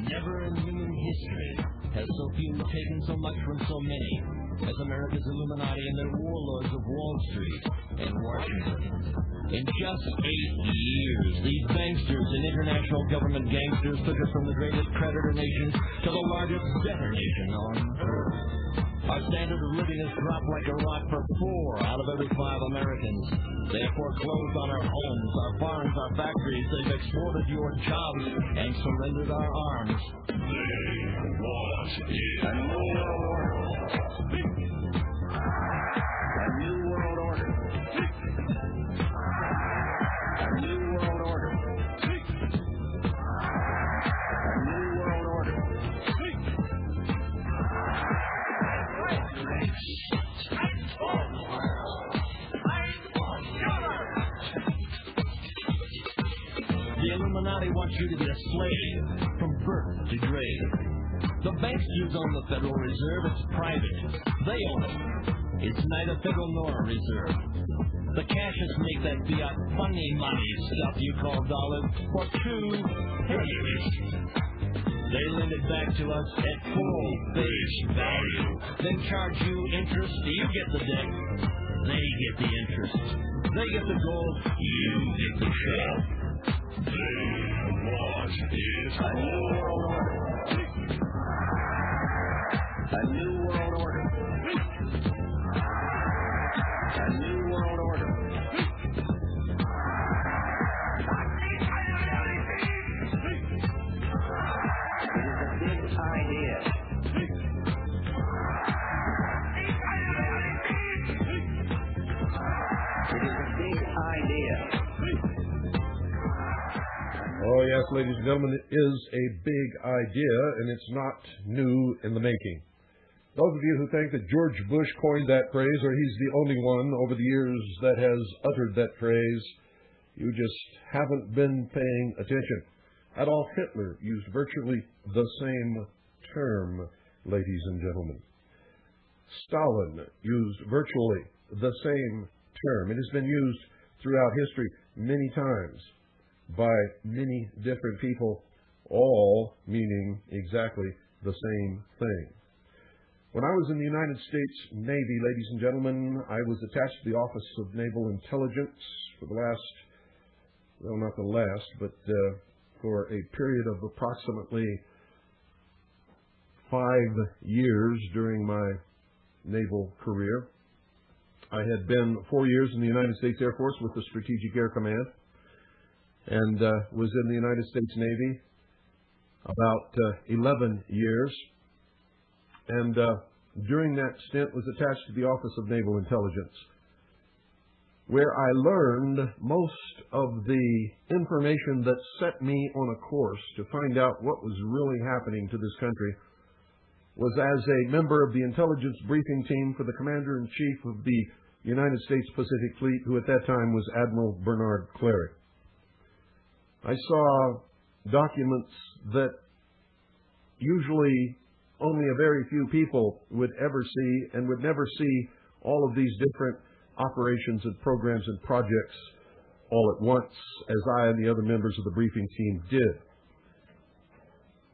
Never in human history has so few taken so much from so many as America's Illuminati and their warlords of Wall Street and Washington. In just 8 years, these banksters and international government gangsters took us from the greatest creditor nation to the largest debtor nation on earth. Our standard of living has dropped like a rock for 4 out of every 5 Americans. They have foreclosed on our homes, our farms, our factories. They've exported your jobs and surrendered our arms. They want it. A new world order. A new world order. A new world order. A new world order. The Illuminati wants you to be a slave from birth to grave. The banksters own the Federal Reserve. It's private. They own it. It's neither federal nor a reserve. The cashiers make that fiat funny money stuff you call dollars for 2 pennies. They lend it back to us at full face value. Then charge you interest. You get the debt. They get the interest. They get the gold. You get the shell. They want is a new world order. A new world order. A new world order. It is a big idea. It is a big idea. Oh, yes, ladies and gentlemen, it is a big idea, and it's not new in the making. Those of you who think that George Bush coined that phrase, or he's the only one over the years that has uttered that phrase, you just haven't been paying attention. Adolf Hitler used virtually the same term, ladies and gentlemen. Stalin used virtually the same term. It has been used throughout history many times by many different people, all meaning exactly the same thing. When I was in the United States Navy, ladies and gentlemen, I was attached to the Office of Naval Intelligence for the last, well, not the last, but for a period of approximately 5 years during my naval career. I had been 4 years in the United States Air Force with the Strategic Air Command, and was in the United States Navy about 11 years. And during that stint was attached to the Office of Naval Intelligence, where I learned most of the information that set me on a course to find out what was really happening to this country. Was as a member of the intelligence briefing team for the Commander-in-Chief of the United States Pacific Fleet, who at that time was Admiral Bernard Clary. I saw documents that usually only a very few people would ever see, and would never see all of these different operations and programs and projects all at once, as I and the other members of the briefing team did.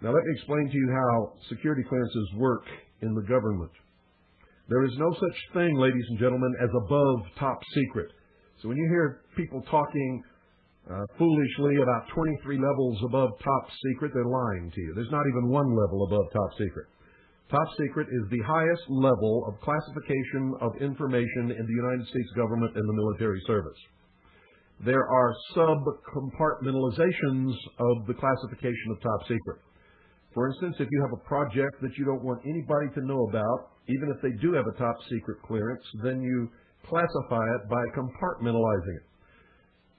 Now let me explain to you how security clearances work in the government. There is no such thing, ladies and gentlemen, as above top secret. So when you hear people talking foolishly about 23 levels above top secret, they're lying to you. There's not even one level above top secret. Top secret is the highest level of classification of information in the United States government and the military service. There are sub-compartmentalizations of the classification of top secret. For instance, if you have a project that you don't want anybody to know about, even if they do have a top secret clearance, then you classify it by compartmentalizing it.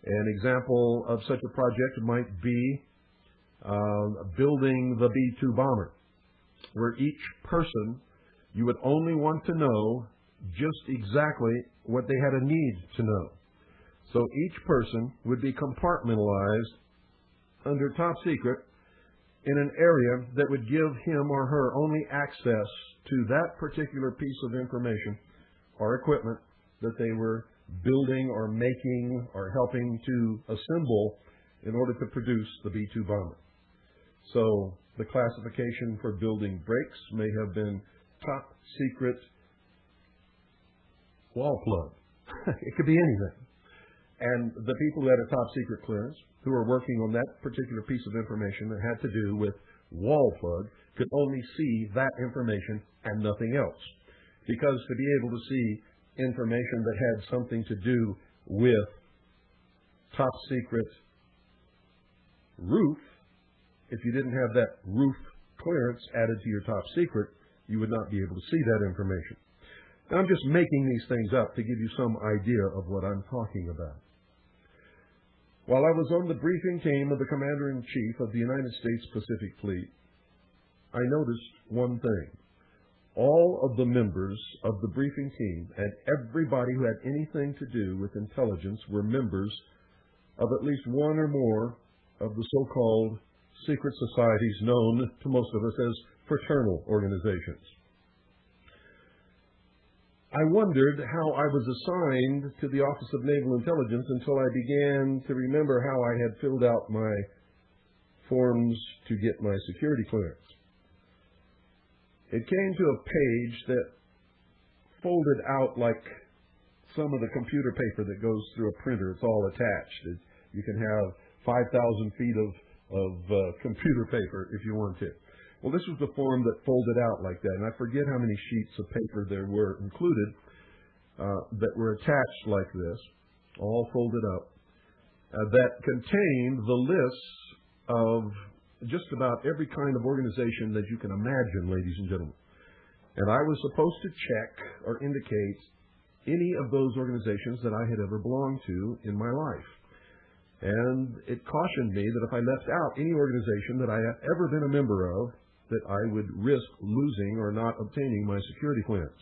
An example of such a project might be building the B-2 bomber, where each person, you would only want to know just exactly what they had a need to know. So each person would be compartmentalized under top secret in an area that would give him or her only access to that particular piece of information or equipment that they were building or making or helping to assemble in order to produce the B-2 bomber. So the classification for building breaks may have been top secret wall plug. It could be anything. And the people who had a top secret clearance, who were working on that particular piece of information that had to do with wall plug, could only see that information and nothing else. Because to be able to see information that had something to do with top secret roof, if you didn't have that roof clearance added to your top secret, you would not be able to see that information. Now, I'm just making these things up to give you some idea of what I'm talking about. While I was on the briefing team of the Commander-in-Chief of the United States Pacific Fleet, I noticed one thing. All of the members of the briefing team and everybody who had anything to do with intelligence were members of at least one or more of the so-called secret societies known to most of us as fraternal organizations. I wondered how I was assigned to the Office of Naval Intelligence until I began to remember how I had filled out my forms to get my security clearance. It came to a page that folded out like some of the computer paper that goes through a printer. It's all attached. You can have 5,000 feet of computer paper if you want to. Well, this was the form that folded out like that, and I forget how many sheets of paper there were included that were attached like this, all folded up, that contained the lists of just about every kind of organization that you can imagine, ladies and gentlemen. And I was supposed to check or indicate any of those organizations that I had ever belonged to in my life. And it cautioned me that if I left out any organization that I had ever been a member of, that I would risk losing or not obtaining my security clearance.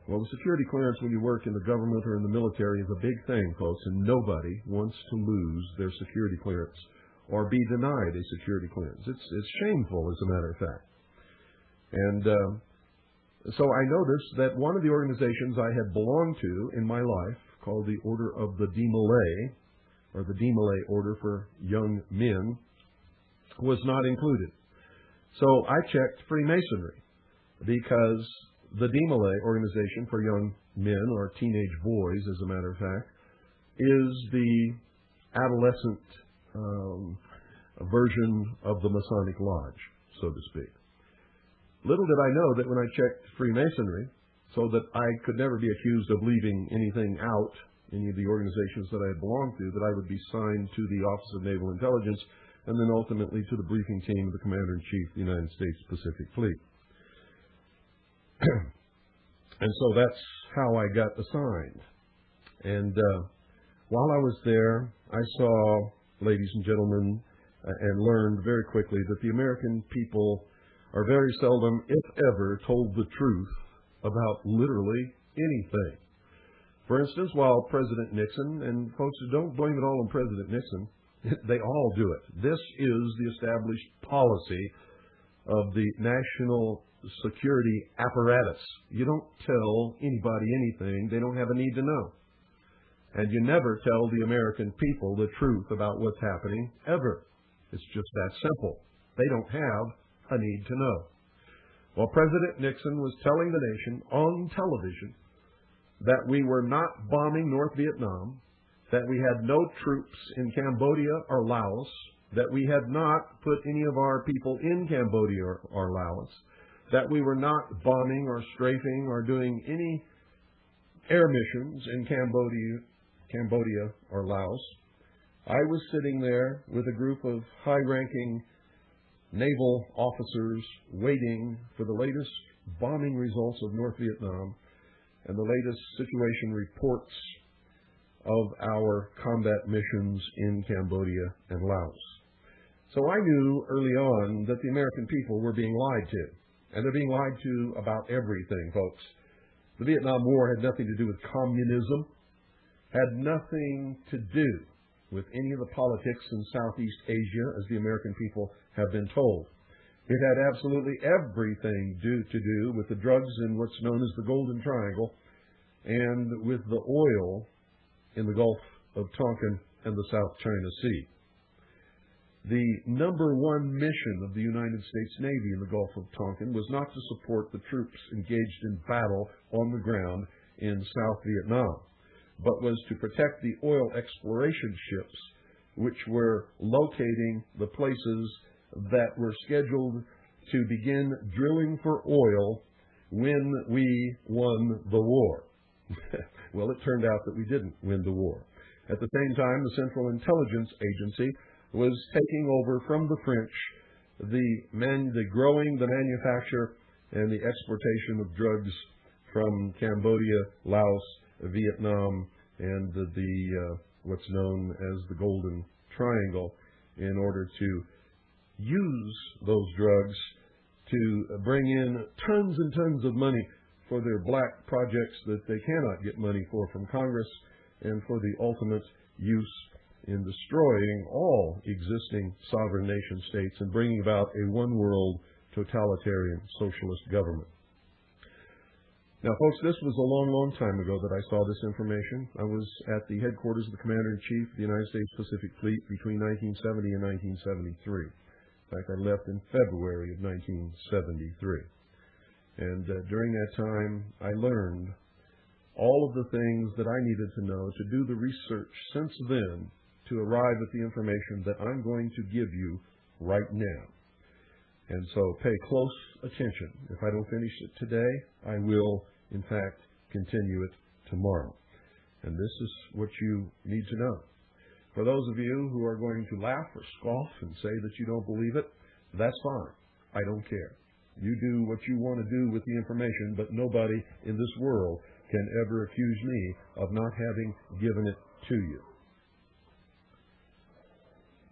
Well, the security clearance when you work in the government or in the military is a big thing, folks, and nobody wants to lose their security clearance or be denied a security clearance. It's shameful, as a matter of fact. And so I noticed that one of the organizations I had belonged to in my life, called the Order of the Demolay, or the Demolay Order for Young Men, was not included. So I checked Freemasonry, because the Demolay organization for young men, or teenage boys, as a matter of fact, is the adolescent version of the Masonic Lodge, so to speak. Little did I know that when I checked Freemasonry, so that I could never be accused of leaving anything out, any of the organizations that I had belonged to, that I would be signed to the Office of Naval Intelligence and then ultimately to the briefing team of the Commander-in-Chief of the United States Pacific Fleet. And so that's how I got assigned. And while I was there, I saw, ladies and gentlemen, and learned very quickly that the American people are very seldom, if ever, told the truth about literally anything. For instance, while President Nixon, and folks, don't blame it all on President Nixon, they all do it. This is the established policy of the national security apparatus. You don't tell anybody anything they don't have a need to know. And you never tell the American people the truth about what's happening, ever. It's just that simple. They don't have a need to know. Well, President Nixon was telling the nation on television that we were not bombing North Vietnam, that we had no troops in Cambodia or Laos, that we had not put any of our people in Cambodia or Laos, that we were not bombing or strafing or doing any air missions in Cambodia or Laos. I was sitting there with a group of high-ranking naval officers waiting for the latest bombing results of North Vietnam and the latest situation reports of our combat missions in Cambodia and Laos. So I knew early on that the American people were being lied to. And they're being lied to about everything, folks. The Vietnam War had nothing to do with communism, had nothing to do with any of the politics in Southeast Asia, as the American people have been told. It had absolutely everything to do with the drugs in what's known as the Golden Triangle and with the oil in the Gulf of Tonkin and the South China Sea. The #1 mission of the United States Navy in the Gulf of Tonkin was not to support the troops engaged in battle on the ground in South Vietnam, but was to protect the oil exploration ships which were locating the places that were scheduled to begin drilling for oil when we won the war. Well, it turned out that we didn't win the war. At the same time, the Central Intelligence Agency was taking over from the French the manufacture and the exportation of drugs from Cambodia, Laos, Vietnam, and what's known as the Golden Triangle, in order to use those drugs to bring in tons and tons of money for their black projects that they cannot get money for from Congress, and for the ultimate use in destroying all existing sovereign nation states and bringing about a one-world totalitarian socialist government. Now, folks, this was a long, long time ago that I saw this information. I was at the headquarters of the Commander-in-Chief of the United States Pacific Fleet between 1970 and 1973. In fact, I left in February of 1973. And during that time, I learned all of the things that I needed to know to do the research since then to arrive at the information that I'm going to give you right now. And so pay close attention. If I don't finish it today, I will, in fact, continue it tomorrow. And this is what you need to know. For those of you who are going to laugh or scoff and say that you don't believe it, that's fine. I don't care. You do what you want to do with the information, but nobody in this world can ever accuse me of not having given it to you.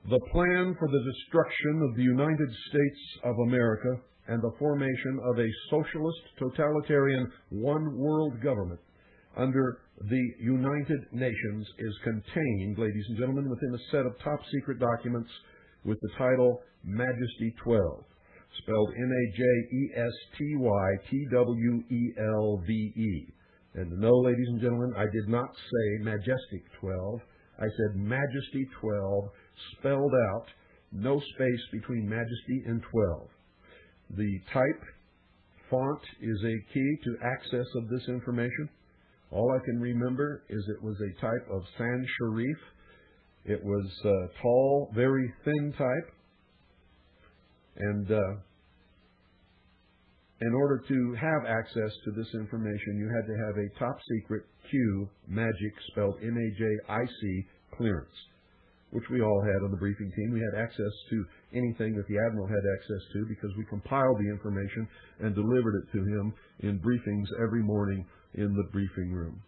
The plan for the destruction of the United States of America and the formation of a socialist, totalitarian, one-world government under the United Nations is contained, ladies and gentlemen, within a set of top-secret documents with the title Majesty12, spelled Majesty12. And no, ladies and gentlemen, I did not say majestic12. I said Majesty12, spelled out, no space between Majesty and 12. The type font is a key to access of this information. All I can remember is it was a type of sans serif. It was tall, very thin type. And in order to have access to this information, you had to have a top secret Q, magic, spelled MAJIC, clearance, which we all had on the briefing team. We had access to anything that the Admiral had access to because we compiled the information and delivered it to him in briefings every morning in the briefing room.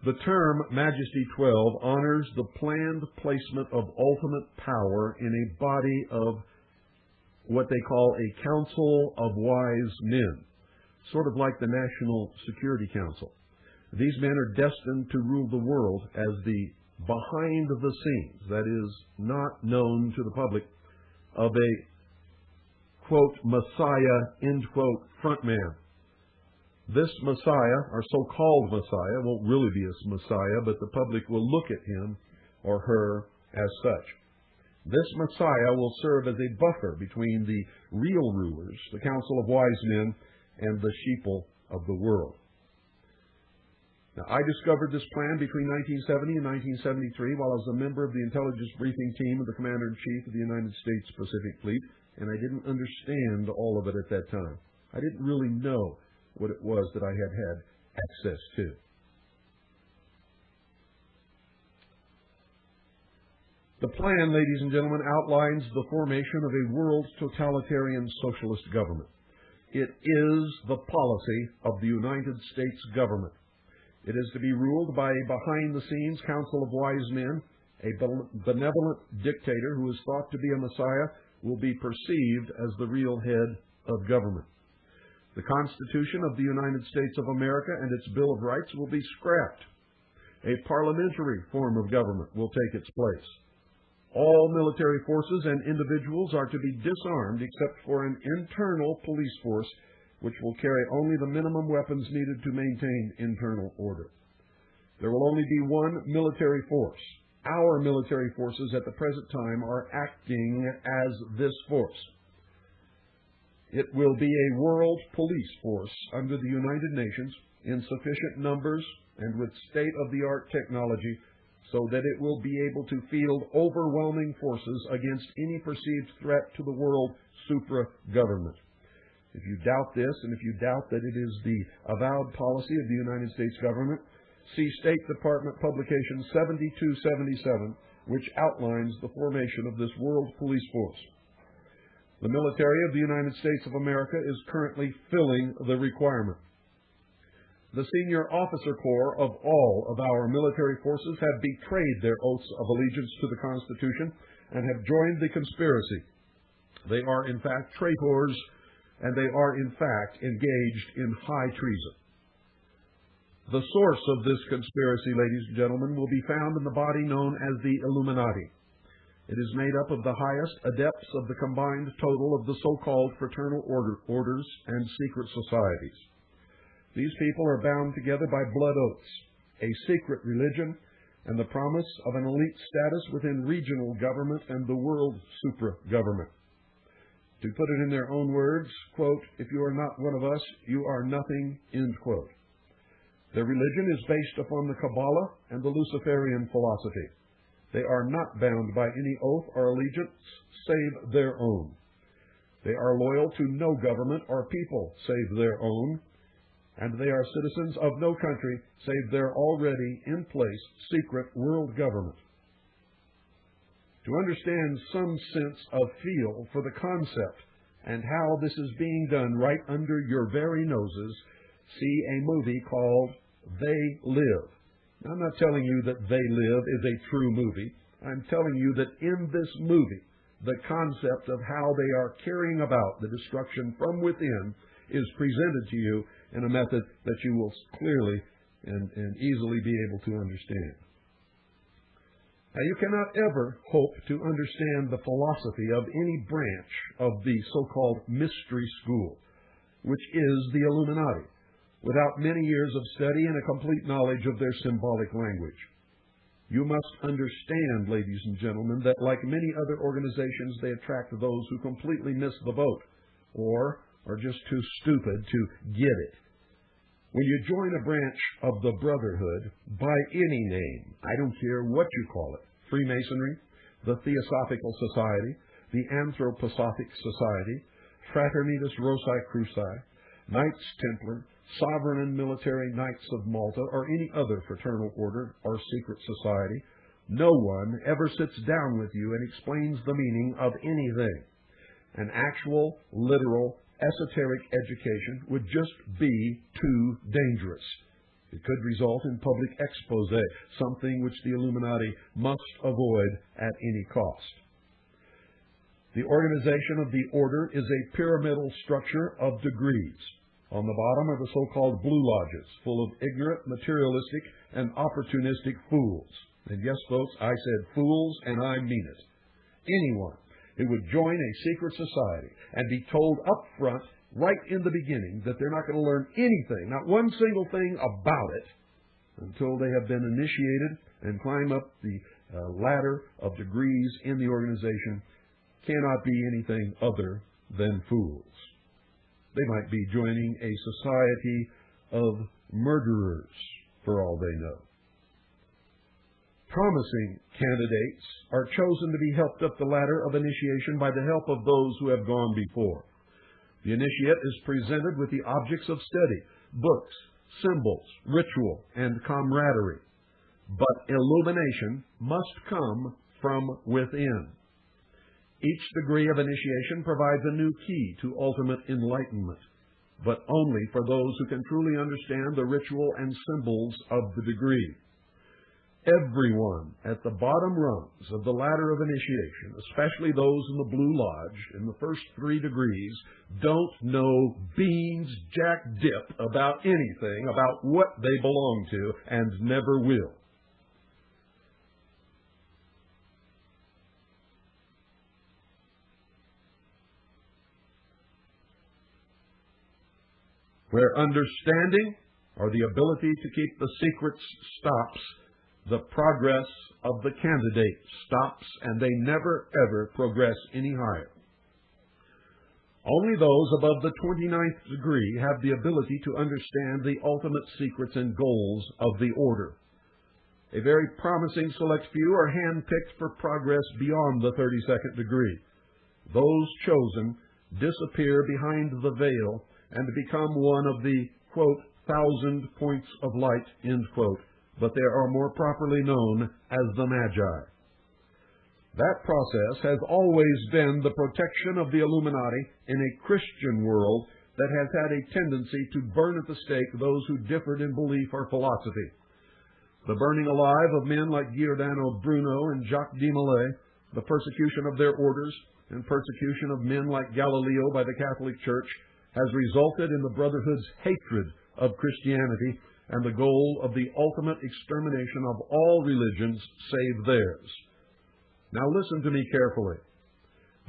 The term Majesty12 honors the planned placement of ultimate power in a body of what they call a Council of Wise Men, sort of like the National Security Council. These men are destined to rule the world as the behind the scenes, that is, not known to the public, of a, quote, Messiah, end quote, frontman. This Messiah, or so-called Messiah, won't really be a Messiah, but the public will look at him or her as such. This Messiah will serve as a buffer between the real rulers, the Council of Wise Men, and the sheeple of the world. Now, I discovered this plan between 1970 and 1973 while I was a member of the intelligence briefing team of the Commander-in-Chief of the United States Pacific Fleet, and I didn't understand all of it at that time. I didn't really know what it was that I had access to. The plan, ladies and gentlemen, outlines the formation of a world totalitarian socialist government. It is the policy of the United States government. It is to be ruled by a behind-the-scenes council of wise men. A benevolent dictator who is thought to be a Messiah will be perceived as the real head of government. The Constitution of the United States of America and its Bill of Rights will be scrapped. A parliamentary form of government will take its place. All military forces and individuals are to be disarmed except for an internal police force which will carry only the minimum weapons needed to maintain internal order. There will only be one military force, our military forces at the present time are acting as this force. It will be a world police force under the United Nations in sufficient numbers and with state-of-the-art technology so that it will be able to field overwhelming forces against any perceived threat to the world supra-government. If you doubt this, and if you doubt that it is the avowed policy of the United States government, see State Department publication 7277, which outlines the formation of this world police force. The military of the United States of America is currently filling the requirement. The senior officer corps of all of our military forces have betrayed their oaths of allegiance to the Constitution and have joined the conspiracy. They are, in fact, traitors, and they are, in fact, engaged in high treason. The source of this conspiracy, ladies and gentlemen, will be found in the body known as the Illuminati. It is made up of the highest adepts of the combined total of the so-called fraternal orders and secret societies. These people are bound together by blood oaths, a secret religion, and the promise of an elite status within regional government and the world supra-government. To put it in their own words, quote, "If you are not one of us, you are nothing," end quote. Their religion is based upon the Kabbalah and the Luciferian philosophy. They are not bound by any oath or allegiance save their own. They are loyal to no government or people save their own, and they are citizens of no country save their already in place secret world government. To understand some sense of feel for the concept and how this is being done right under your very noses, see a movie called They Live. Now, I'm not telling you that They Live is a true movie. I'm telling you that in this movie, the concept of how they are carrying about the destruction from within is presented to you in a method that you will clearly and easily be able to understand. Now, you cannot ever hope to understand the philosophy of any branch of the so-called mystery school, which is the Illuminati, without many years of study and a complete knowledge of their symbolic language. You must understand, ladies and gentlemen, that like many other organizations, they attract those who completely miss the boat or are just too stupid to get it. When you join a branch of the Brotherhood by any name, I don't care what you call it, Freemasonry, the Theosophical Society, the Anthroposophic Society, Fraternitas Rosae Cruci, Knights Templar, Sovereign and Military Knights of Malta, or any other fraternal order or secret society, no one ever sits down with you and explains the meaning of anything. An actual, literal, esoteric education would just be too dangerous. It could result in public expose, something which the Illuminati must avoid at any cost. The organization of the order is a pyramidal structure of degrees. On the bottom are the so-called blue lodges, full of ignorant, materialistic, and opportunistic fools. And yes, folks, I said fools, and I mean it. Anyone who would join a secret society and be told up front, right in the beginning, that they're not going to learn anything, not one single thing about it, until they have been initiated and climb up the ladder of degrees in the organization, cannot be anything other than fools. They might be joining a society of murderers, for all they know. Promising candidates are chosen to be helped up the ladder of initiation by the help of those who have gone before. The initiate is presented with the objects of study, books, symbols, ritual, and camaraderie. But illumination must come from within. Each degree of initiation provides a new key to ultimate enlightenment, but only for those who can truly understand the ritual and symbols of the degree. Everyone at the bottom rungs of the ladder of initiation, especially those in the Blue Lodge in the first 3 degrees, don't know beans jack dip about anything about what they belong to and never will. Where understanding or the ability to keep the secrets stops, the progress of the candidate stops, and they never, ever progress any higher. Only those above the 29th degree have the ability to understand the ultimate secrets and goals of the order. A very promising select few are handpicked for progress beyond the 32nd degree. Those chosen disappear behind the veil and become one of the, quote, 1,000 points of light, end quote, but they are more properly known as the Magi. That process has always been the protection of the Illuminati in a Christian world that has had a tendency to burn at the stake those who differed in belief or philosophy. The burning alive of men like Giordano Bruno and Jacques de Molay, the persecution of their orders, and persecution of men like Galileo by the Catholic Church has resulted in the Brotherhood's hatred of Christianity and the goal of the ultimate extermination of all religions save theirs. Now listen to me carefully.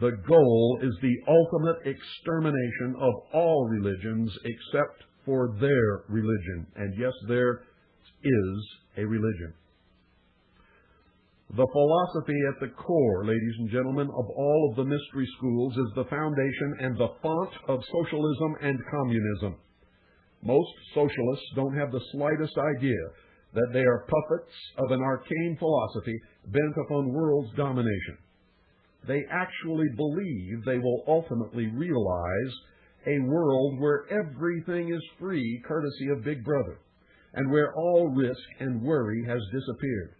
The goal is the ultimate extermination of all religions except for their religion. And yes, there is a religion. The philosophy at the core, ladies and gentlemen, of all of the mystery schools is the foundation and the font of socialism and communism. Most socialists don't have the slightest idea that they are puppets of an arcane philosophy bent upon world domination. They actually believe they will ultimately realize a world where everything is free courtesy of Big Brother, and where all risk and worry has disappeared.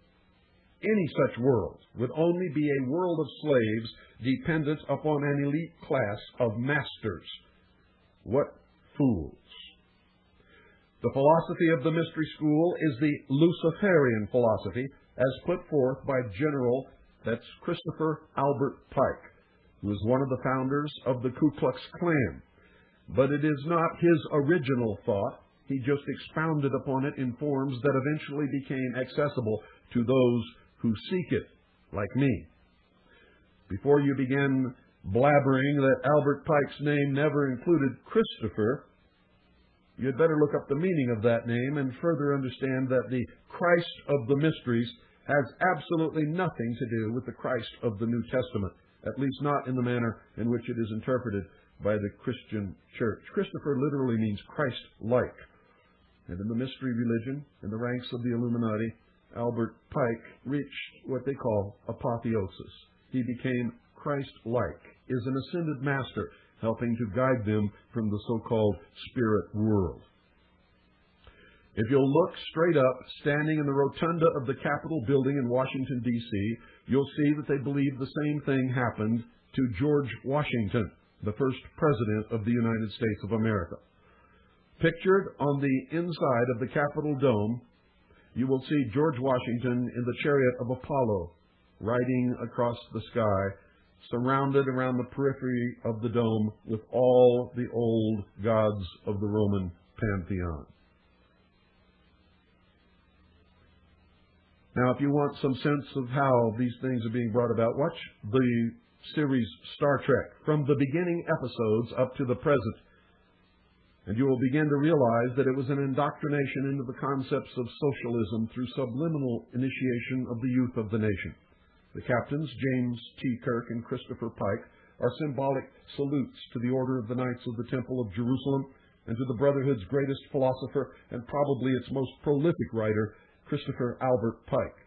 Any such world would only be a world of slaves dependent upon an elite class of masters. What fools! The philosophy of the mystery school is the Luciferian philosophy as put forth by that's Christopher Albert Pike, who is one of the founders of the Ku Klux Klan. But it is not his original thought. He just expounded upon it in forms that eventually became accessible to those who seek it, like me. Before you begin blabbering that Albert Pike's name never included Christopher, you'd better look up the meaning of that name and further understand that the Christ of the Mysteries has absolutely nothing to do with the Christ of the New Testament, at least not in the manner in which it is interpreted by the Christian church. Christopher literally means Christ-like. And in the mystery religion, in the ranks of the Illuminati, Albert Pike reached what they call apotheosis. He became Christ-like, is an ascended master, helping to guide them from the so-called spirit world. If you'll look straight up, standing in the rotunda of the Capitol building in Washington, D.C., you'll see that they believe the same thing happened to George Washington, the first president of the United States of America. Pictured on the inside of the Capitol dome, you will see George Washington in the chariot of Apollo, riding across the sky, surrounded around the periphery of the dome with all the old gods of the Roman pantheon. Now, if you want some sense of how these things are being brought about, watch the series Star Trek from the beginning episodes up to the present. And you will begin to realize that it was an indoctrination into the concepts of socialism through subliminal initiation of the youth of the nation. The captains, James T. Kirk and Christopher Pike, are symbolic salutes to the Order of the Knights of the Temple of Jerusalem and to the Brotherhood's greatest philosopher and probably its most prolific writer, Christopher Albert Pike.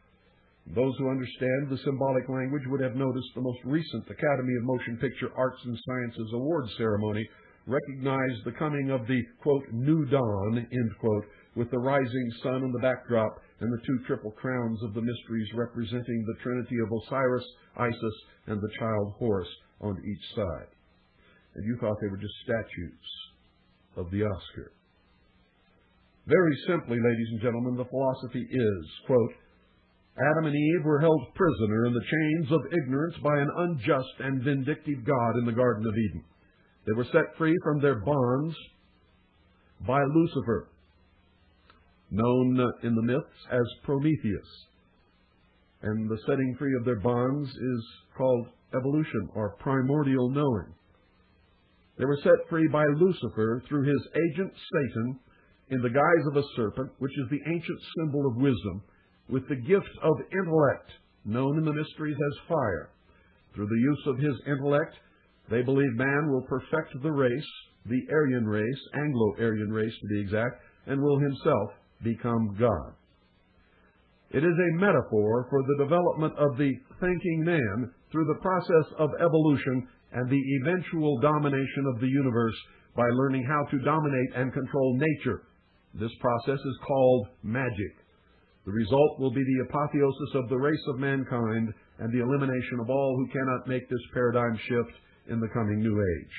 Those who understand the symbolic language would have noticed the most recent Academy of Motion Picture Arts and Sciences Awards ceremony recognized the coming of the, quote, new dawn, end quote, with the rising sun in the backdrop and the two triple crowns of the mysteries representing the Trinity of Osiris, Isis, and the child Horus on each side. And you thought they were just statues of the Oscar. Very simply, ladies and gentlemen, the philosophy is, quote, Adam and Eve were held prisoner in the chains of ignorance by an unjust and vindictive God in the Garden of Eden. They were set free from their bonds by Lucifer, known in the myths as Prometheus. And the setting free of their bonds is called evolution, or primordial knowing. They were set free by Lucifer through his agent Satan in the guise of a serpent, which is the ancient symbol of wisdom, with the gift of intellect, known in the mysteries as fire. Through the use of his intellect, they believe man will perfect the race, the Aryan race, Anglo-Aryan race to be exact, and will himself become God. It is a metaphor for the development of the thinking man through the process of evolution and the eventual domination of the universe by learning how to dominate and control nature. This process is called magic. The result will be the apotheosis of the race of mankind and the elimination of all who cannot make this paradigm shift in the coming new age.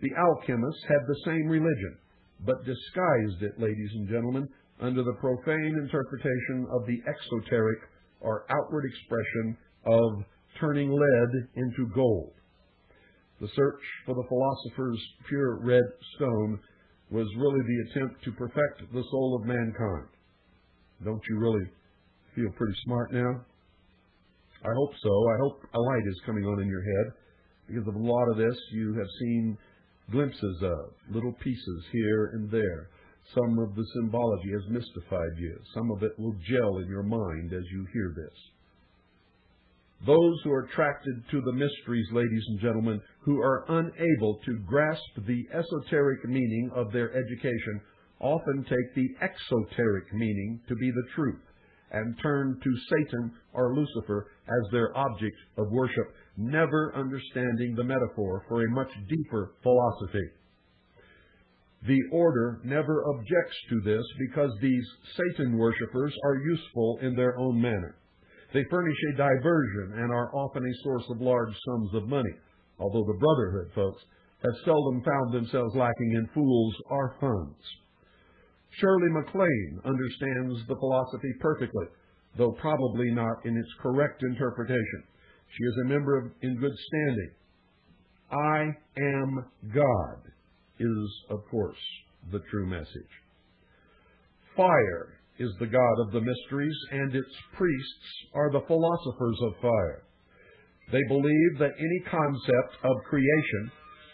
The alchemists had the same religion, but disguised it, ladies and gentlemen, under the profane interpretation of the exoteric or outward expression of turning lead into gold. The search for the philosopher's pure red stone was really the attempt to perfect the soul of mankind. Don't you really feel pretty smart now? I hope so. I hope a light is coming on in your head. Because of a lot of this, you have seen glimpses of little pieces here and there. Some of the symbology has mystified you. Some of it will gel in your mind as you hear this. Those who are attracted to the mysteries, ladies and gentlemen, who are unable to grasp the esoteric meaning of their education, often take the exoteric meaning to be the truth and turn to Satan or Lucifer as their object of worship, never understanding the metaphor for a much deeper philosophy. The order never objects to this because these Satan worshippers are useful in their own manner. They furnish a diversion and are often a source of large sums of money, although the brotherhood, folks, have seldom found themselves lacking in fools or funds. Shirley MacLaine understands the philosophy perfectly, though probably not in its correct interpretation. She is a member in good standing. I am God is, of course, the true message. Fire is the god of the mysteries, and its priests are the philosophers of fire. They believe that any concept of creation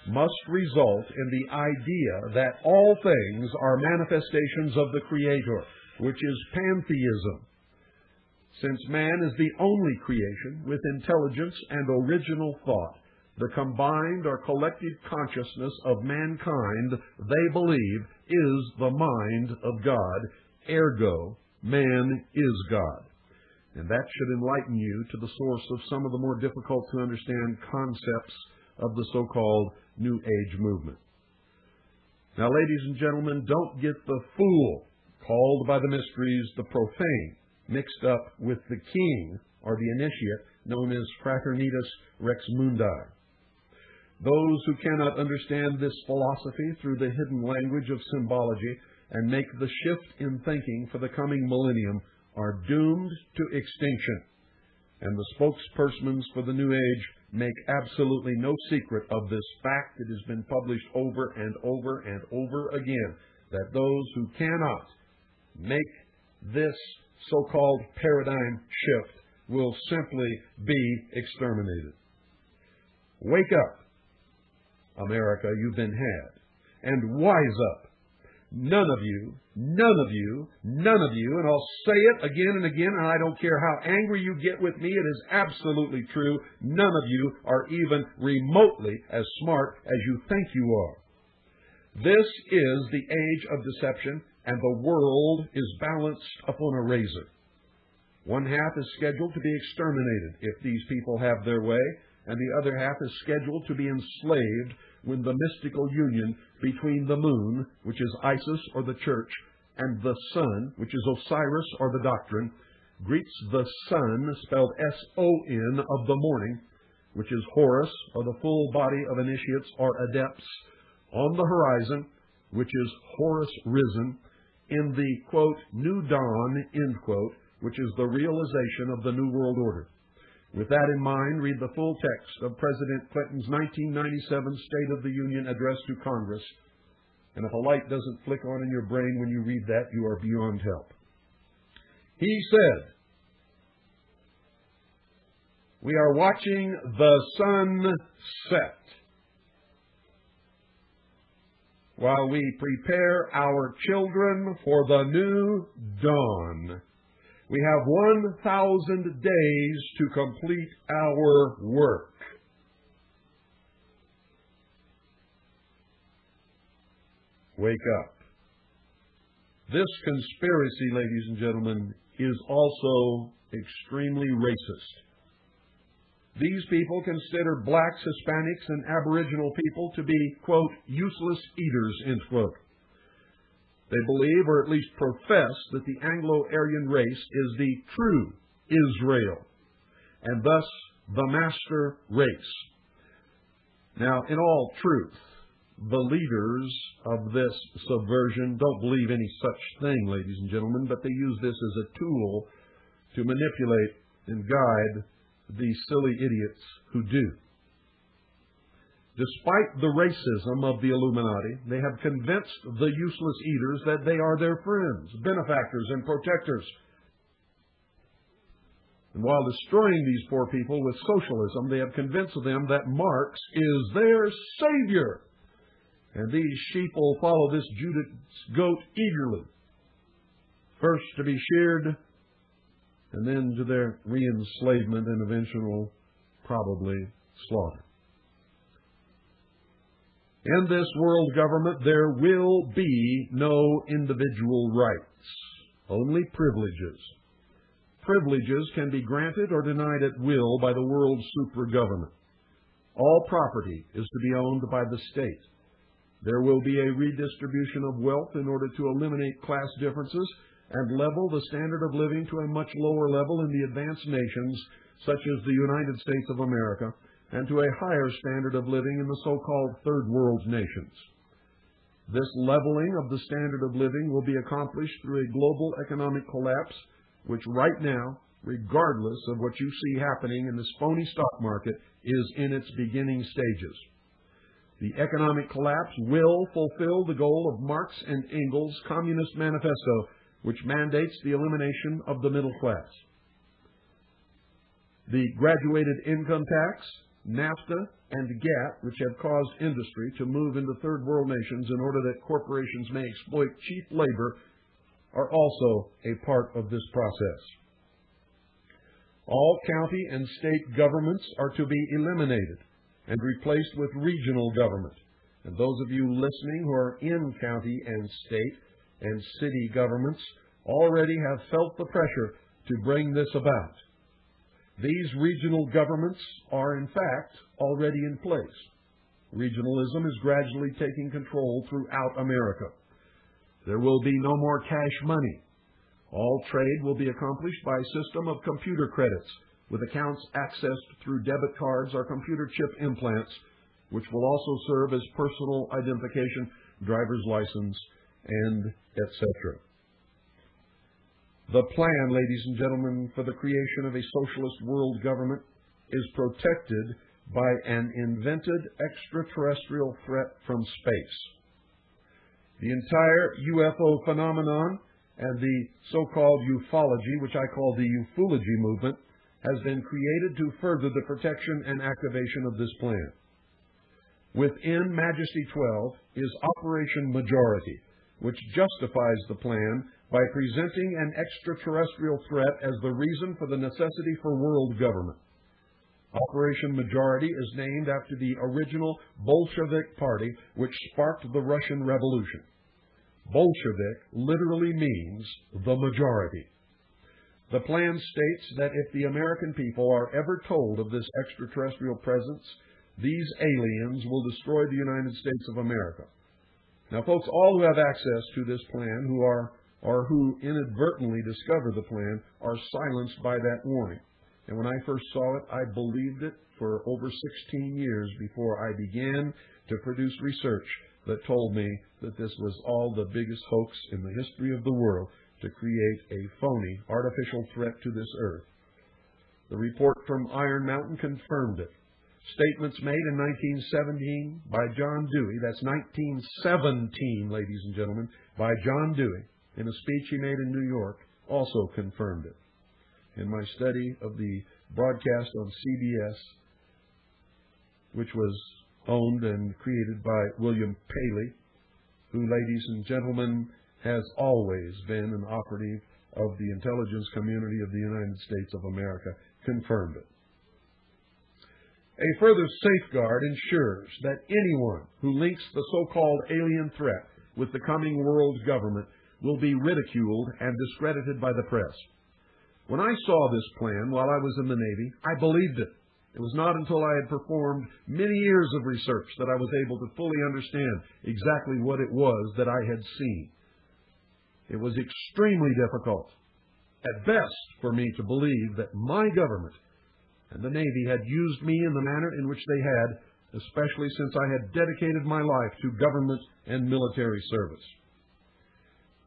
must result in the idea that all things are manifestations of the Creator, which is pantheism. Since man is the only creation with intelligence and original thought, the combined or collective consciousness of mankind, they believe, is the mind of God. Ergo, man is God. And that should enlighten you to the source of some of the more difficult to understand concepts of the so-called New Age movement. Now, ladies and gentlemen, don't get the fool called by the mysteries the profane mixed up with the king or the initiate known as Fraternitas Rex Mundi. Those who cannot understand this philosophy through the hidden language of symbology and make the shift in thinking for the coming millennium are doomed to extinction. And the spokespersons for the New Age make absolutely no secret of this fact. It has been published over and over and over again that those who cannot make this so-called paradigm shift will simply be exterminated. Wake up, America, you've been had, and wise up. None of you, and I'll say it again and again, and I don't care how angry you get with me, it is absolutely true, none of you are even remotely as smart as you think you are. This is the age of deception, and the world is balanced upon a razor. One half is scheduled to be exterminated if these people have their way, and the other half is scheduled to be enslaved when the mystical union between the moon, which is Isis or the church, and the sun, which is Osiris or the doctrine, greets the sun, spelled S-O-N, of the morning, which is Horus or the full body of initiates or adepts, on the horizon, which is Horus risen, in the, quote, new dawn, end quote, which is the realization of the New World Order. With that in mind, read the full text of President Clinton's 1997 State of the Union address to Congress. And if a light doesn't flick on in your brain when you read that, you are beyond help. He said, "We are watching the sun set while we prepare our children for the new dawn. We have 1,000 days to complete our work. Wake up. This conspiracy, ladies and gentlemen, is also extremely racist. These people consider blacks, Hispanics, and Aboriginal people to be, quote, useless eaters, end quote. They believe, or at least profess, that the Anglo-Aryan race is the true Israel, and thus the master race. Now, in all truth, the leaders of this subversion don't believe any such thing, ladies and gentlemen, but they use this as a tool to manipulate and guide these silly idiots who do. Despite the racism of the Illuminati, they have convinced the useless eaters that they are their friends, benefactors, and protectors. And while destroying these poor people with socialism, they have convinced them that Marx is their savior. And these sheep will follow this Judah's goat eagerly, first to be sheared, and then to their re-enslavement and eventual, probably, slaughter. In this world government, there will be no individual rights, only privileges. Privileges can be granted or denied at will by the world super-government. All property is to be owned by the state. There will be a redistribution of wealth in order to eliminate class differences and level the standard of living to a much lower level in the advanced nations, such as the United States of America, and to a higher standard of living in the so-called third world nations. This leveling of the standard of living will be accomplished through a global economic collapse, which right now, regardless of what you see happening in this phony stock market, is in its beginning stages. The economic collapse will fulfill the goal of Marx and Engels' Communist Manifesto, which mandates the elimination of the middle class. The graduated income tax, NAFTA, and GATT, which have caused industry to move into third world nations in order that corporations may exploit cheap labor, are also a part of this process. All county and state governments are to be eliminated and replaced with regional government. And those of you listening who are in county and state and city governments already have felt the pressure to bring this about. These regional governments are, in fact, already in place. Regionalism is gradually taking control throughout America. There will be no more cash money. All trade will be accomplished by a system of computer credits, with accounts accessed through debit cards or computer chip implants, which will also serve as personal identification, driver's license, and etc. The plan, ladies and gentlemen, for the creation of a socialist world government is protected by an invented extraterrestrial threat from space. The entire UFO phenomenon and the so-called ufology, which I call the ufology movement, has been created to further the protection and activation of this plan. Within Majesty12 is Operation Majority, which justifies the plan by presenting an extraterrestrial threat as the reason for the necessity for world government. Operation Majority is named after the original Bolshevik party which sparked the Russian Revolution. Bolshevik literally means the majority. The plan states that if the American people are ever told of this extraterrestrial presence, these aliens will destroy the United States of America. Now, folks, all who have access to this plan, who inadvertently discover the plan, are silenced by that warning. And when I first saw it, I believed it for over 16 years before I began to produce research that told me that this was all the biggest hoax in the history of the world to create a phony artificial threat to this earth. The report from Iron Mountain confirmed it. Statements made in 1917 by John Dewey, that's 1917, ladies and gentlemen, by John Dewey, in a speech he made in New York, also confirmed it. In my study of the broadcast on CBS, which was owned and created by William Paley, who, ladies and gentlemen, has always been an operative of the intelligence community of the United States of America confirmed it. A further safeguard ensures that anyone who links the so-called alien threat with the coming world government will be ridiculed and discredited by the press. When I saw this plan while I was in the Navy, I believed it. It was not until I had performed many years of research that I was able to fully understand exactly what it was that I had seen. It was extremely difficult, at best, for me to believe that my government and the Navy had used me in the manner in which they had, especially since I had dedicated my life to government and military service.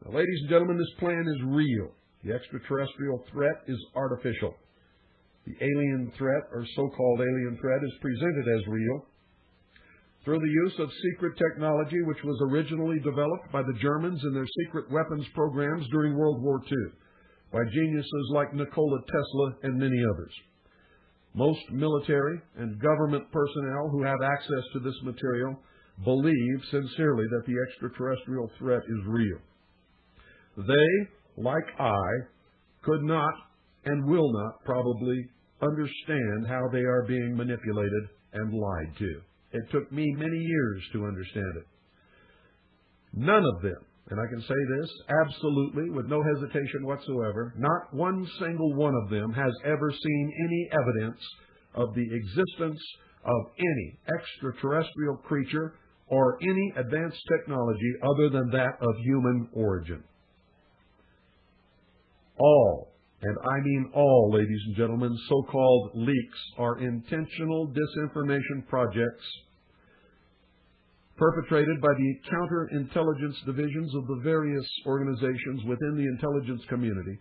Now, ladies and gentlemen, this plan is real. The extraterrestrial threat is artificial. The alien threat, or so-called alien threat, is presented as real through the use of secret technology which was originally developed by the Germans in their secret weapons programs during World War II, by geniuses like Nikola Tesla and many others. Most military and government personnel who have access to this material believe sincerely that the extraterrestrial threat is real. They, like I, could not and will not probably understand how they are being manipulated and lied to. It took me many years to understand it. None of them, and I can say this absolutely with no hesitation whatsoever, not one single one of them has ever seen any evidence of the existence of any extraterrestrial creature or any advanced technology other than that of human origin. All, and I mean all, ladies and gentlemen, so-called leaks are intentional disinformation projects perpetrated by the counterintelligence divisions of the various organizations within the intelligence community,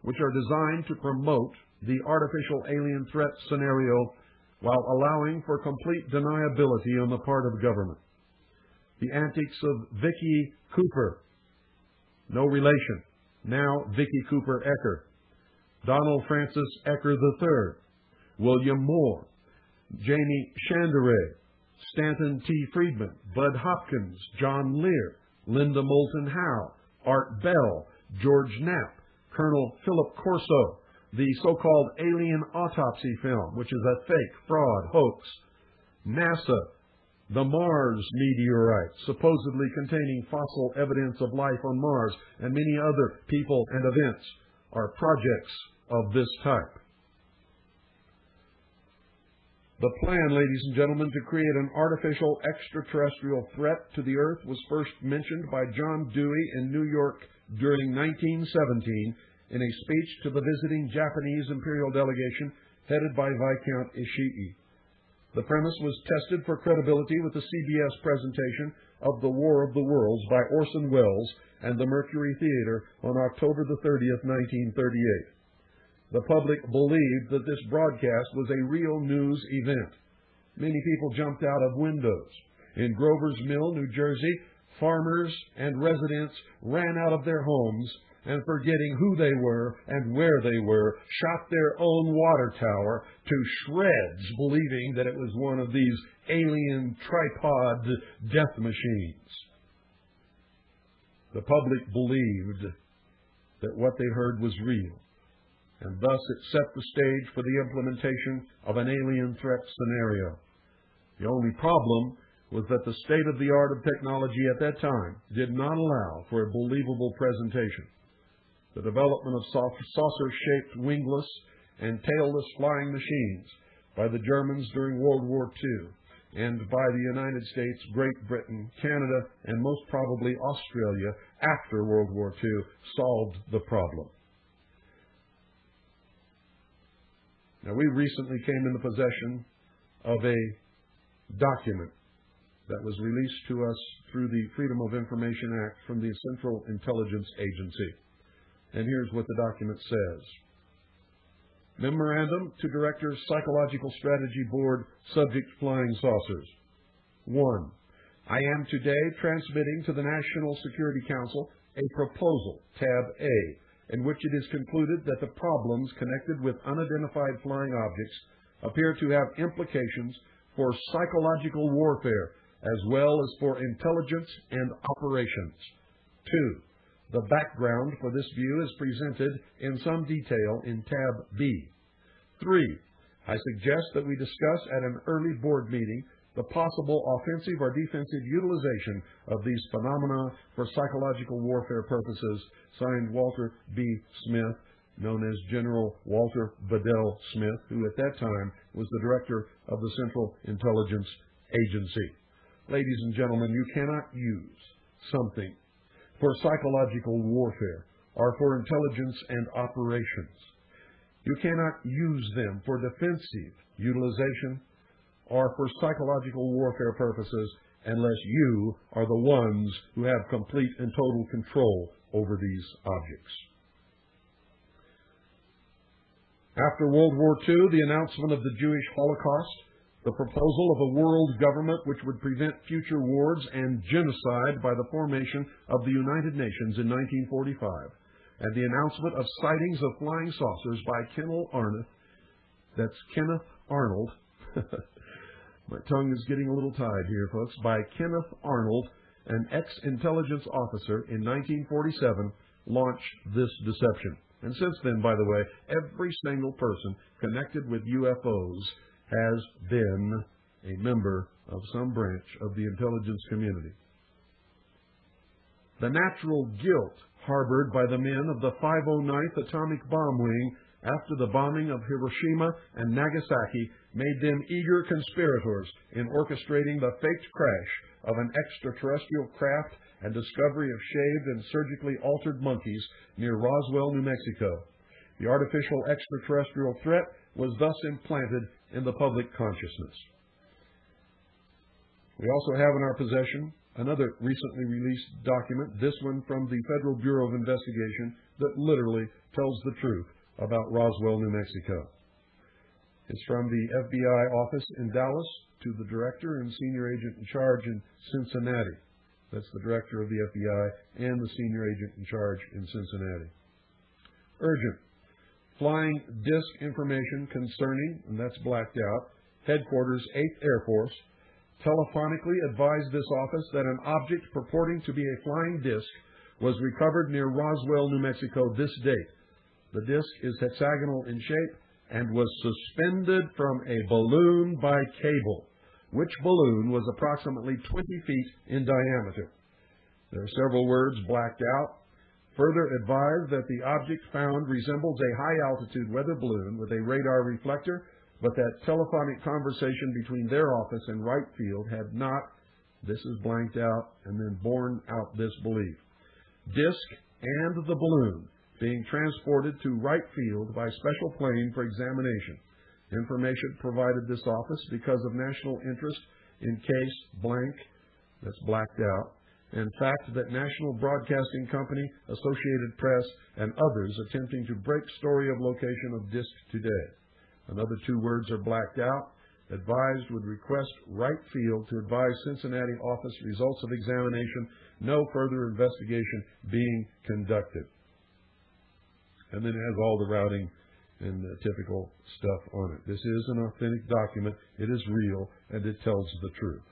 which are designed to promote the artificial alien threat scenario while allowing for complete deniability on the part of government. The antics of Vicky Cooper, no relation, now Vicky Cooper Ecker, Donald Francis Ecker III, William Moore, Jamie Chandere, Stanton T. Friedman, Bud Hopkins, John Lear, Linda Moulton Howe, Art Bell, George Knapp, Colonel Philip Corso, the so-called alien autopsy film, which is a fake, fraud, hoax, NASA, the Mars meteorite, supposedly containing fossil evidence of life on Mars, and many other people and events are projects of this type. The plan, ladies and gentlemen, to create an artificial extraterrestrial threat to the Earth was first mentioned by John Dewey in New York during 1917 in a speech to the visiting Japanese imperial delegation headed by Viscount Ishii. The premise was tested for credibility with the CBS presentation of The War of the Worlds by Orson Welles and the Mercury Theater on October the 30th, 1938. The public believed that this broadcast was a real news event. Many people jumped out of windows. In Grover's Mill, New Jersey, farmers and residents ran out of their homes and, forgetting who they were and where they were, shot their own water tower to shreds, believing that it was one of these alien tripod death machines. The public believed that what they heard was real, and thus it set the stage for the implementation of an alien threat scenario. The only problem was that the state-of-the-art of technology at that time did not allow for a believable presentation. The development of saucer-shaped wingless and tailless flying machines by the Germans during World War II and by the United States, Great Britain, Canada, and most probably Australia after World War II solved the problem. Now, we recently came into possession of a document that was released to us through the Freedom of Information Act from the Central Intelligence Agency. And here's what the document says. Memorandum to Director, Psychological Strategy Board, Subject Flying Saucers. 1. I am today transmitting to the National Security Council a proposal, Tab A, in which it is concluded that the problems connected with unidentified flying objects appear to have implications for psychological warfare as well as for intelligence and operations. 2. The background for this view is presented in some detail in tab B. 3. I suggest that we discuss at an early board meeting the possible offensive or defensive utilization of these phenomena for psychological warfare purposes. Signed, Walter B. Smith, known as General Walter Bedell Smith, who at that time was the director of the Central Intelligence Agency. Ladies and gentlemen, you cannot use something for psychological warfare or for intelligence and operations. You cannot use them for defensive utilization or for psychological warfare purposes unless you are the ones who have complete and total control over these objects. After World War II, the announcement of the Jewish Holocaust, the proposal of a world government which would prevent future wars and genocide by the formation of the United Nations in 1945, and the announcement of sightings of flying saucers by Kenneth Arnold. My tongue is getting a little tied here, folks. By Kenneth Arnold, an ex-intelligence officer in 1947, launched this deception. And since then, by the way, every single person connected with UFOs has been a member of some branch of the intelligence community. The natural guilt harbored by the men of the 509th Atomic Bomb Wing after the bombing of Hiroshima and Nagasaki made them eager conspirators in orchestrating the faked crash of an extraterrestrial craft and discovery of shaved and surgically altered monkeys near Roswell, New Mexico. The artificial extraterrestrial threat was thus implanted in the public consciousness. We also have in our possession another recently released document, this one from the Federal Bureau of Investigation, that literally tells the truth about Roswell, New Mexico. It's from the FBI office in Dallas to the director and senior agent in charge in Cincinnati. That's the director of the FBI and the senior agent in charge in Cincinnati. Urgent. Flying disc information concerning, and that's blacked out, Headquarters 8th Air Force, telephonically advised this office that an object purporting to be a flying disc was recovered near Roswell, New Mexico this date. The disc is hexagonal in shape and was suspended from a balloon by cable, which balloon was approximately 20 feet in diameter. There are several words blacked out. Further advised that the object found resembles a high-altitude weather balloon with a radar reflector, but that telephonic conversation between their office and Wright Field had not, this is blanked out, and then borne out this belief. Disc and the balloon being transported to Wright Field by special plane for examination. Information provided this office because of national interest in case blank, that's blacked out, and fact that National Broadcasting Company, Associated Press, and others attempting to break story of location of disc today. Another two words are blacked out. Advised would request Wright Field to advise Cincinnati office results of examination, no further investigation being conducted. And then it has all the routing and the typical stuff on it. This is an authentic document. It is real, and it tells the truth.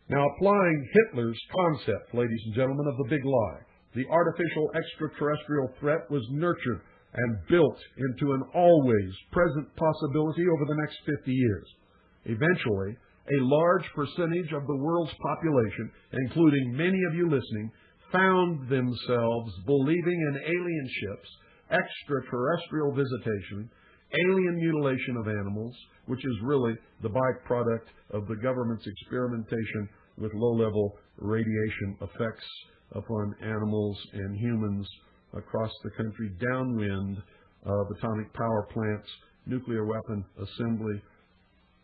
Now, applying Hitler's concept, ladies and gentlemen, of the big lie, the artificial extraterrestrial threat was nurtured and built into an always present possibility over the next 50 years. Eventually, a large percentage of the world's population, including many of you listening, found themselves believing in alien ships, extraterrestrial visitation, alien mutilation of animals, which is really the byproduct of the government's experimentation with low-level radiation effects upon animals and humans across the country, downwind of atomic power plants, nuclear weapon assembly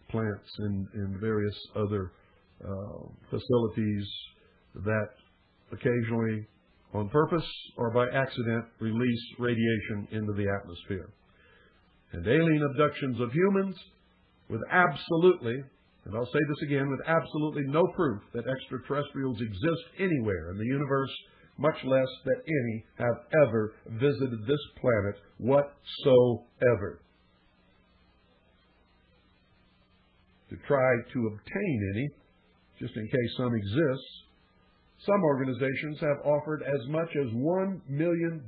plants, and various other facilities that occasionally, on purpose or by accident, release radiation into the atmosphere. And alien abductions of humans with absolutely, and I'll say this again, with absolutely no proof that extraterrestrials exist anywhere in the universe, much less that any have ever visited this planet whatsoever. To try to obtain any, just in case some exists, Some organizations have offered as much as $1 million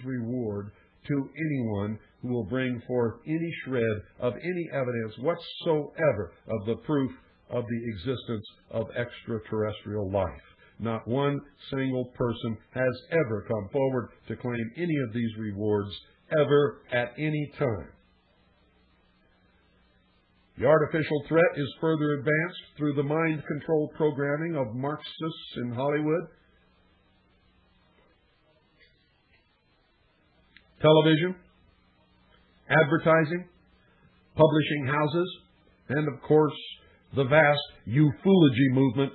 reward to anyone who will bring forth any shred of any evidence whatsoever of the proof of the existence of extraterrestrial life. Not one single person has ever come forward to claim any of these rewards ever at any time. The artificial threat is further advanced through the mind control programming of Marxists in Hollywood, television, advertising, publishing houses, and of course the vast euphology movement,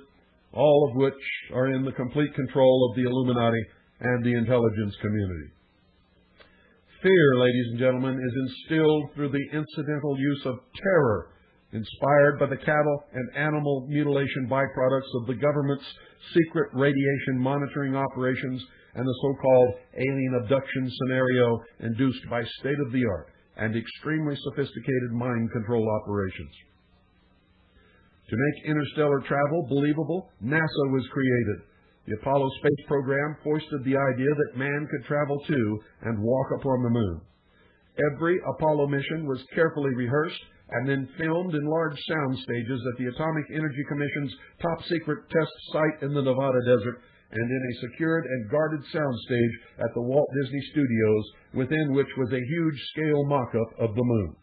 all of which are in the complete control of the Illuminati and the intelligence community. Fear, ladies and gentlemen, is instilled through the incidental use of terror, inspired by the cattle and animal mutilation byproducts of the government's secret radiation monitoring operations and the so-called alien abduction scenario induced by state-of-the-art and extremely sophisticated mind control operations. To make interstellar travel believable, NASA was created. The Apollo space program foisted the idea that man could travel to and walk upon the moon. Every Apollo mission was carefully rehearsed and then filmed in large sound stages at the Atomic Energy Commission's top-secret test site in the Nevada desert and in a secured and guarded soundstage at the Walt Disney Studios, within which was a huge-scale mock-up of the moon.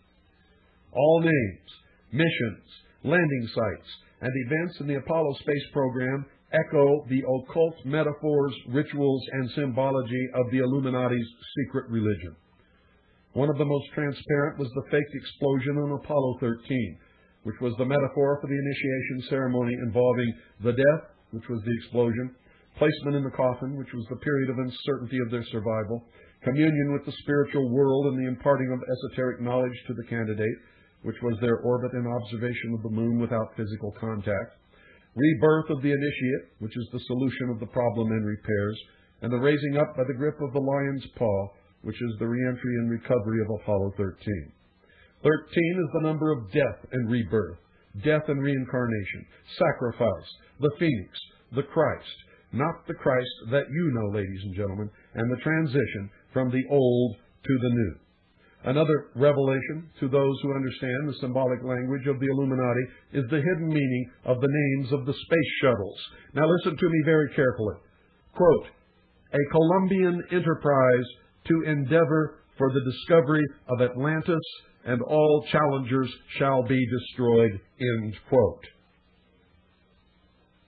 All names, missions, landing sites, and events in the Apollo space program echo the occult metaphors, rituals, and symbology of the Illuminati's secret religion. One of the most transparent was the faked explosion on Apollo 13, which was the metaphor for the initiation ceremony involving the death, which was the explosion, placement in the coffin, which was the period of uncertainty of their survival, communion with the spiritual world and the imparting of esoteric knowledge to the candidate, which was their orbit and observation of the moon without physical contact, rebirth of the initiate, which is the solution of the problem and repairs, and the raising up by the grip of the lion's paw, which is the reentry and recovery of Apollo 13. 13 is the number of death and rebirth, death and reincarnation, sacrifice, the phoenix, the Christ, not the Christ that you know, ladies and gentlemen, and the transition from the old to the new. Another revelation to those who understand the symbolic language of the Illuminati is the hidden meaning of the names of the space shuttles. Now listen to me very carefully. Quote, a Columbian enterprise to endeavor for the discovery of Atlantis, and all challengers shall be destroyed, end quote.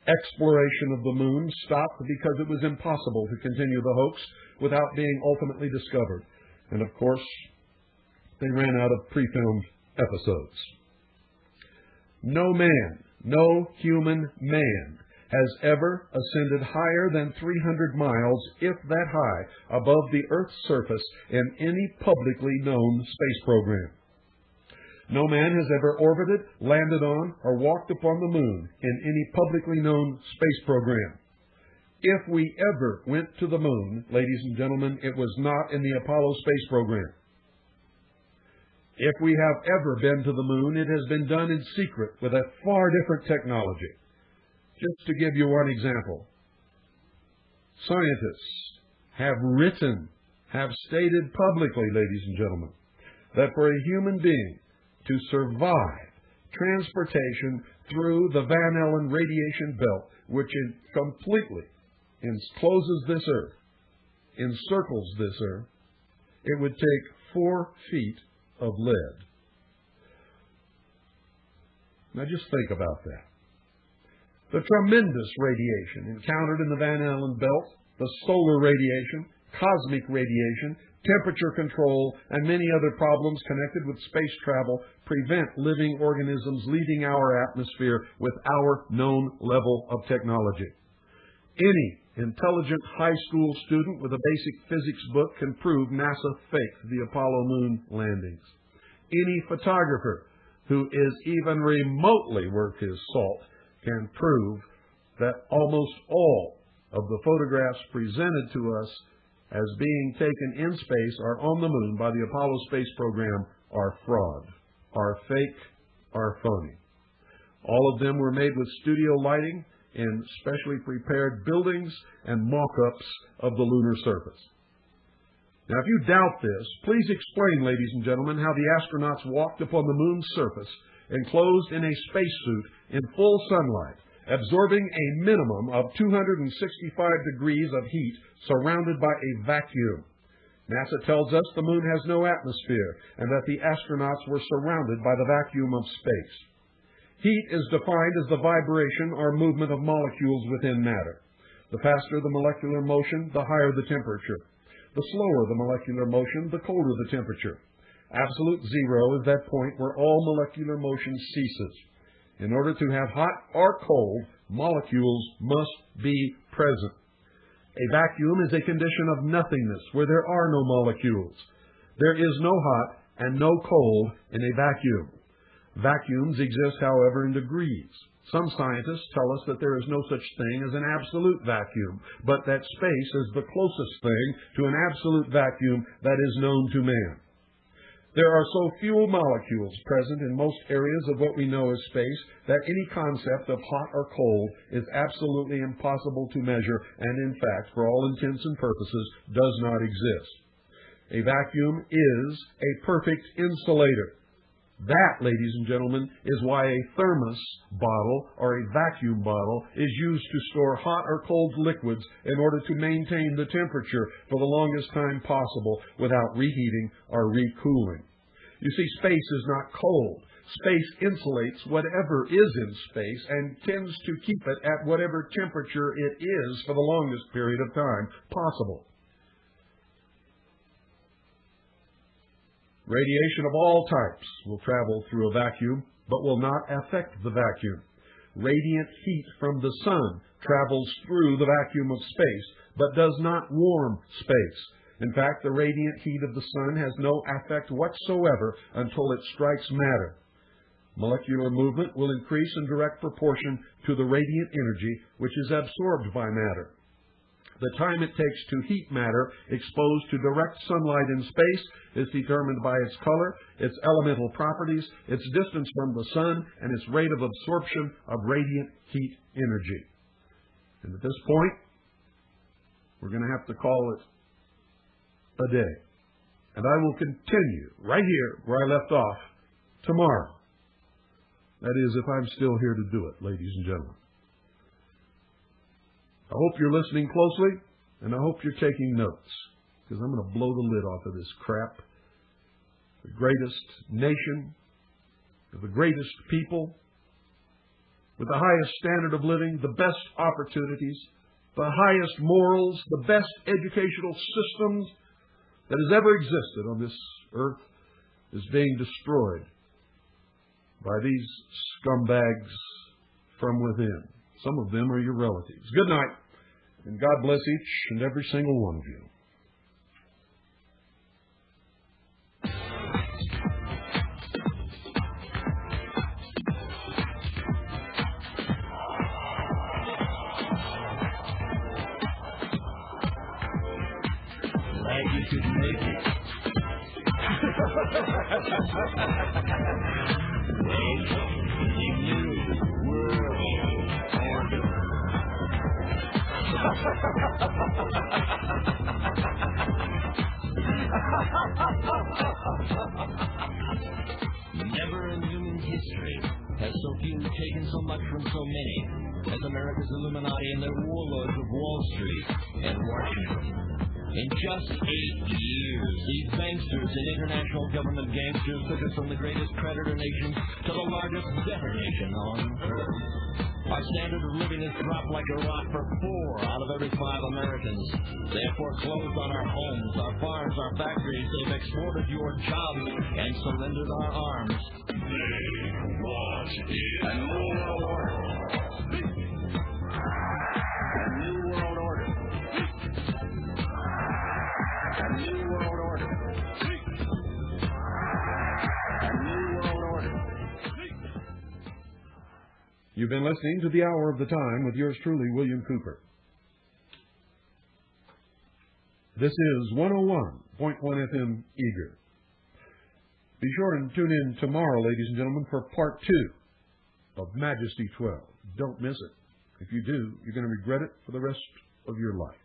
Exploration of the moon stopped because it was impossible to continue the hoax without being ultimately discovered. And of course, they ran out of pre-filmed episodes. No man, no human man, has ever ascended higher than 300 miles, if that high, above the Earth's surface in any publicly known space program. No man has ever orbited, landed on, or walked upon the moon in any publicly known space program. If we ever went to the moon, ladies and gentlemen, it was not in the Apollo space program. If we have ever been to the moon, it has been done in secret with a far different technology. Just to give you one example, scientists have stated publicly, ladies and gentlemen, that for a human being to survive transportation through the Van Allen radiation belt, which completely encloses this Earth, encircles this Earth, it would take 4 feet of lead. Now just think about that. The tremendous radiation encountered in the Van Allen belt, the solar radiation, cosmic radiation, temperature control, and many other problems connected with space travel prevent living organisms leaving our atmosphere with our known level of technology. Any intelligent high school student with a basic physics book can prove NASA faked the Apollo moon landings. Any photographer who is even remotely worth his salt can prove that almost all of the photographs presented to us as being taken in space or on the moon by the Apollo space program are fraud, are fake, are phony. All of them were made with studio lighting, in specially prepared buildings and mock-ups of the lunar surface. Now, if you doubt this, please explain, ladies and gentlemen, how the astronauts walked upon the moon's surface enclosed in a spacesuit in full sunlight, absorbing a minimum of 265 degrees of heat, surrounded by a vacuum. NASA tells us the moon has no atmosphere and that the astronauts were surrounded by the vacuum of space. Heat is defined as the vibration or movement of molecules within matter. The faster the molecular motion, the higher the temperature. The slower the molecular motion, the colder the temperature. Absolute zero is that point where all molecular motion ceases. In order to have hot or cold, molecules must be present. A vacuum is a condition of nothingness where there are no molecules. There is no hot and no cold in a vacuum. Vacuums exist, however, in degrees. Some scientists tell us that there is no such thing as an absolute vacuum, but that space is the closest thing to an absolute vacuum that is known to man. There are so few molecules present in most areas of what we know as space that any concept of hot or cold is absolutely impossible to measure and, in fact, for all intents and purposes, does not exist. A vacuum is a perfect insulator. That, ladies and gentlemen, is why a thermos bottle or a vacuum bottle is used to store hot or cold liquids in order to maintain the temperature for the longest time possible without reheating or recooling. You see, space is not cold. Space insulates whatever is in space and tends to keep it at whatever temperature it is for the longest period of time possible. Radiation of all types will travel through a vacuum, but will not affect the vacuum. Radiant heat from the sun travels through the vacuum of space, but does not warm space. In fact, the radiant heat of the sun has no effect whatsoever until it strikes matter. Molecular movement will increase in direct proportion to the radiant energy which is absorbed by matter. The time it takes to heat matter exposed to direct sunlight in space is determined by its color, its elemental properties, its distance from the sun, and its rate of absorption of radiant heat energy. And at this point, we're going to have to call it a day. And I will continue right here where I left off tomorrow. That is, if I'm still here to do it, ladies and gentlemen. I hope you're listening closely, and I hope you're taking notes, because I'm going to blow the lid off of this crap. The greatest nation, the greatest people, with the highest standard of living, the best opportunities, the highest morals, the best educational systems that has ever existed on this earth is being destroyed by these scumbags from within. Some of them are your relatives. Good night, and God bless each and every single one of you. Glad you could make it. New world order. Never in human history has so few taken so much from so many as America's Illuminati and their warlords of Wall Street and Washington. In just 8 years, these banksters and international government gangsters took us from the greatest creditor nation to the largest debtor nation on earth. Our standard of living has dropped like a rock for 4 out of every 5 Americans. They have foreclosed on our homes, our farms, our factories. They've exported your jobs and surrendered our arms. They want a new world order. A new world order. A new world order. A new world order. You've been listening to The Hour of the Time with yours truly, William Cooper. This is 101.1 FM Eager. Be sure and tune in tomorrow, ladies and gentlemen, for part 2 of Majesty 12. Don't miss it. If you do, you're going to regret it for the rest of your life.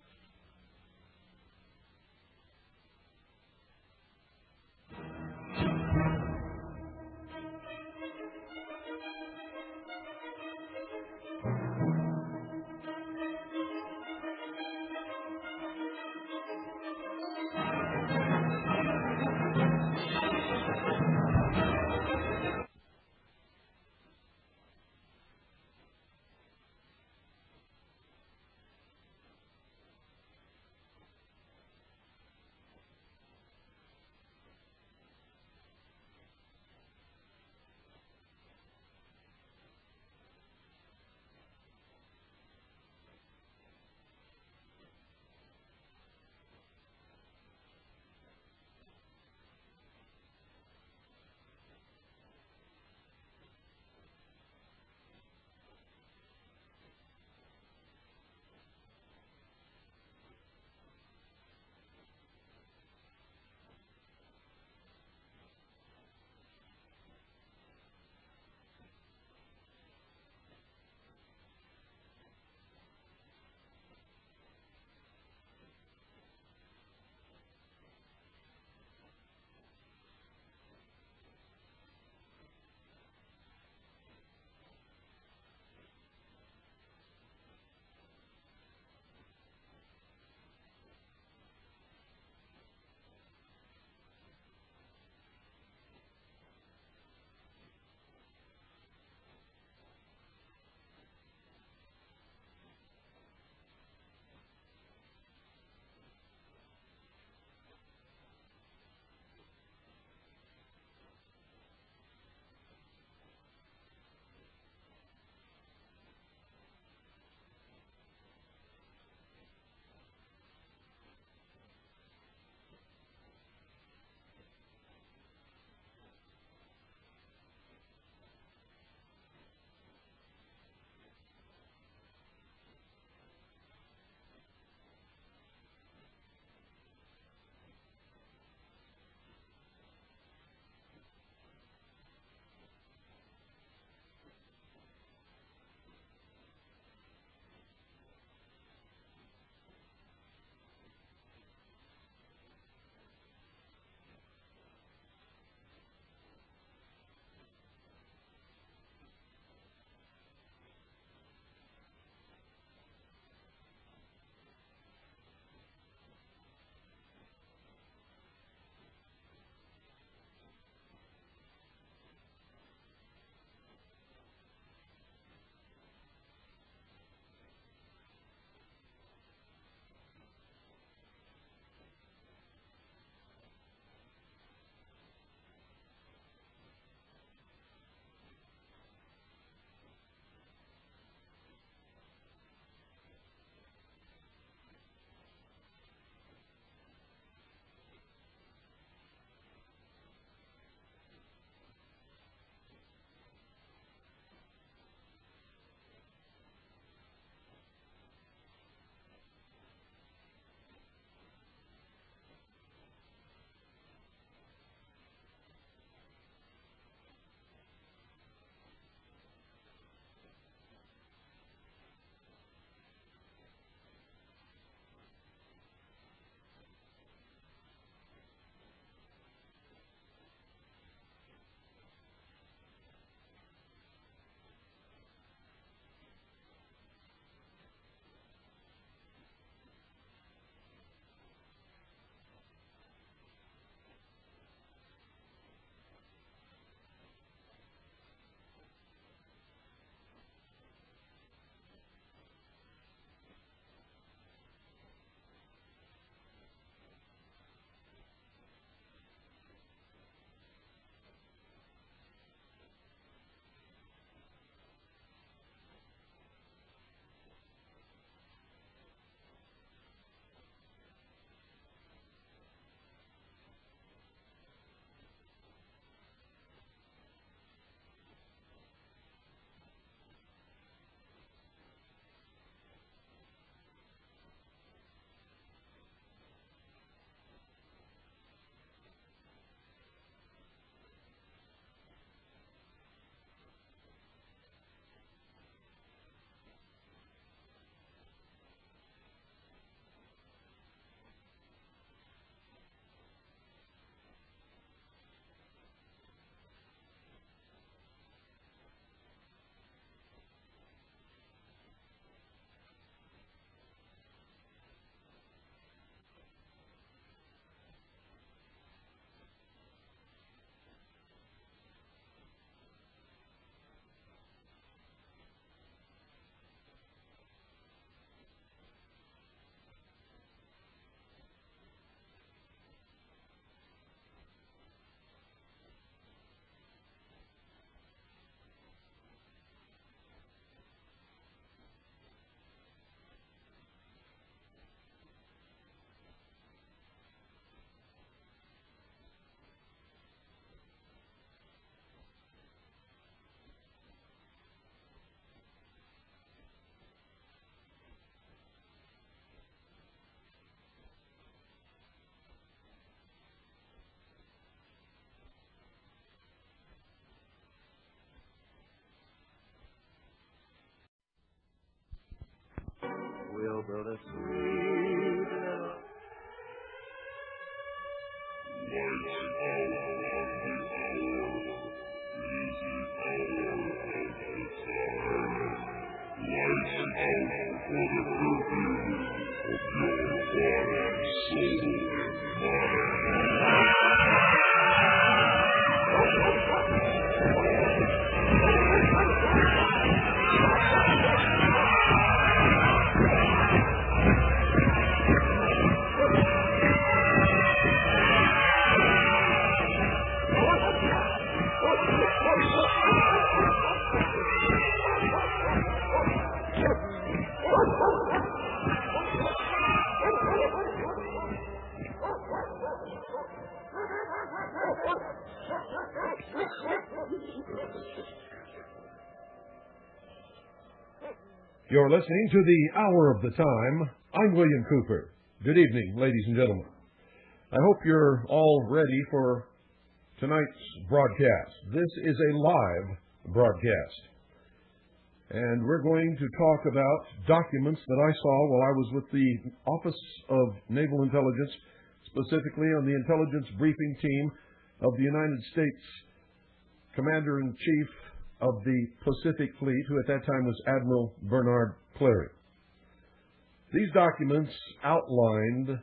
go, brother. You're listening to the Hour of the Time. I'm William Cooper. Good evening, ladies and gentlemen. I hope you're all ready for tonight's broadcast. This is a live broadcast. And we're going to talk about documents that I saw while I was with the Office of Naval Intelligence, specifically on the intelligence briefing team of the United States Commander-in-Chief of the Pacific Fleet, who at that time was Admiral Bernard Clary. These documents outlined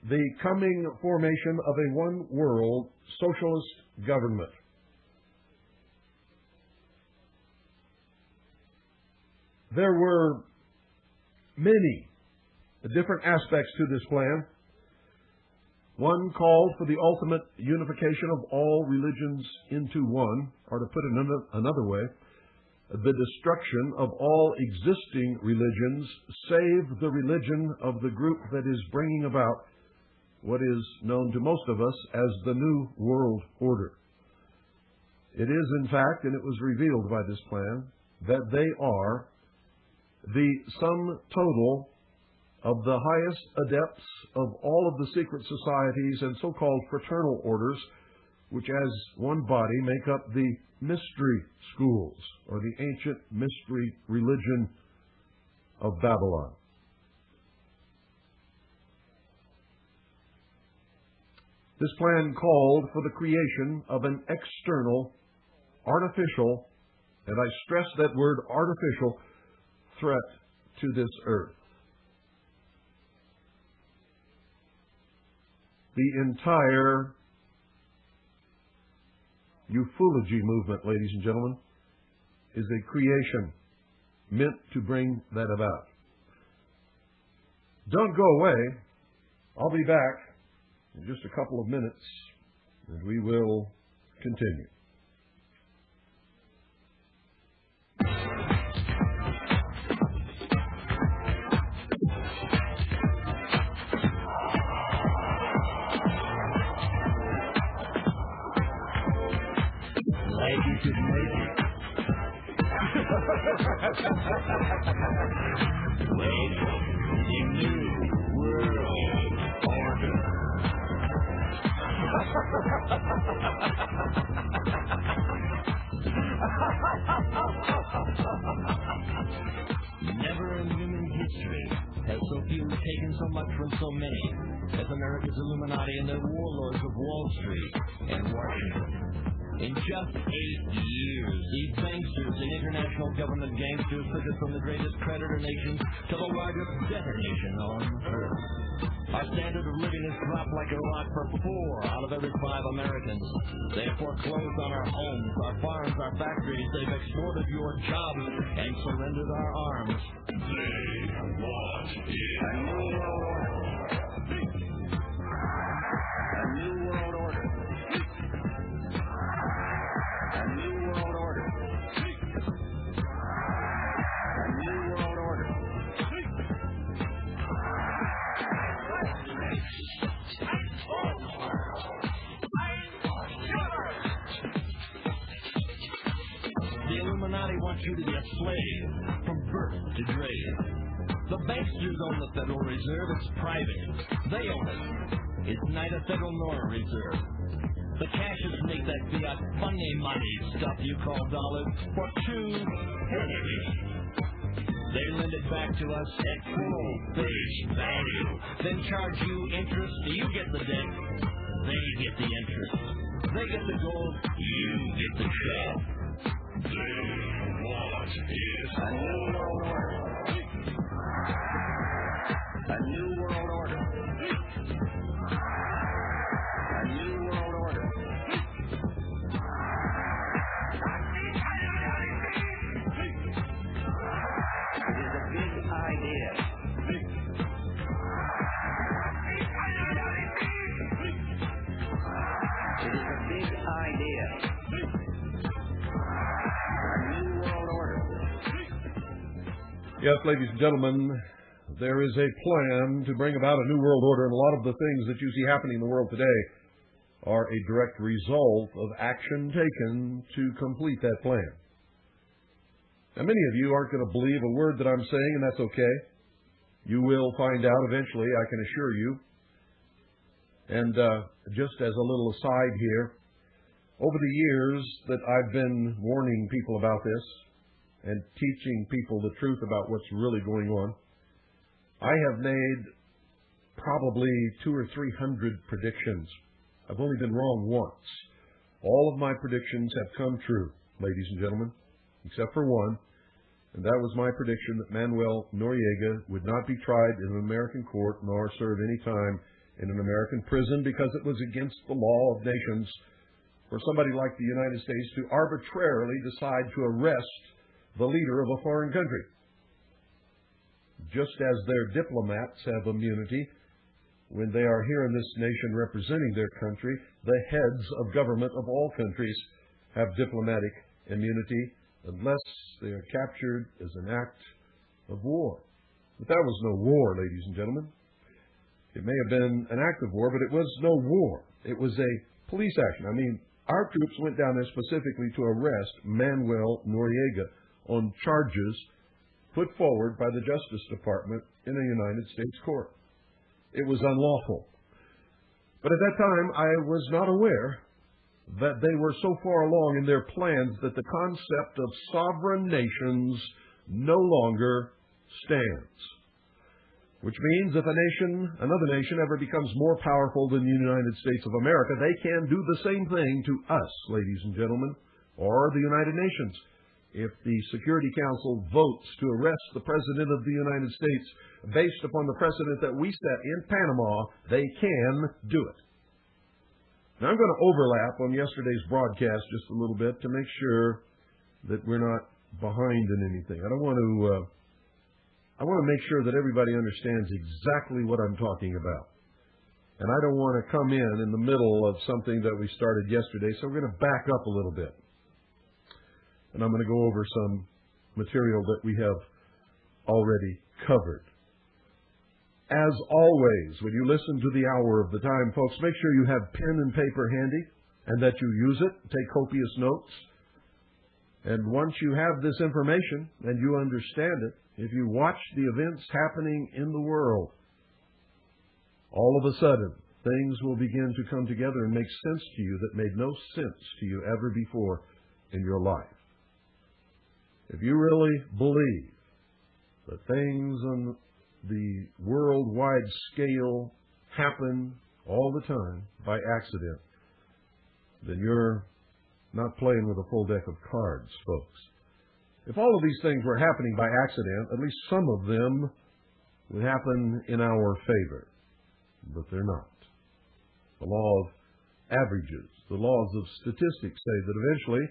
the coming formation of a one-world socialist government. There were many different aspects to this plan. One called for the ultimate unification of all religions into one, or to put it another way, the destruction of all existing religions, save the religion of the group that is bringing about what is known to most of us as the New World Order. It is, in fact, and it was revealed by this plan, that they are the sum total of the highest adepts of all of the secret societies and so-called fraternal orders, which as one body make up the mystery schools, or the ancient mystery religion of Babylon. This plan called for the creation of an external, artificial, and I stress that word artificial, threat to this earth. The entire ufology movement, ladies and gentlemen, is a creation meant to bring that about. Don't go away. I'll be back in just a couple of minutes, and we will continue. Never in human history has so few taken so much from so many as America's Illuminati and the warlords of Wall Street and Washington. In just 8 years, these banksters and international government gangsters took us from the greatest creditor nation to the largest debtor nation on earth. Our standard of living has dropped like a rock for 4 out of every 5 Americans. They have foreclosed on our homes, our farms, our factories. They've extorted your jobs and surrendered our arms. They want a new world order. A new world order. A new world order. A new world order. The Illuminati wants you to be a slave from birth to grave. The banksters own the Federal Reserve. It's private. They own it. It's neither federal nor a reserve. The cashes make that fiat funny money stuff you call dollars for 2 pennies. They lend it back to us at full face value. Then charge you interest. You get the debt. They get the interest. They get the gold. You get the shell. They want is a new world order. A new world order. A new world order. It is a big idea. It is a big idea. A new world order. Yes, ladies and gentlemen, there is a plan to bring about a new world order, and a lot of the things that you see happening in the world today are a direct result of action taken to complete that plan. Now, many of you aren't going to believe a word that I'm saying, and that's okay. You will find out eventually, I can assure you. And just as a little aside here, over the years that I've been warning people about this and teaching people the truth about what's really going on, I have made probably 200 or 300 predictions. I've only been wrong once. All of my predictions have come true, ladies and gentlemen, except for one, and that was my prediction that Manuel Noriega would not be tried in an American court nor serve any time in an American prison because it was against the law of nations for somebody like the United States to arbitrarily decide to arrest the leader of a foreign country. Just as their diplomats have immunity when they are here in this nation representing their country, the heads of government of all countries have diplomatic immunity unless they are captured as an act of war. But that was no war, ladies and gentlemen. It may have been an act of war, but it was no war. It was a police action. I mean, our troops went down there specifically to arrest Manuel Noriega on charges put forward by the Justice Department in a United States court. It was unlawful. But at that time, I was not aware that they were so far along in their plans that the concept of sovereign nations no longer stands. Which means if another nation ever becomes more powerful than the United States of America, they can do the same thing to us, ladies and gentlemen, or the United Nations. If the Security Council votes to arrest the President of the United States based upon the precedent that we set in Panama, they can do it. Now, I'm going to overlap on yesterday's broadcast just a little bit to make sure that we're not behind in anything. I want to make sure that everybody understands exactly what I'm talking about. And I don't want to come in the middle of something that we started yesterday, so we're going to back up a little bit. And I'm going to go over some material that we have already covered. As always, when you listen to the hour of the time, folks, make sure you have pen and paper handy and that you use it. Take copious notes. And once you have this information and you understand it, if you watch the events happening in the world, all of a sudden, things will begin to come together and make sense to you that made no sense to you ever before in your life. If you really believe that things on the worldwide scale happen all the time by accident, then you're not playing with a full deck of cards, folks. If all of these things were happening by accident, at least some of them would happen in our favor. But they're not. The law of averages, the laws of statistics say that eventually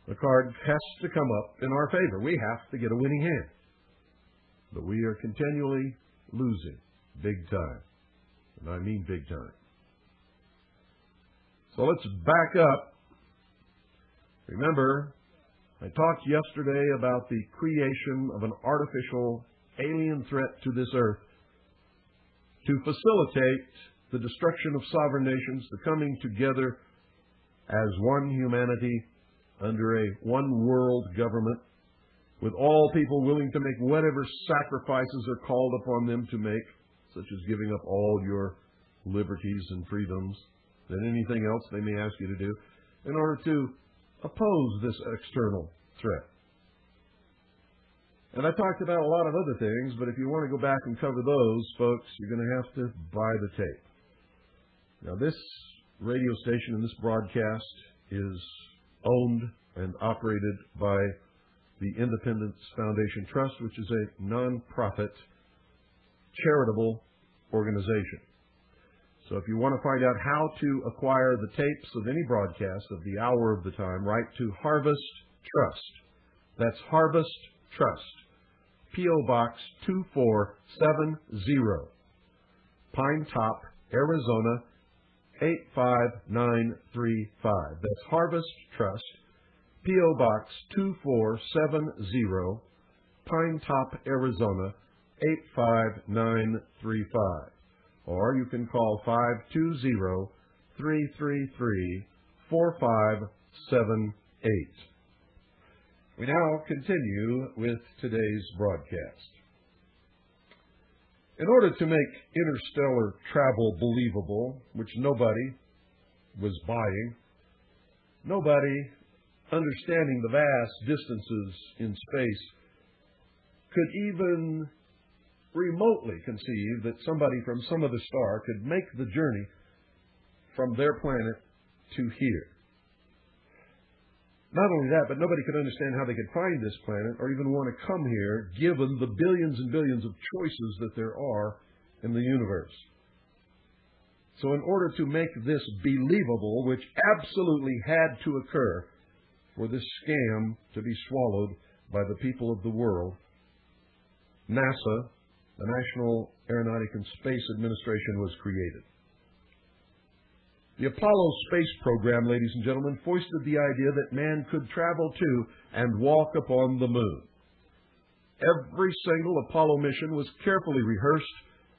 the card has to come up in our favor. We have to get a winning hand. But we are continually losing big time. And I mean big time. So let's back up. Remember, I talked yesterday about the creation of an artificial alien threat to this earth to facilitate the destruction of sovereign nations, the coming together as one humanity under a one world government, with all people willing to make whatever sacrifices are called upon them to make, such as giving up all your liberties and freedoms and anything else they may ask you to do, in order to oppose this external threat. And I talked about a lot of other things, but if you want to go back and cover those, folks, you're going to have to buy the tape. Now, this radio station and this broadcast is owned and operated by the Independence Foundation Trust, which is a non-profit charitable organization. So if you want to find out how to acquire the tapes of any broadcast of the hour of the time, write to Harvest Trust. That's Harvest Trust, P.O. Box 2470, Pine Top, Arizona 85935. That's Harvest Trust, P.O. Box 2470, Pine Top, Arizona 85935. Or you can call 520-333-4578. We now continue with today's broadcast. In order to make interstellar travel believable, which nobody was buying, nobody understanding the vast distances in space could even remotely conceive that somebody from some other star could make the journey from their planet to here. Not only that, but nobody could understand how they could find this planet or even want to come here, given the billions and billions of choices that there are in the universe. So in order to make this believable, which absolutely had to occur for this scam to be swallowed by the people of the world, NASA, the National Aeronautic and Space Administration, was created. The Apollo space program, ladies and gentlemen, foisted the idea that man could travel to and walk upon the moon. Every single Apollo mission was carefully rehearsed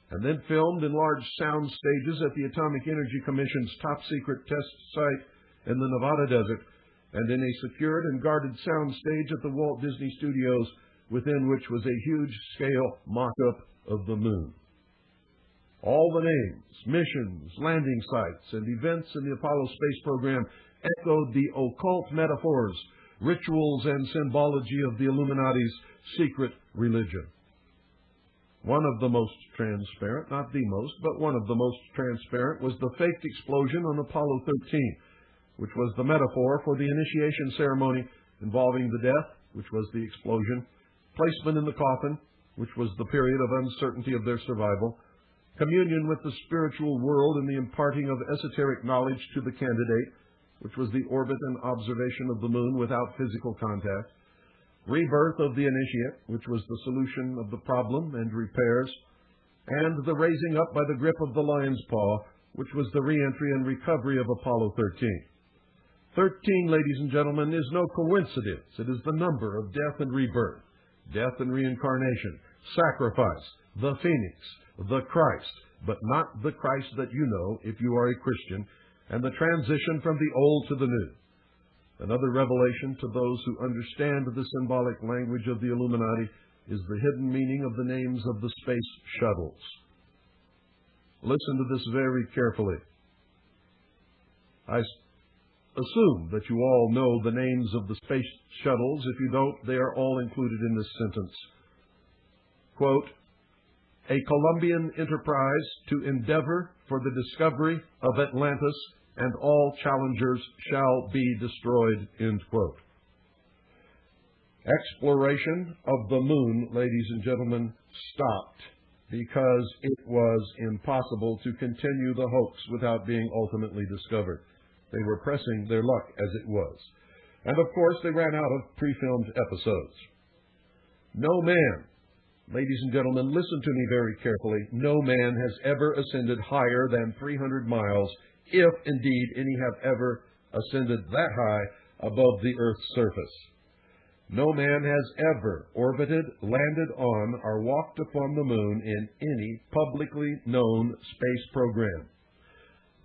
and then filmed in large sound stages at the Atomic Energy Commission's top-secret test site in the Nevada desert, and in a secured and guarded sound stage at the Walt Disney Studios, within which was a huge-scale mock-up of the moon. All the names, missions, landing sites, and events in the Apollo space program echoed the occult metaphors, rituals, and symbology of the Illuminati's secret religion. One of the most transparent, not the most, but one of the most transparent, was the faked explosion on Apollo 13, which was the metaphor for the initiation ceremony involving the death, which was the explosion, placement in the coffin, which was the period of uncertainty of their survival, communion with the spiritual world and the imparting of esoteric knowledge to the candidate, which was the orbit and observation of the moon without physical contact, rebirth of the initiate, which was the solution of the problem and repairs, and the raising up by the grip of the lion's paw, which was the re-entry and recovery of Apollo 13. 13, ladies and gentlemen, is no coincidence. It is the number of death and rebirth, death and reincarnation, sacrifice, the phoenix, the Christ, but not the Christ that you know if you are a Christian, and the transition from the old to the new. Another revelation to those who understand the symbolic language of the Illuminati is the hidden meaning of the names of the space shuttles. Listen to this very carefully. I assume that you all know the names of the space shuttles. If you don't, they are all included in this sentence. Quote, "A Colombian enterprise to endeavor for the discovery of Atlantis, and all challengers shall be destroyed," end quote. Exploration of the moon, ladies and gentlemen, stopped because it was impossible to continue the hoax without being ultimately discovered. They were pressing their luck as it was. And of course, they ran out of pre-filmed episodes. No man, ladies and gentlemen, listen to me very carefully, no man has ever ascended higher than 300 miles, if indeed any have ever ascended that high above the Earth's surface. No man has ever orbited, landed on, or walked upon the moon in any publicly known space program.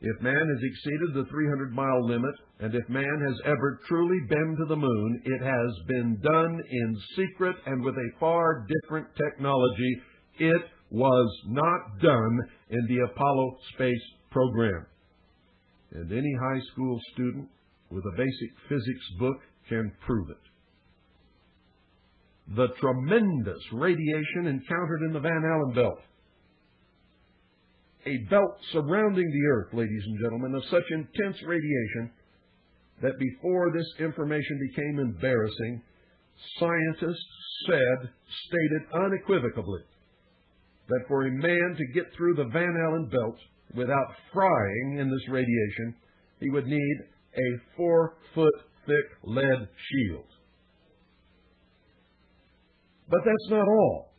If man has exceeded the 300-mile limit, and if man has ever truly been to the moon, it has been done in secret and with a far different technology. It was not done in the Apollo space program. And any high school student with a basic physics book can prove it. the tremendous radiation encountered in the Van Allen belt. A belt surrounding the Earth, ladies and gentlemen, of such intense radiation that before this information became embarrassing, scientists stated unequivocally that for a man to get through the Van Allen belt without frying in this radiation, he would need a 4-foot-thick lead shield. But that's not all.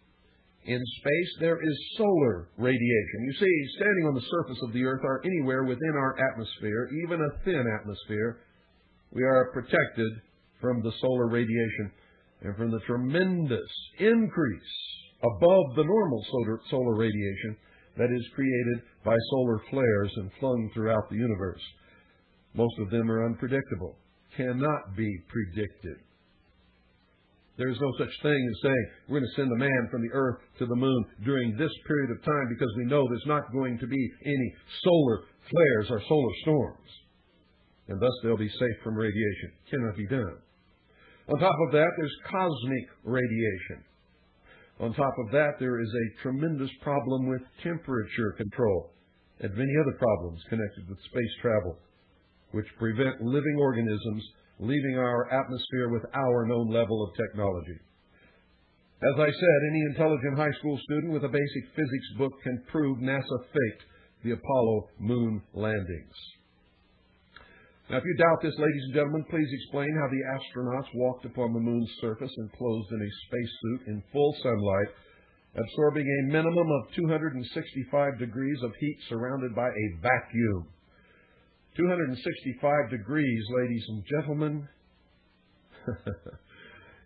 In space, there is solar radiation. You see, standing on the surface of the Earth or anywhere within our atmosphere, even a thin atmosphere, we are protected from the solar radiation and from the tremendous increase above the normal solar radiation that is created by solar flares and flung throughout the universe. Most of them are unpredictable, cannot be predicted. There is no such thing as saying we're going to send a man from the Earth to the moon during this period of time because we know there's not going to be any solar flares or solar storms. And thus they'll be safe from radiation. Cannot be done. On top of that, there's cosmic radiation. On top of that, there is a tremendous problem with temperature control and many other problems connected with space travel, which prevent living organisms leaving our atmosphere with our known level of technology. As I said, any intelligent high school student with a basic physics book can prove NASA faked the Apollo moon landings. Now, if you doubt this, ladies and gentlemen, please explain how the astronauts walked upon the moon's surface enclosed in a spacesuit in full sunlight, absorbing a minimum of 265 degrees of heat surrounded by a vacuum. 265 degrees, ladies and gentlemen,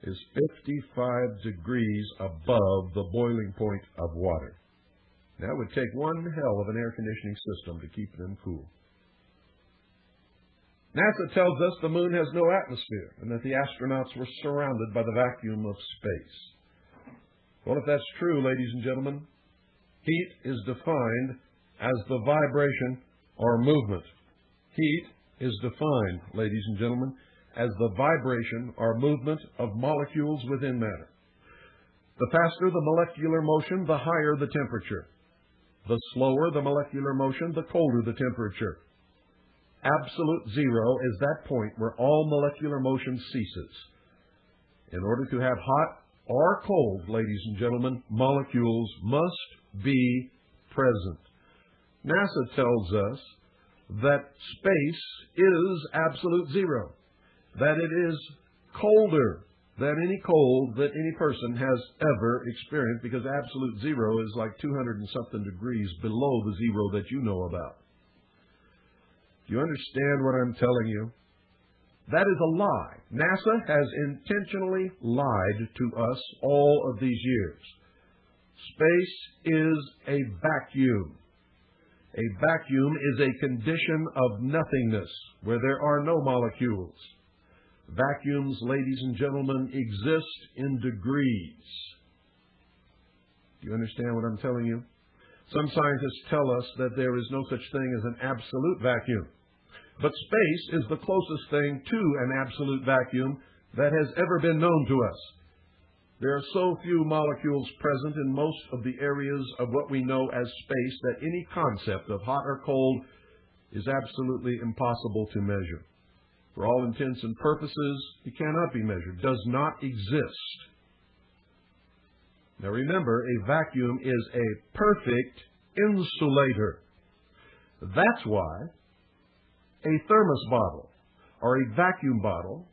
is 55 degrees above the boiling point of water. Now, it would take one hell of an air conditioning system to keep them cool. NASA tells us the moon has no atmosphere and that the astronauts were surrounded by the vacuum of space. Well, if that's true, ladies and gentlemen, heat is defined as the vibration or movement. Heat is defined, ladies and gentlemen, as the vibration or movement of molecules within matter. The faster the molecular motion, the higher the temperature. The slower the molecular motion, the colder the temperature. Absolute zero is that point where all molecular motion ceases. In order to have hot or cold, ladies and gentlemen, molecules must be present. NASA tells us that space is absolute zero, that it is colder than any cold that any person has ever experienced, because absolute zero is like 200 and something degrees below the zero that you know about. Do you understand what I'm telling you? That is a lie. NASA has intentionally lied to us all of these years. Space is a vacuum. A vacuum is a condition of nothingness where there are no molecules. Vacuums, ladies and gentlemen, exist in degrees. Do you understand what I'm telling you? Some scientists tell us that there is no such thing as an absolute vacuum. But space is the closest thing to an absolute vacuum that has ever been known to us. There are so few molecules present in most of the areas of what we know as space that any concept of hot or cold is absolutely impossible to measure. For all intents and purposes, it cannot be measured, does not exist. Now remember, a vacuum is a perfect insulator. That's why a thermos bottle or a vacuum bottle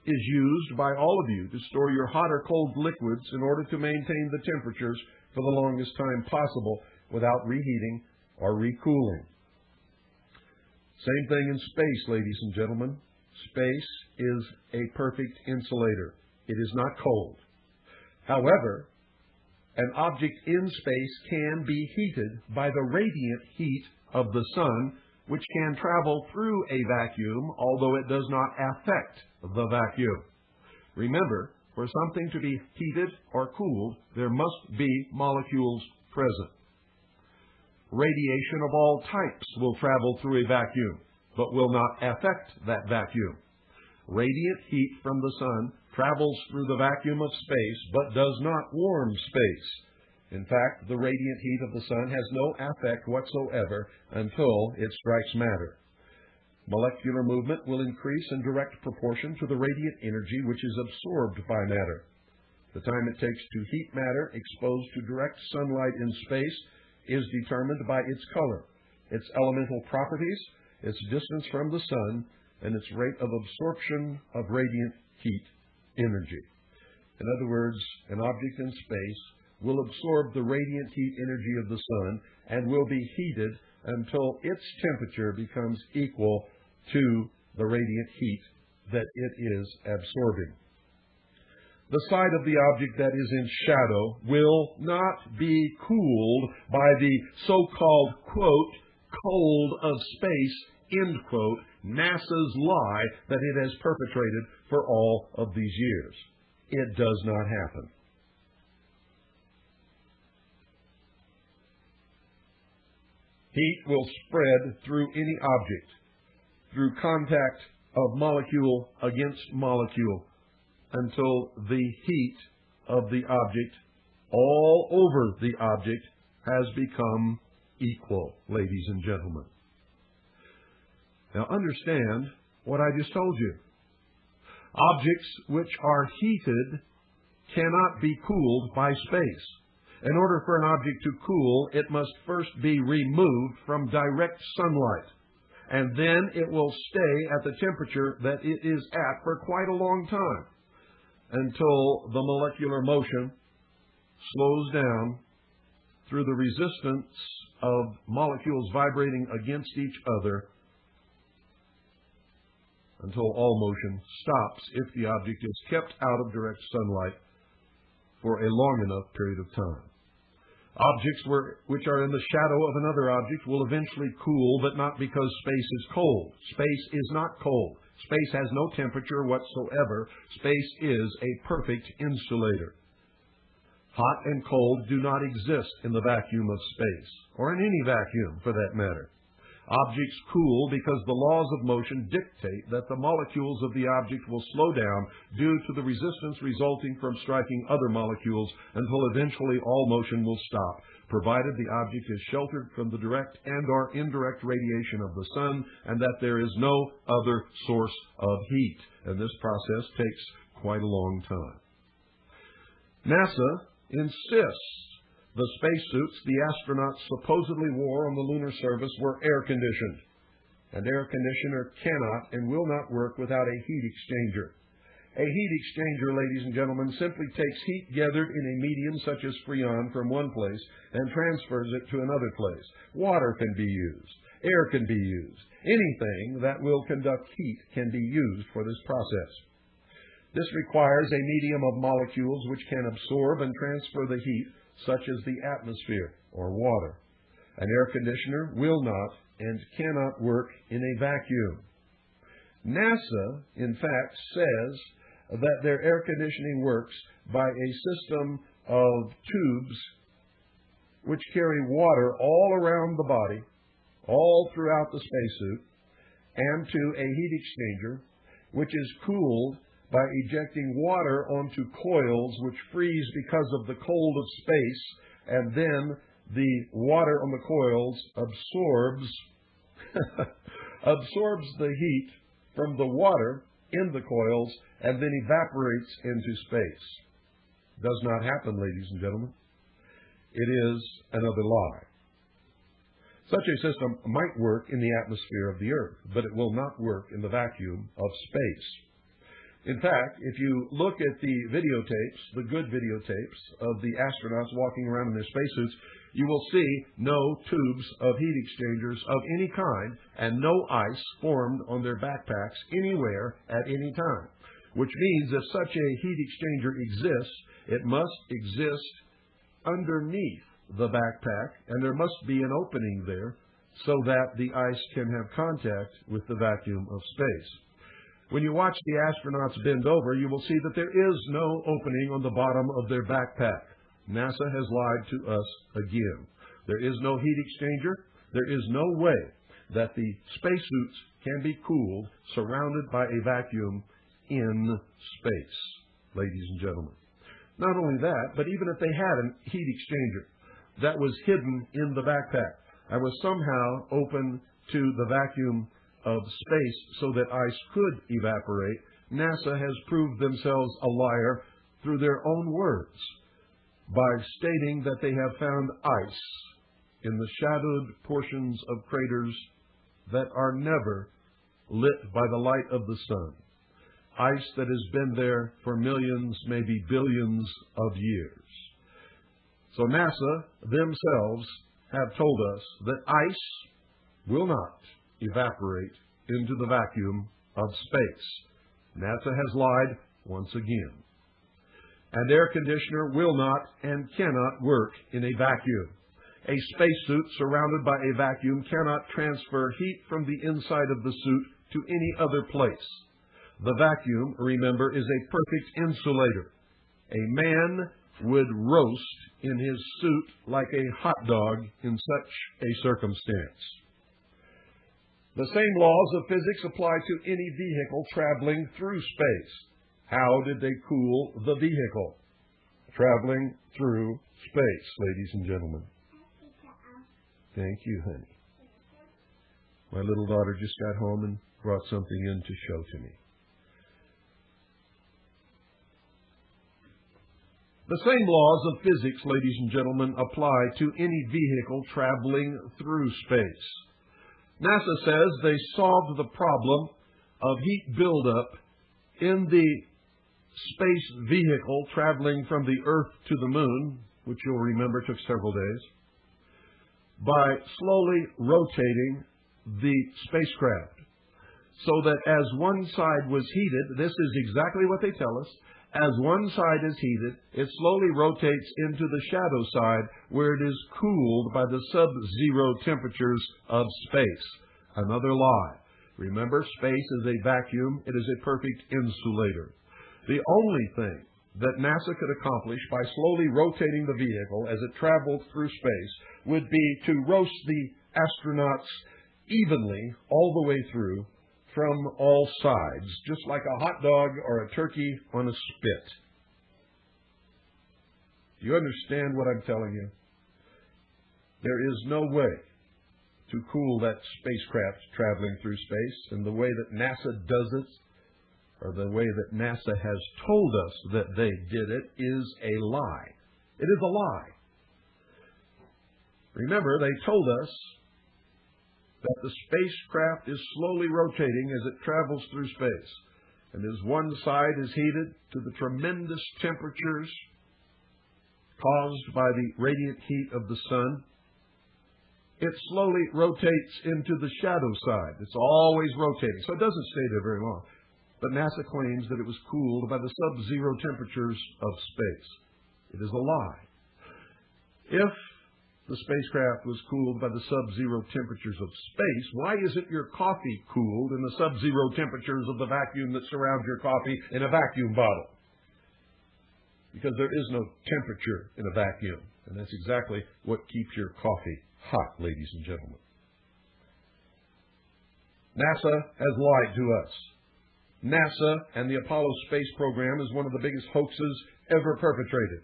is used by all of you to store your hot or cold liquids in order to maintain the temperatures for the longest time possible without reheating or recooling. Same thing in space, ladies and gentlemen. Space is a perfect insulator. It is not cold. However, an object in space can be heated by the radiant heat of the sun, which can travel through a vacuum, although it does not affect the vacuum. Remember, for something to be heated or cooled, there must be molecules present. Radiation of all types will travel through a vacuum, but will not affect that vacuum. Radiant heat from the sun travels through the vacuum of space but does not warm space. In fact, the radiant heat of the sun has no effect whatsoever until it strikes matter. Molecular movement will increase in direct proportion to the radiant energy which is absorbed by matter. The time it takes to heat matter exposed to direct sunlight in space is determined by its color, its elemental properties, its distance from the sun, and its rate of absorption of radiant heat energy. In other words, an object in space will absorb the radiant heat energy of the sun and will be heated until its temperature becomes equal to the radiant heat that it is absorbing. The side of the object that is in shadow will not be cooled by the so-called, quote, cold of space, end quote, NASA's lie that it has perpetrated for all of these years. It does not happen. Heat will spread through any object, through contact of molecule against molecule, until the heat of the object all over the object has become equal, ladies and gentlemen. Now understand what I just told you. Objects which are heated cannot be cooled by space. In order for an object to cool, it must first be removed from direct sunlight, and then it will stay at the temperature that it is at for quite a long time, until the molecular motion slows down through the resistance of molecules vibrating against each other, until all motion stops if the object is kept out of direct sunlight for a long enough period of time. Objects which are in the shadow of another object will eventually cool, but not because space is cold. Space is not cold. Space has no temperature whatsoever. Space is a perfect insulator. Hot and cold do not exist in the vacuum of space, or in any vacuum for that matter. Objects cool because the laws of motion dictate that the molecules of the object will slow down due to the resistance resulting from striking other molecules until eventually all motion will stop, provided the object is sheltered from the direct and/or indirect radiation of the sun and that there is no other source of heat. And this process takes quite a long time. NASA insists the spacesuits the astronauts supposedly wore on the lunar surface were air-conditioned. An air conditioner cannot and will not work without a heat exchanger. A heat exchanger, ladies and gentlemen, simply takes heat gathered in a medium such as Freon from one place and transfers it to another place. Water can be used. Air can be used. Anything that will conduct heat can be used for this process. This requires a medium of molecules which can absorb and transfer the heat, such as the atmosphere or water. An air conditioner will not and cannot work in a vacuum. NASA, in fact, says that their air conditioning works by a system of tubes which carry water all around the body, all throughout the spacesuit, and to a heat exchanger, which is cooled by ejecting water onto coils which freeze because of the cold of space, and then the water on the coils absorbs the heat from the water in the coils and then evaporates into space. Does not happen, ladies and gentlemen. It is another lie. Such a system might work in the atmosphere of the Earth, but it will not work in the vacuum of space. In fact, if you look at the videotapes, the good videotapes of the astronauts walking around in their spacesuits, you will see no tubes of heat exchangers of any kind and no ice formed on their backpacks anywhere at any time, which means if such a heat exchanger exists, it must exist underneath the backpack, and there must be an opening there so that the ice can have contact with the vacuum of space. When you watch the astronauts bend over, you will see that there is no opening on the bottom of their backpack. NASA has lied to us again. There is no heat exchanger. There is no way that the spacesuits can be cooled surrounded by a vacuum in space. ladies and gentlemen. Not only that, but even if they had a heat exchanger that was hidden in the backpack, I was somehow open to the vacuum of space so that ice could evaporate, NASA has proved themselves a liar through their own words by stating that they have found ice in the shadowed portions of craters that are never lit by the light of the sun. Ice that has been there for millions, maybe billions of years. So NASA themselves have told us that ice will not evaporate into the vacuum of space. NASA has lied once again. An air conditioner will not and cannot work in a vacuum. A spacesuit surrounded by a vacuum cannot transfer heat from the inside of the suit to any other place. The vacuum, remember, is a perfect insulator. A man would roast in his suit like a hot dog in such a circumstance. The same laws of physics apply to any vehicle traveling through space. How did they cool the vehicle? Traveling through space, ladies and gentlemen. Thank you, honey. My little daughter just got home and brought something in to show to me. The same laws of physics, ladies and gentlemen, apply to any vehicle traveling through space. NASA says they solved the problem of heat buildup in the space vehicle traveling from the Earth to the Moon, which you'll remember took several days, by slowly rotating the spacecraft so that as one side was heated, this is exactly what they tell us, as one side is heated, it slowly rotates into the shadow side where it is cooled by the sub-zero temperatures of space. Another lie. Remember, space is a vacuum. It is a perfect insulator. The only thing that NASA could accomplish by slowly rotating the vehicle as it traveled through space would be to roast the astronauts evenly all the way through from all sides, just like a hot dog or a turkey on a spit. Do you understand what I'm telling you? There is no way to cool that spacecraft traveling through space, and the way that NASA does it, or the way that NASA has told us that they did it, is a lie. It is a lie. Remember, they told us that the spacecraft is slowly rotating as it travels through space. And as one side is heated to the tremendous temperatures caused by the radiant heat of the sun, it slowly rotates into the shadow side. It's always rotating, so it doesn't stay there very long. But NASA claims that it was cooled by the sub-zero temperatures of space. It is a lie. If the spacecraft was cooled by the sub-zero temperatures of space, why isn't your coffee cooled in the sub-zero temperatures of the vacuum that surrounds your coffee in a vacuum bottle? Because there is no temperature in a vacuum, and that's exactly what keeps your coffee hot, ladies and gentlemen. NASA has lied to us. NASA and the Apollo space program is one of the biggest hoaxes ever perpetrated.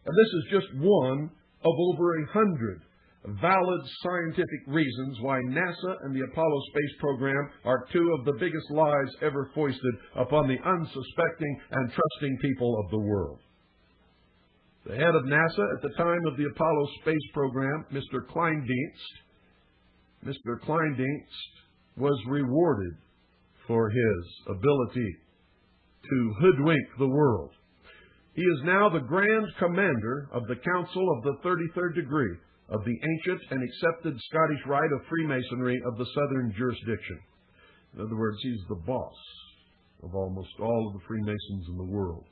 And this is just one of over 100 valid scientific reasons why NASA and the Apollo space program are two of the biggest lies ever foisted upon the unsuspecting and trusting people of the world. The head of NASA at the time of the Apollo space program, Mr. Kleindienst, was rewarded for his ability to hoodwink the world. He is now the Grand Commander of the Council of the 33rd Degree of the ancient and accepted Scottish rite of Freemasonry of the Southern Jurisdiction. In other words, he's the boss of almost all of the Freemasons in the world.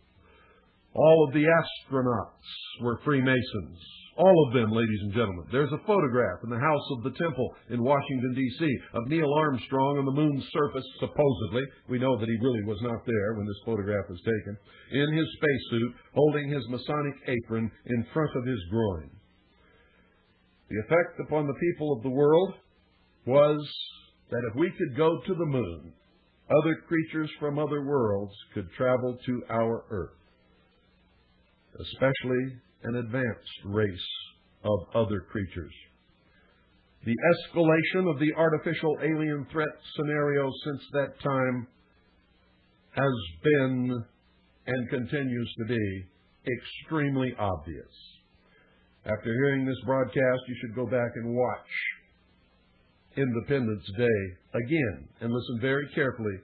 All of the astronauts were Freemasons. All of them, ladies and gentlemen. There's a photograph in the House of the Temple in Washington, D.C. of Neil Armstrong on the moon's surface, supposedly. We know that he really was not there when this photograph was taken. In his spacesuit, holding his Masonic apron in front of his groin. The effect upon the people of the world was that if we could go to the moon, other creatures from other worlds could travel to our Earth, especially an advanced race of other creatures. The escalation of the artificial alien threat scenario since that time has been and continues to be extremely obvious. After hearing this broadcast, you should go back and watch Independence Day again and listen very carefully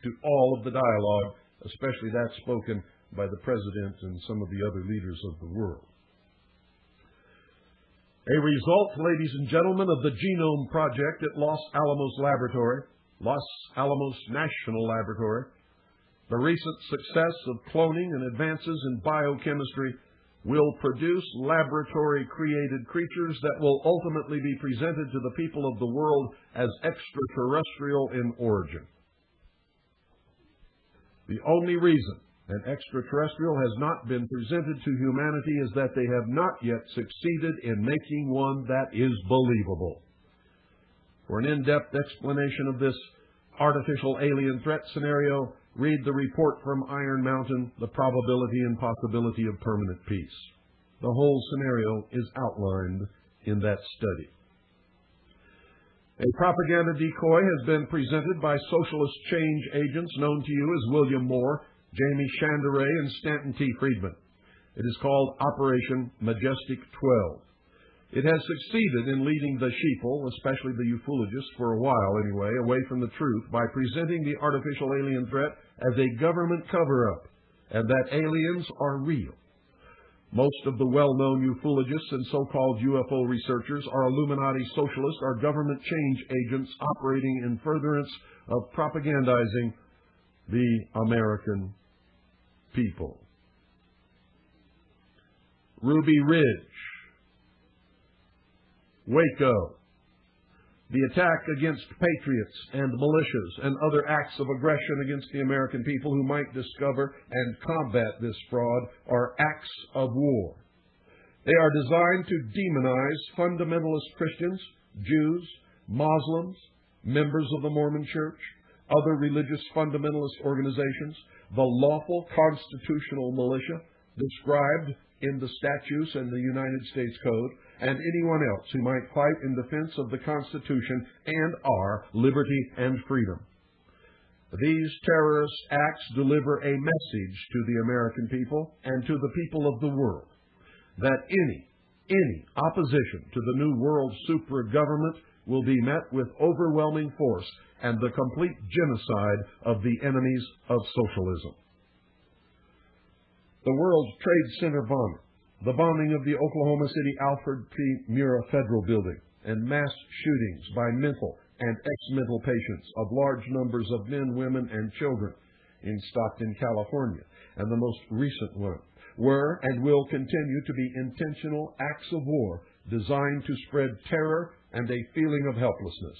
to all of the dialogue, especially that spoken by the President and some of the other leaders of the world. A result, ladies and gentlemen, of the Genome Project at Los Alamos National Laboratory, the recent success of cloning and advances in biochemistry will produce laboratory-created creatures that will ultimately be presented to the people of the world as extraterrestrial in origin. The only reason an extraterrestrial has not been presented to humanity is that they have not yet succeeded in making one that is believable. For an in-depth explanation of this artificial alien threat scenario, read the report from Iron Mountain, The Probability and Possibility of Permanent Peace. The whole scenario is outlined in that study. A propaganda decoy has been presented by socialist change agents known to you as William Moore, Jamie Chanderay, and Stanton T. Friedman. It is called Operation Majestic12. It has succeeded in leading the sheeple, especially the ufologists for a while anyway, away from the truth by presenting the artificial alien threat as a government cover-up, and that aliens are real. Most of the well-known ufologists and so-called UFO researchers are Illuminati socialists or government change agents operating in furtherance of propagandizing the American people. Ruby Ridge, Waco, the attack against patriots and militias and other acts of aggression against the American people who might discover and combat this fraud are acts of war. They are designed to demonize fundamentalist Christians, Jews, Muslims, members of the Mormon Church, other religious fundamentalist organizations, the lawful constitutional militia described in the statutes and the United States Code, and anyone else who might fight in defense of the Constitution and our liberty and freedom. These terrorist acts deliver a message to the American people and to the people of the world that any opposition to the New World super-government will be met with overwhelming force and the complete genocide of the enemies of socialism. The World Trade Center bombing, the bombing of the Oklahoma City Alfred P. Murrah Federal Building, and mass shootings by mental and ex-mental patients of large numbers of men, women, and children in Stockton, California, and the most recent one, were and will continue to be intentional acts of war designed to spread terror and a feeling of helplessness.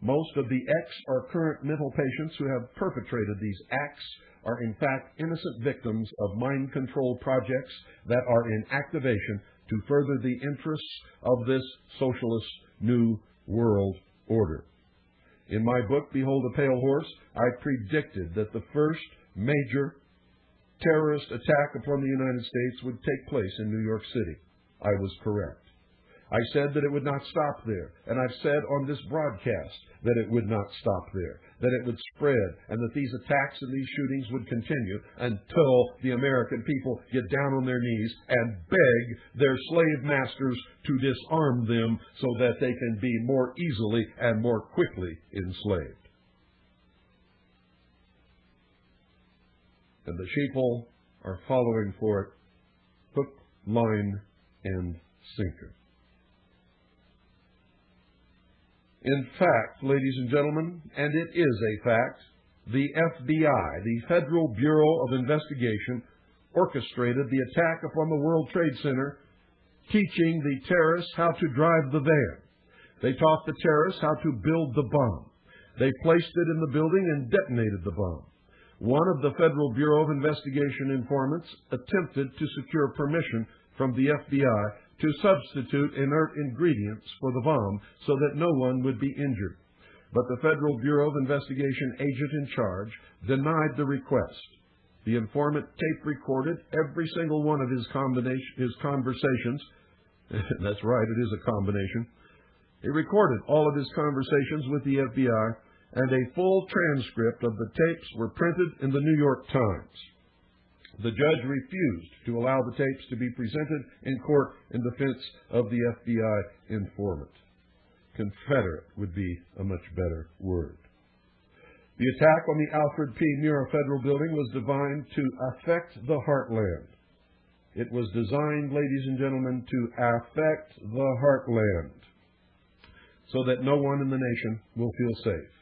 Most of the ex or current mental patients who have perpetrated these acts are in fact innocent victims of mind control projects that are in activation to further the interests of this socialist New World Order. In my book, Behold a Pale Horse, I predicted that the first major terrorist attack upon the United States would take place in New York City. I was correct. I said that it would not stop there, and I've said on this broadcast that it would not stop there, that it would spread, and that these attacks and these shootings would continue until the American people get down on their knees and beg their slave masters to disarm them so that they can be more easily and more quickly enslaved. And the sheeple are following for it, hook, line, and sinker. In fact, ladies and gentlemen, and it is a fact, the FBI, the Federal Bureau of Investigation, orchestrated the attack upon the World Trade Center, teaching the terrorists how to drive the van. They taught the terrorists how to build the bomb. They placed it in the building and detonated the bomb. One of the Federal Bureau of Investigation informants attempted to secure permission from the FBI to substitute inert ingredients for the bomb so that no one would be injured. but the Federal Bureau of Investigation agent in charge denied the request. The informant tape recorded every single one of his conversations. That's right, it is a combination. He recorded all of his conversations with the FBI, and a full transcript of the tapes were printed in the New York Times. The judge refused to allow the tapes to be presented in court in defense of the FBI informant. Confederate would be a much better word. The attack on the Alfred P. Murrah Federal Building was designed to affect the heartland. It was designed, ladies and gentlemen, to affect the heartland so that no one in the nation will feel safe.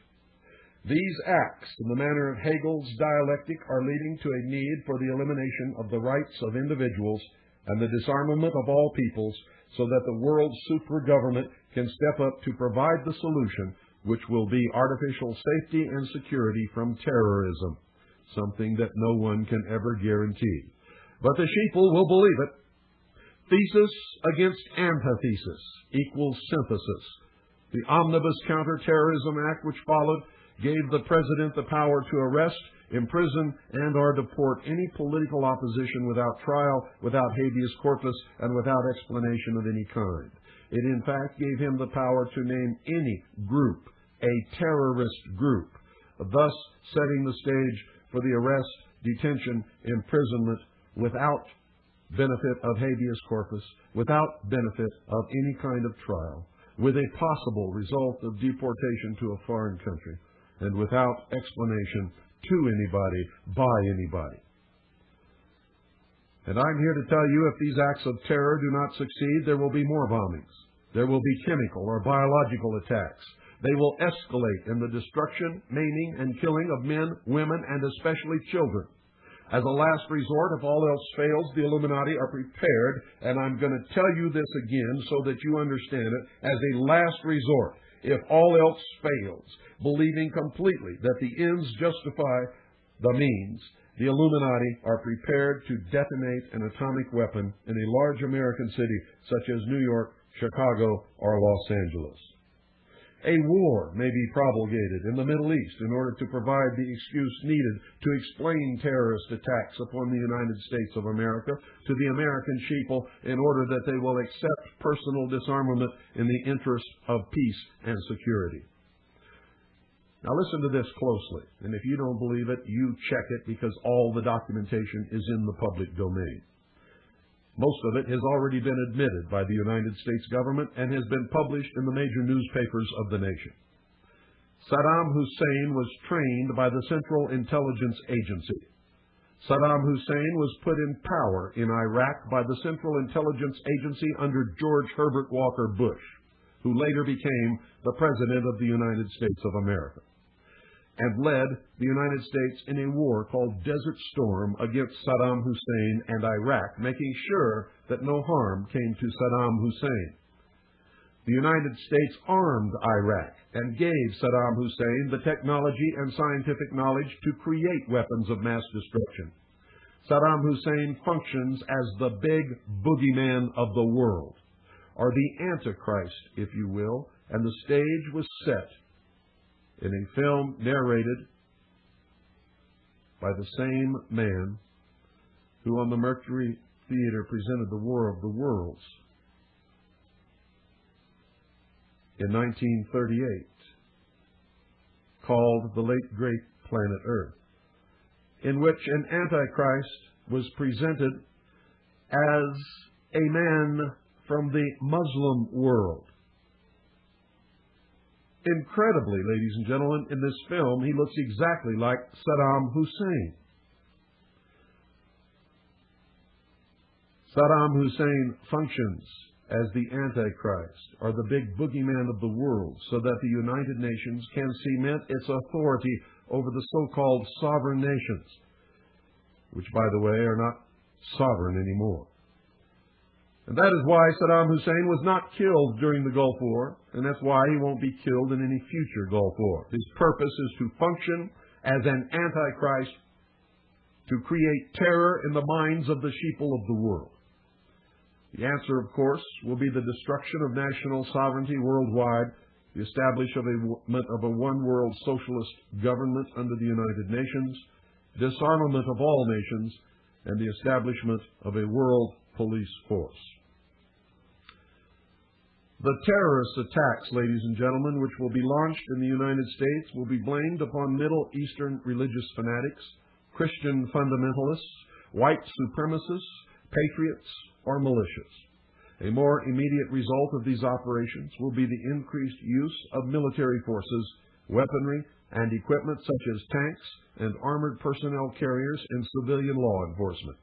These acts, in the manner of Hegel's dialectic, are leading to a need for the elimination of the rights of individuals and the disarmament of all peoples so that the world's super-government can step up to provide the solution, which will be artificial safety and security from terrorism, something that no one can ever guarantee. But the sheeple will believe it. Thesis against antithesis equals synthesis. The Omnibus Counterterrorism Act, which followed, gave the President the power to arrest, imprison, and or deport any political opposition without trial, without habeas corpus, and without explanation of any kind. It, in fact, gave him the power to name any group a terrorist group, thus setting the stage for the arrest, detention, imprisonment without benefit of habeas corpus, without benefit of any kind of trial, with a possible result of deportation to a foreign country, and without explanation to anybody, by anybody. And I'm here to tell you, if these acts of terror do not succeed, there will be more bombings. There will be chemical or biological attacks. They will escalate in the destruction, maiming, and killing of men, women, and especially children. As a last resort, if all else fails, the Illuminati are prepared, and I'm going to tell you this again so that you understand it, as a last resort, if all else fails, believing completely that the ends justify the means, the Illuminati are prepared to detonate an atomic weapon in a large American city such as New York, Chicago, or Los Angeles. A war may be promulgated in the Middle East in order to provide the excuse needed to explain terrorist attacks upon the United States of America to the American sheeple in order that they will accept personal disarmament in the interest of peace and security. Now listen to this closely, and if you don't believe it, you check it, because all the documentation is in the public domain. Most of it has already been admitted by the United States government and has been published in the major newspapers of the nation. Saddam Hussein was trained by the Central Intelligence Agency. Saddam Hussein was put in power in Iraq by the Central Intelligence Agency under George Herbert Walker Bush, who later became the President of the United States of America, and led the United States in a war called Desert Storm against Saddam Hussein and Iraq, making sure that no harm came to Saddam Hussein. The United States armed Iraq and gave Saddam Hussein the technology and scientific knowledge to create weapons of mass destruction. Saddam Hussein functions as the big boogeyman of the world, or the Antichrist, if you will, and the stage was set in a film narrated by the same man who on the Mercury Theater presented The War of the Worlds in 1938, called The Late Great Planet Earth, in which an Antichrist was presented as a man from the Muslim world. Incredibly, ladies and gentlemen, in this film, he looks exactly like Saddam Hussein. Saddam Hussein functions as the Antichrist, or the big boogeyman of the world, so that the United Nations can cement its authority over the so-called sovereign nations, which, by the way, are not sovereign anymore. And that is why Saddam Hussein was not killed during the Gulf War, and that's why he won't be killed in any future Gulf War. His purpose is to function as an Antichrist to create terror in the minds of the sheeple of the world. The answer, of course, will be the destruction of national sovereignty worldwide the establishment of a one-world socialist government under the United Nations, disarmament of all nations, and the establishment of a world police force. The terrorist attacks, ladies and gentlemen, which will be launched in the United States will be blamed upon Middle Eastern religious fanatics, Christian fundamentalists, white supremacists, patriots, or militias. A more immediate result of these operations will be the increased use of military forces, weaponry, and equipment such as tanks and armored personnel carriers in civilian law enforcement.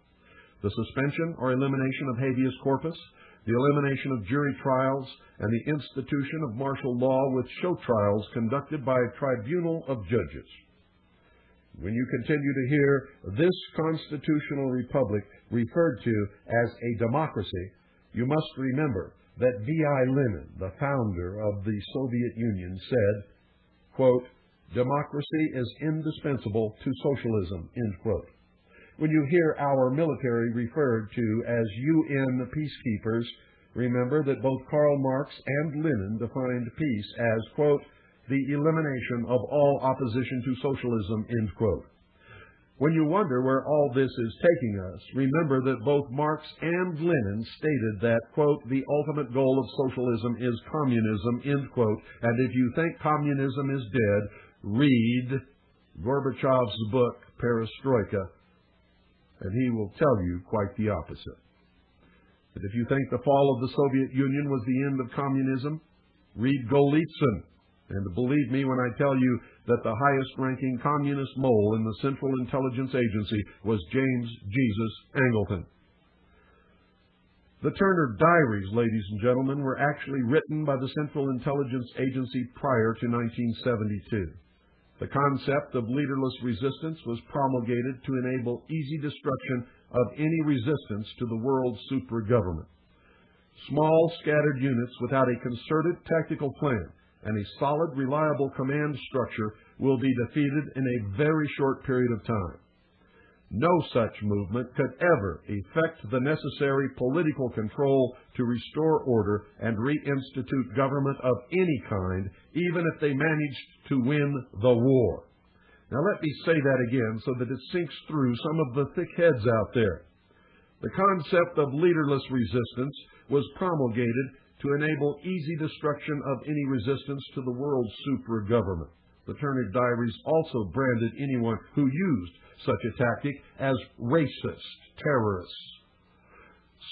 The suspension or elimination of habeas corpus, the elimination of jury trials, and the institution of martial law with show trials conducted by a tribunal of judges. When you continue to hear this constitutional republic referred to as a democracy, you must remember that V.I. Lenin, the founder of the Soviet Union, said, quote, "Democracy is indispensable to socialism," end quote. When you hear our military referred to as UN peacekeepers, remember that both Karl Marx and Lenin defined peace as, quote, "the elimination of all opposition to socialism," end quote. When you wonder where all this is taking us, remember that both Marx and Lenin stated that, quote, "the ultimate goal of socialism is communism," end quote. And if you think communism is dead, read Gorbachev's book, Perestroika, and he will tell you quite the opposite. But if you think the fall of the Soviet Union was the end of communism, read Golitsyn. And believe me when I tell you that the highest-ranking communist mole in the Central Intelligence Agency was James Jesus Angleton. The Turner Diaries, ladies and gentlemen, were actually written by the Central Intelligence Agency prior to 1972. The concept of leaderless resistance was promulgated to enable easy destruction of any resistance to the world super-government. Small, scattered units without a concerted tactical plan and a solid, reliable command structure will be defeated in a very short period of time. No such movement could ever effect the necessary political control to restore order and reinstitute government of any kind, even if they managed to win the war. Now let me say that again so that it sinks through some of the thick heads out there. The concept of leaderless resistance was promulgated to enable easy destruction of any resistance to the world's super-government. The Turner Diaries also branded anyone who used such a tactic as racist terrorists.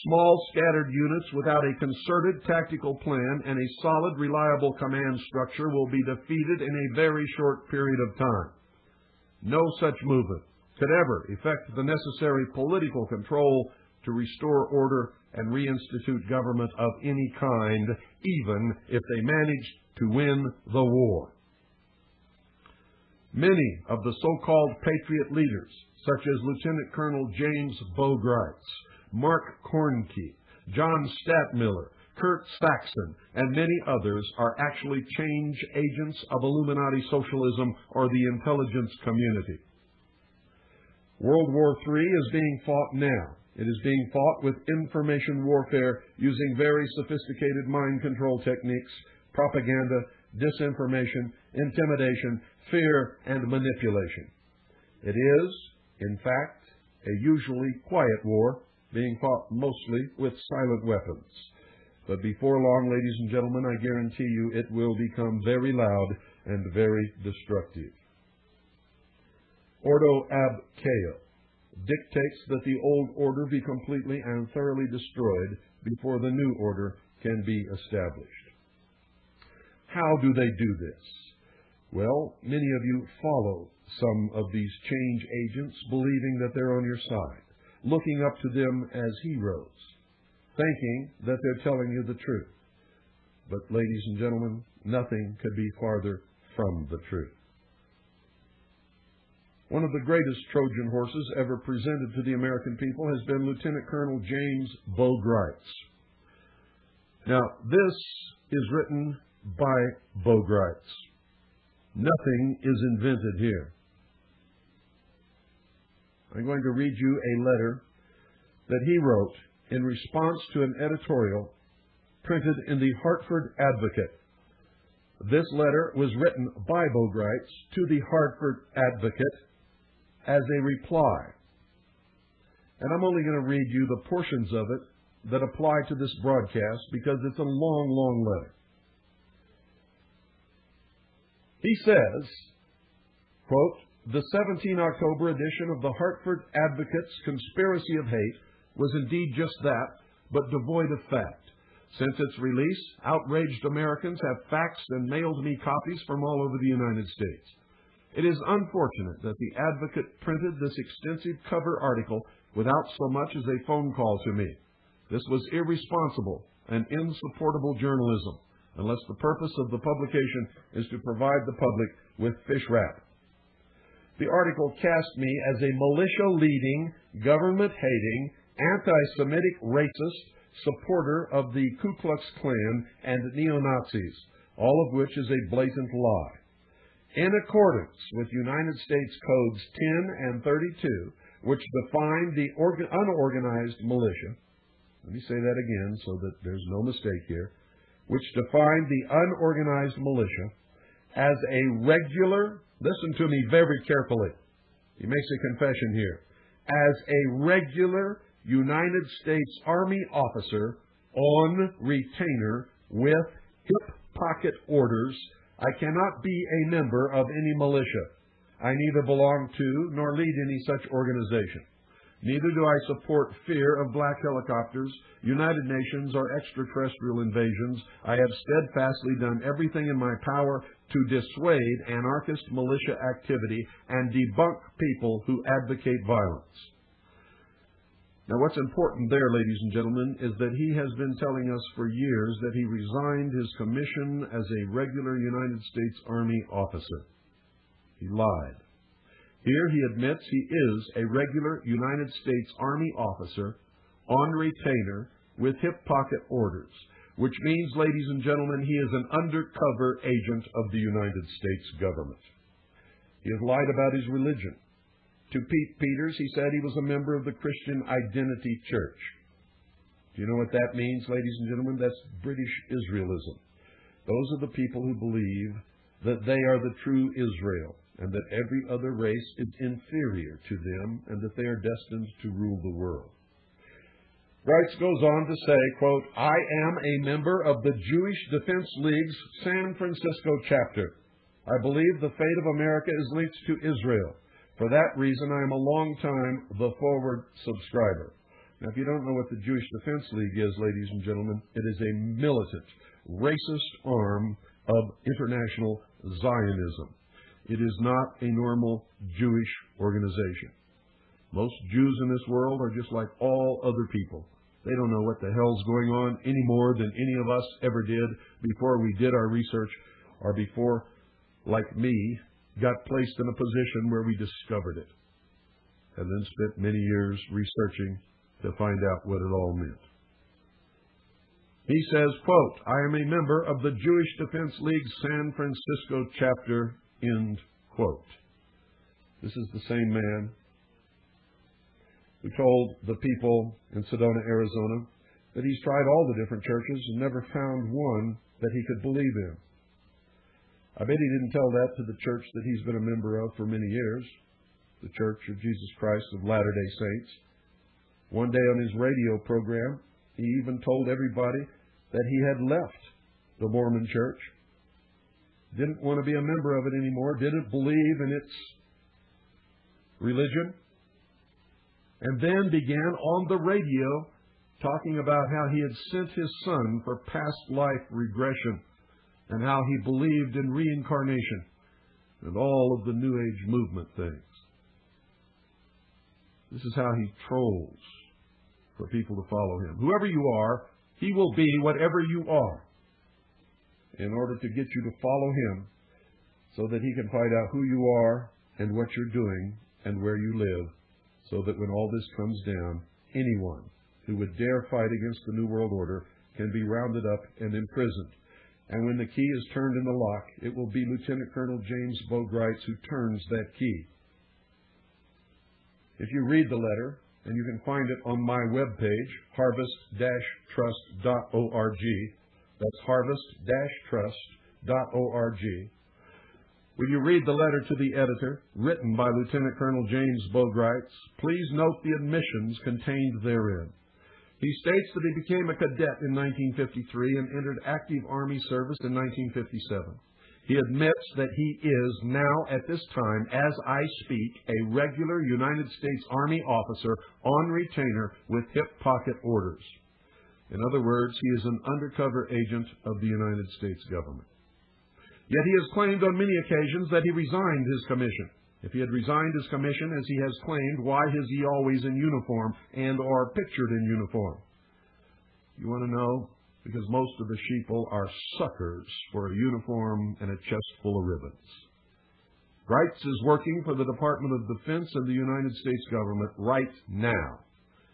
Small, scattered units without a concerted tactical plan and a solid, reliable command structure will be defeated in a very short period of time. No such movement could ever effect the necessary political control to restore order and reinstitute government of any kind, even if they managed to win the war. Many of the so-called Patriot leaders, such as Lieutenant Colonel James Bogreitz, Mark Kornke, John Stadtmiller, Kurt Saxon, and many others, are actually change agents of Illuminati socialism or the intelligence community. World War III is being fought now. It is being fought with information warfare using very sophisticated mind control techniques, propaganda, disinformation, intimidation, fear, and manipulation. It is, in fact, a usually quiet war being fought mostly with silent weapons. But before long, ladies and gentlemen, I guarantee you it will become very loud and very destructive. Ordo ab chao dictates that the old order be completely and thoroughly destroyed before the new order can be established. How do they do this? Well, many of you follow some of these change agents, believing that they're on your side, looking up to them as heroes, thinking that they're telling you the truth. But, ladies and gentlemen, nothing could be farther from the truth. One of the greatest Trojan horses ever presented to the American people has been Lieutenant Colonel James Bogreitz. Now, this is written by Bogreitz. Nothing is invented here. I'm going to read you a letter that he wrote in response to an editorial printed in the Hartford Advocate This letter was written by Boogeymen to the Hartford Advocate as a reply. And I'm only going to read you the portions of it that apply to this broadcast because it's a long, long letter. He says, quote, "The 17 October edition of the Hartford Advocate's Conspiracy of Hate was indeed just that, but devoid of fact. Since its release, outraged Americans have faxed and mailed me copies from all over the United States. It is unfortunate that the Advocate printed this extensive cover article without so much as a phone call to me. This was irresponsible and insupportable journalism, unless the purpose of the publication is to provide the public with fish wrap. The article cast me as a militia-leading, government-hating, anti-Semitic racist supporter of the Ku Klux Klan and neo-Nazis, all of which is a blatant lie. In accordance with United States Codes 10 and 32, which define the unorganized militia, let me say that again so that there's no mistake here, which define the unorganized militia as a regular, listen to me very carefully, he makes a confession here, as a regular United States Army officer on retainer with hip pocket orders, I cannot be a member of any militia. I neither belong to nor lead any such organization. Neither do I support fear of black helicopters, United Nations, or extraterrestrial invasions. I have steadfastly done everything in my power to dissuade anarchist militia activity and debunk people who advocate violence." Now, what's important there, ladies and gentlemen, is that he has been telling us for years that he resigned his commission as a regular United States Army officer. He lied. Here he admits he is a regular United States Army officer on retainer with hip pocket orders, which means, ladies and gentlemen, he is an undercover agent of the United States government. He has lied about his religion. To Pete Peters, he said he was a member of the Christian Identity Church. Do you know what that means, ladies and gentlemen? That's British Israelism. Those are the people who believe that they are the true Israel and that every other race is inferior to them and that they are destined to rule the world. Wrights goes on to say, quote, "I am a member of the Jewish Defense League's San Francisco chapter. I believe the fate of America is linked to Israel. For that reason, I am a long-time The Forward subscriber." Now, if you don't know what the Jewish Defense League is, ladies and gentlemen, it is a militant, racist arm of international Zionism. It is not a normal Jewish organization. Most Jews in this world are just like all other people. They don't know what the hell's going on any more than any of us ever did before we did our research or before, like me, got placed in a position where we discovered it and then spent many years researching to find out what it all meant. He says, quote, "I am a member of the Jewish Defense League's San Francisco chapter," end quote. This is the same man who told the people in Sedona, Arizona, that he's tried all the different churches and never found one that he could believe in. I bet he didn't tell that to the church that he's been a member of for many years, the Church of Jesus Christ of Latter-day Saints. One day on his radio program, he even told everybody that he had left the Mormon Church, didn't want to be a member of it anymore, didn't believe in its religion, and then began on the radio talking about how he had sent his son for past life regression and how he believed in reincarnation and all of the New Age movement things. This is how he trolls for people to follow him. Whoever you are, he will be whatever you are in order to get you to follow him so that he can find out who you are and what you're doing and where you live, so that when all this comes down, anyone who would dare fight against the New World Order can be rounded up and imprisoned. And when the key is turned in the lock, it will be Lieutenant Colonel James Boogeymen who turns that key. If you read the letter, and you can find it on my webpage, harvest-trust.org, that's harvest-trust.org, majesty12.org. When you read the letter to the editor, written by Lieutenant Colonel James Bogarts, please note the admissions contained therein. He states that he became a cadet in 1953 and entered active Army service in 1957. He admits that he is now, at this time, as I speak, a regular United States Army officer on retainer with hip pocket orders. In other words, he is an undercover agent of the United States government. Yet he has claimed on many occasions that he resigned his commission. If he had resigned his commission, as he has claimed, why is he always in uniform and or pictured in uniform? You want to know? Because most of the sheeple are suckers for a uniform and a chest full of ribbons. Greitz is working for the Department of Defense and the United States government right now.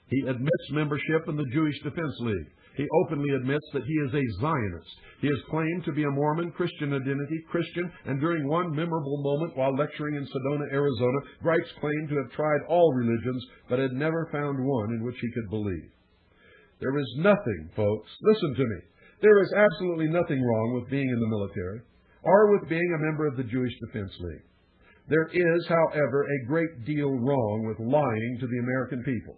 He admits membership in the Jewish Defense League. He openly admits that he is a Zionist. He has claimed to be a Mormon, Christian identity, Christian, and during one memorable moment while lecturing in Sedona, Arizona, Greitz claimed to have tried all religions, but had never found one in which he could believe. There is nothing, folks, listen to me, there is absolutely nothing wrong with being in the military or with being a member of the Jewish Defense League. There is, however, a great deal wrong with lying to the American people.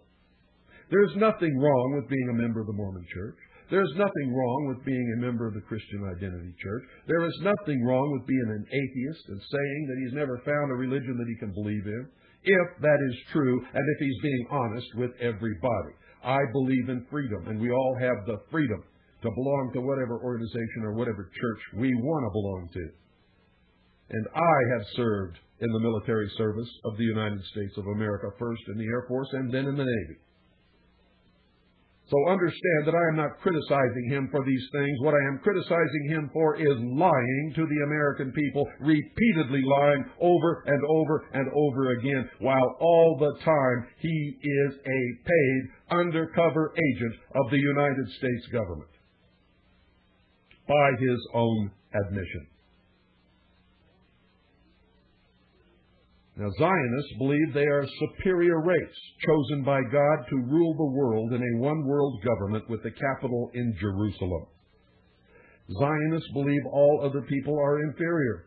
There is nothing wrong with being a member of the Mormon Church. There is nothing wrong with being a member of the Christian Identity Church. There is nothing wrong with being an atheist and saying that he's never found a religion that he can believe in, if that is true and if he's being honest with everybody. I believe in freedom, and we all have the freedom to belong to whatever organization or whatever church we want to belong to. And I have served in the military service of the United States of America, first in the Air Force and then in the Navy. So understand that I am not criticizing him for these things. What I am criticizing him for is lying to the American people, repeatedly lying over and over and over again, while all the time he is a paid undercover agent of the United States government, by his own admission. Now, Zionists believe they are a superior race, chosen by God to rule the world in a one-world government with the capital in Jerusalem. Zionists believe all other people are inferior.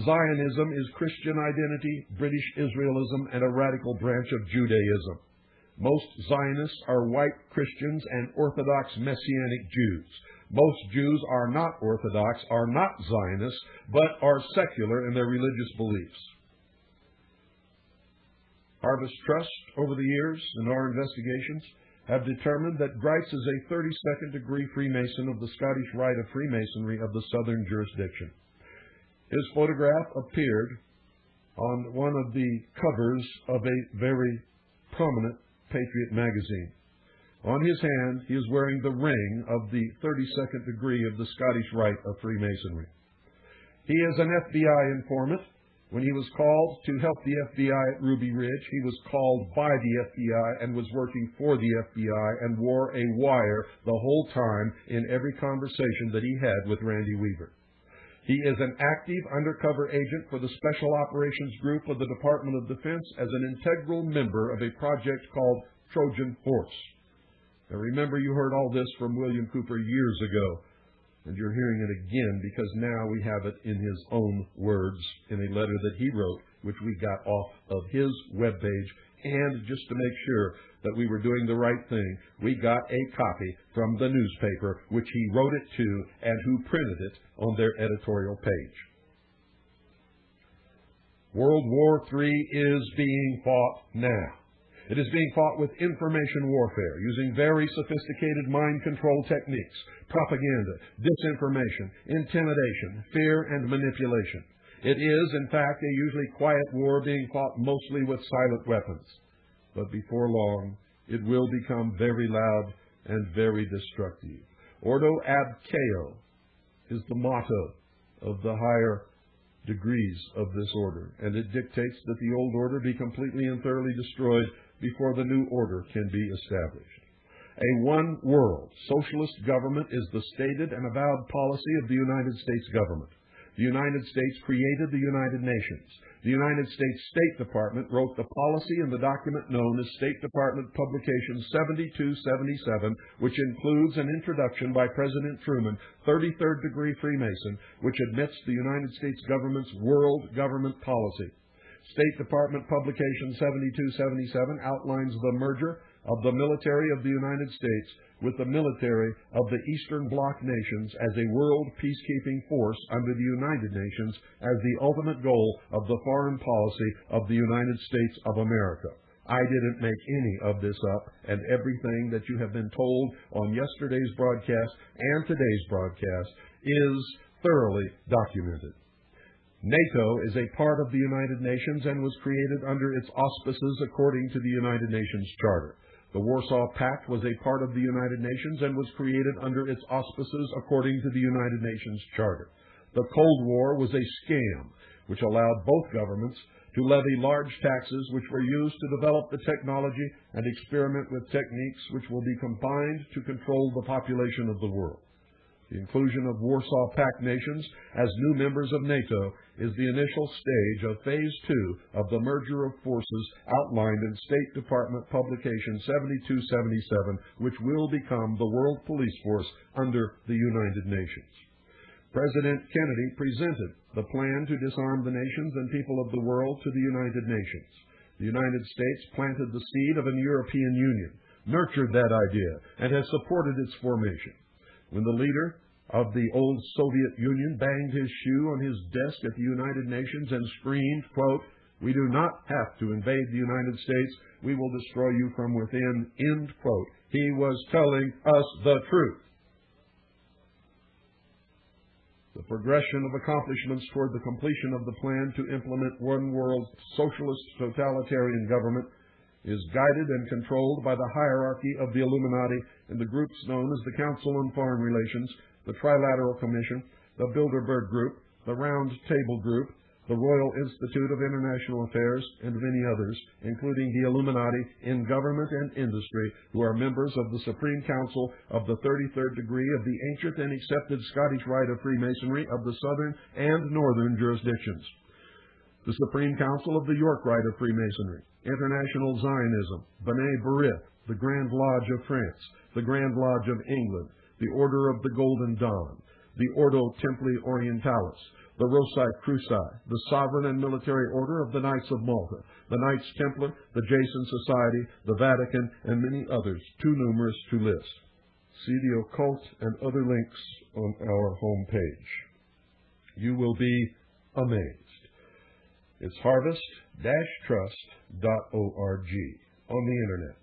Zionism is Christian identity, British Israelism, and a radical branch of Judaism. Most Zionists are white Christians and Orthodox Messianic Jews. Most Jews are not Orthodox, are not Zionists, but are secular in their religious beliefs. Harvest Trust, over the years, in our investigations, have determined that Greitz is a 32nd degree Freemason of the Scottish Rite of Freemasonry of the Southern jurisdiction. His photograph appeared on one of the covers of a very prominent Patriot magazine. On his hand, he is wearing the ring of the 32nd degree of the Scottish Rite of Freemasonry. He is an FBI informant. When he was called to help the FBI at Ruby Ridge, he was called by the FBI and was working for the FBI and wore a wire the whole time in every conversation that he had with Randy Weaver. He is an active undercover agent for the Special Operations Group of the Department of Defense as an integral member of a project called Trojan Horse. Now remember, you heard all this from William Cooper years ago. And you're hearing it again because now we have it in his own words in a letter that he wrote, which we got off of his webpage. And just to make sure that we were doing the right thing, we got a copy from the newspaper, which he wrote it to and who printed it on their editorial page. World War III is being fought now. It is being fought with information warfare, using very sophisticated mind control techniques, propaganda, disinformation, intimidation, fear, and manipulation. It is, in fact, a usually quiet war being fought mostly with silent weapons. But before long, it will become very loud and very destructive. Ordo ab chaos is the motto of the higher degrees of this order, and it dictates that the old order be completely and thoroughly destroyed before the new order can be established. A one-world socialist government is the stated and avowed policy of the United States government. The United States created the United Nations. The United States State Department wrote the policy in the document known as State Department Publication 7277, which includes an introduction by President Truman, 33rd degree Freemason, which admits the United States government's world government policy. State Department Publication 7277 outlines the merger of the military of the United States with the military of the Eastern Bloc nations as a world peacekeeping force under the United Nations as the ultimate goal of the foreign policy of the United States of America. I didn't make any of this up, and everything that you have been told on yesterday's broadcast and today's broadcast is thoroughly documented. NATO is a part of the United Nations and was created under its auspices according to the United Nations Charter. The Warsaw Pact was a part of the United Nations and was created under its auspices according to the United Nations Charter. The Cold War was a scam which allowed both governments to levy large taxes which were used to develop the technology and experiment with techniques which will be combined to control the population of the world. The inclusion of Warsaw Pact nations as new members of NATO is the initial stage of Phase 2 of the merger of forces outlined in State Department Publication 7277, which will become the World Police Force under the United Nations. President Kennedy presented the plan to disarm the nations and people of the world to the United Nations. The United States planted the seed of an European Union, nurtured that idea, and has supported its formation. When the leader of the old Soviet Union banged his shoe on his desk at the United Nations and screamed, quote, "We do not have to invade the United States. We will destroy you from within," end quote, he was telling us the truth. The progression of accomplishments toward the completion of the plan to implement one world socialist totalitarian government is guided and controlled by the hierarchy of the Illuminati and the groups known as the Council on Foreign Relations, the Trilateral Commission, the Bilderberg Group, the Round Table Group, the Royal Institute of International Affairs, and many others, including the Illuminati in government and industry, who are members of the Supreme Council of the 33rd degree of the ancient and accepted Scottish Rite of Freemasonry of the southern and northern jurisdictions. The Supreme Council of the York Rite of Freemasonry, International Zionism, B'nai B'rith, the Grand Lodge of France, the Grand Lodge of England, the Order of the Golden Dawn, the Ordo Templi Orientalis, the Rossi Cruci, the Sovereign and Military Order of the Knights of Malta, the Knights Templar, the Jason Society, the Vatican, and many others, too numerous to list. See the occult and other links on our homepage. You will be amazed. It's harvest-trust.org on the Internet.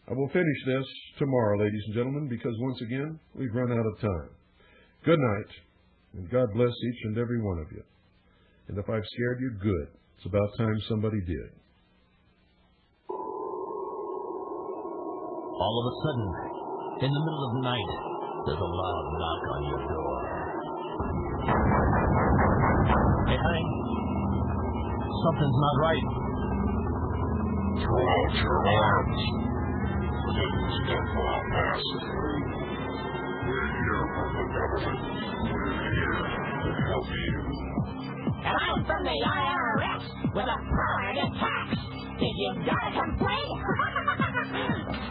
I will finish this tomorrow, ladies and gentlemen, because once again, we've run out of time. Good night, and God bless each and every one of you. And if I've scared you, good. It's about time somebody did. All of a sudden, in the middle of the night, there's a loud knock on your door. Hey, honey, something's not right. Throw out your arms. This is the fall massacre. We're here from the government. We're here to help you. And I'm from the IRS with authority to tax. If you've got a complaint,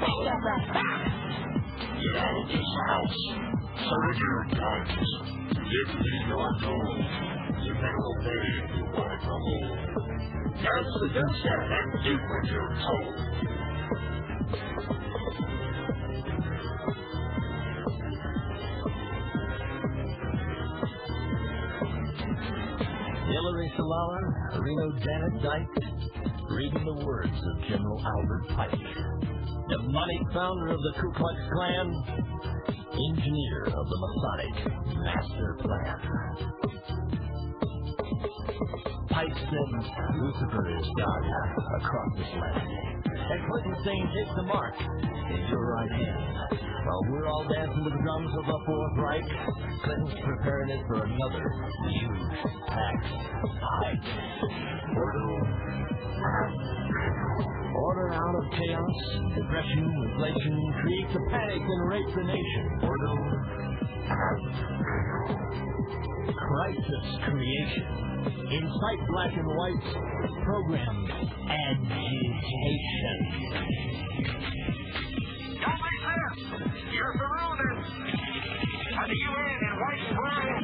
think of the facts. Get out of this house. Serve your guns. Give me your gold. You can obey if you want to hold. That's the good stuff and do what you're told. Hillary Salala, Reno Janet Dyke, reading the words of General Albert Pike, demonic founder of the Ku Klux Klan, engineer of the Masonic master plan. Pike said Lucifer is God across this land, and Clinton saying take the mark in your right hand. While we're all dancing to the drums of the Fourth Reich, Clinton's preparing it for another huge tax hike. Order out of chaos, depression, inflation, creates a panic and rapes the nation. Crisis creation. Incite black and whites. Program agitation. Don't make sense. You're surrounded. By the UN in white and brown.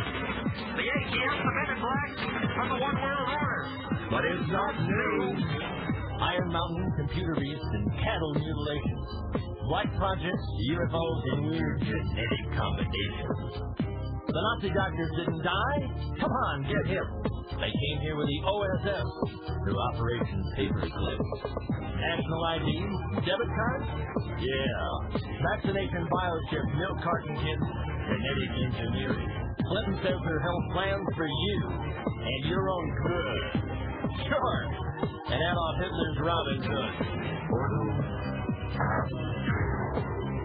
The ATF, the men in black, and the one world order. But it's not new. Iron Mountain, computer beasts, and cattle mutilations. Black projects, UFOs, and weird genetic combinations. The Nazi doctors didn't die? Come on, get him. They came here with the OSS through Operation Paperclip. National ID, debit card? Yeah. Vaccination biochip, milk carton kids, genetic engineering. Clinton says her health plans for you and your own good. Sure. And Adolf Hitler's Robin Hood.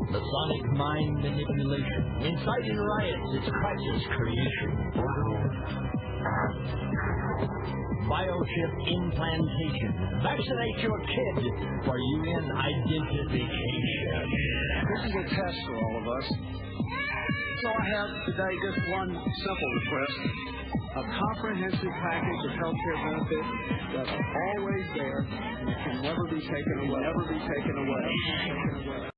Masonic mind manipulation. Inciting riots, it's crisis creation. Biochip implantation. Vaccinate your kid for UN identification. This is a test for all of us. So I have today just one simple request. A comprehensive package of healthcare benefits that are always there and can never be taken away. Never be taken away.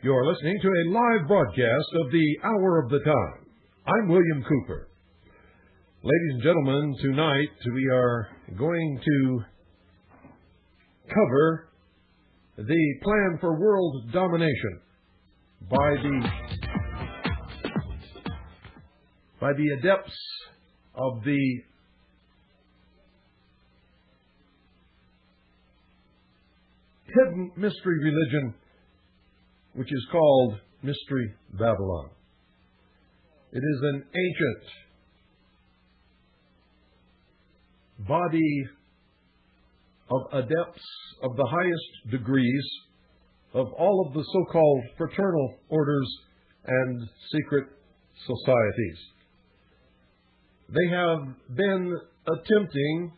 You're listening to a live broadcast of the Hour of the Time. I'm William Cooper. Ladies and gentlemen, tonight we are going to cover the plan for world domination by the adepts of the hidden mystery religion, which is called Mystery Babylon. It is an ancient body of adepts of the highest degrees of all of the so-called fraternal orders and secret societies. They have been attempting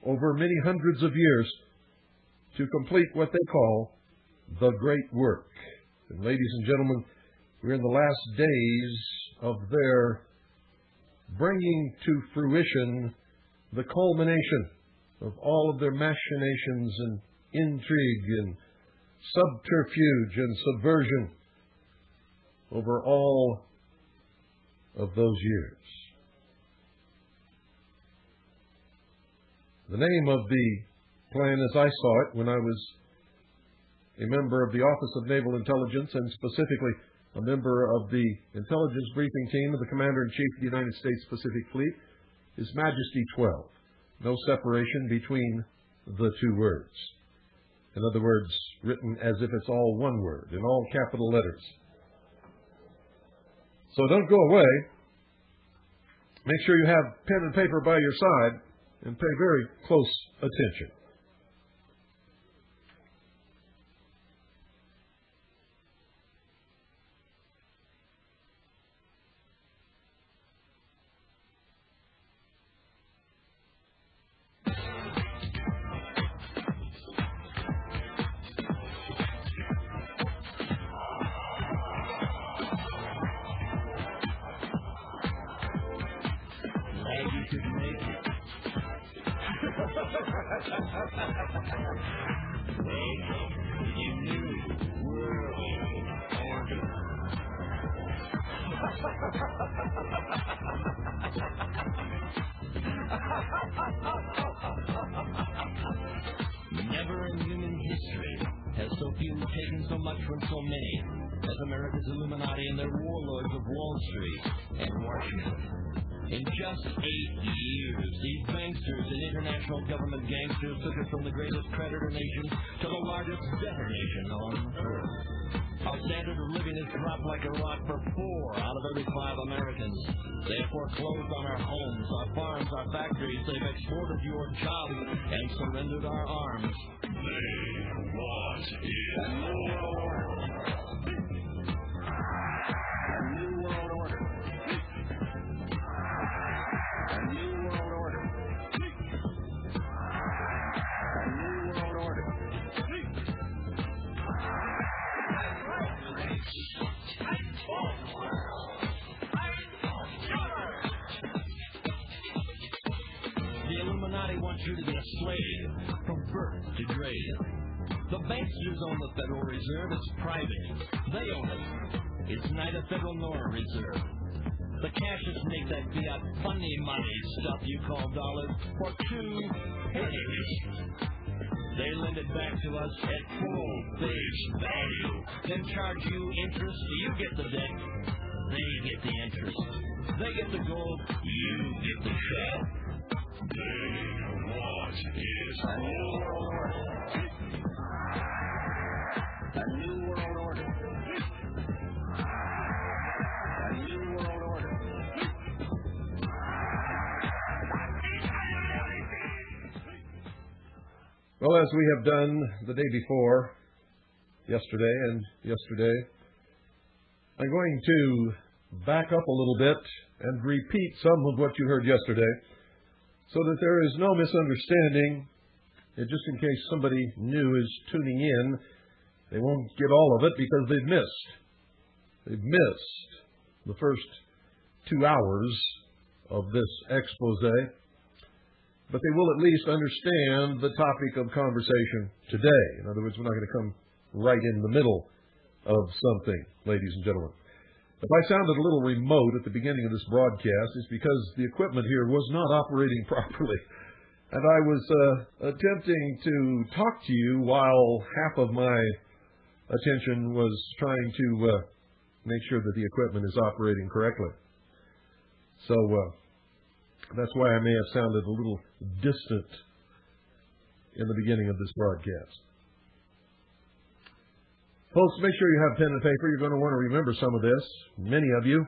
over many hundreds of years to complete what they call the great work. And ladies and gentlemen, we're in the last days of their bringing to fruition the culmination of all of their machinations and intrigue and subterfuge and subversion over all of those years. The name of the plan as I saw it when I was a member of the Office of Naval Intelligence, and specifically a member of the intelligence briefing team of the Commander-in-Chief of the United States Pacific Fleet, is Majesty12. No separation between the two words. In other words, written as if it's all one word, in all capital letters. So don't go away. Make sure you have pen and paper by your side and pay very close attention. bag you should make? Welcome to the new world order. Never in human history has so few taken so much from so many as America's Illuminati and their warlords of Wall Street and Washington. In just 8 years, these banksters and international government gangsters took us from the greatest creditor nation to the largest debtor nation on earth. Our standard of living has dropped like a rock for 4 out of every 5 Americans. They have foreclosed on our homes, our farms, our factories. They've extorted your jobs and surrendered our arms. They want it all. A new world order. A new world order. A new world order. The Illuminati wants you to be a slave from birth to grave. The banksters own the Federal Reserve. It's private. They own it. It's neither federal nor a reserve. The cashiers make that fiat funny money stuff you call dollars for 2 pennies. They lend it back to us at full face value. Then charge you interest. You get the debt. They get the interest. They get the gold. You get the shell. They want it A new world order. A new world order. A new world order. Well, as we have done the day before, yesterday, I'm going to back up a little bit and repeat some of what you heard yesterday so that there is no misunderstanding. And just in case somebody new is tuning in, they won't get all of it because they've missed the first 2 hours of this expose. But they will at least understand the topic of conversation today. In other words, we're not going to come right in the middle of something, ladies and gentlemen. If I sounded a little remote at the beginning of this broadcast, it's because the equipment here was not operating properly. And I was attempting to talk to you while half of my attention was trying to make sure that the equipment is operating correctly. So that's why I may have sounded a little distant in the beginning of this broadcast. Folks, make sure you have pen and paper. You're going to want to remember some of this. Many of you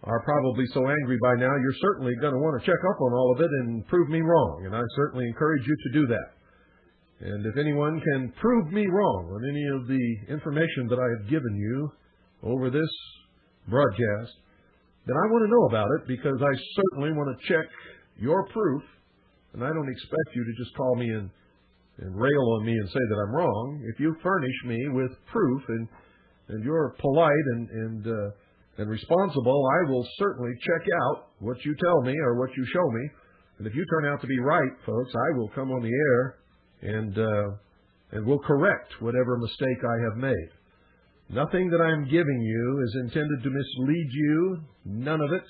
are probably so angry by now, you're certainly going to want to check up on all of it and prove me wrong. And I certainly encourage you to do that. And if anyone can prove me wrong on any of the information that I have given you over this broadcast, then I want to know about it, because I certainly want to check your proof. And I don't expect you to just call me and rail on me and say that I'm wrong. If you furnish me with proof and you're polite and responsible, I will certainly check out what you tell me or what you show me. And if you turn out to be right, folks, I will come on the air and will correct whatever mistake I have made. Nothing that I'm giving you is intended to mislead you. None of it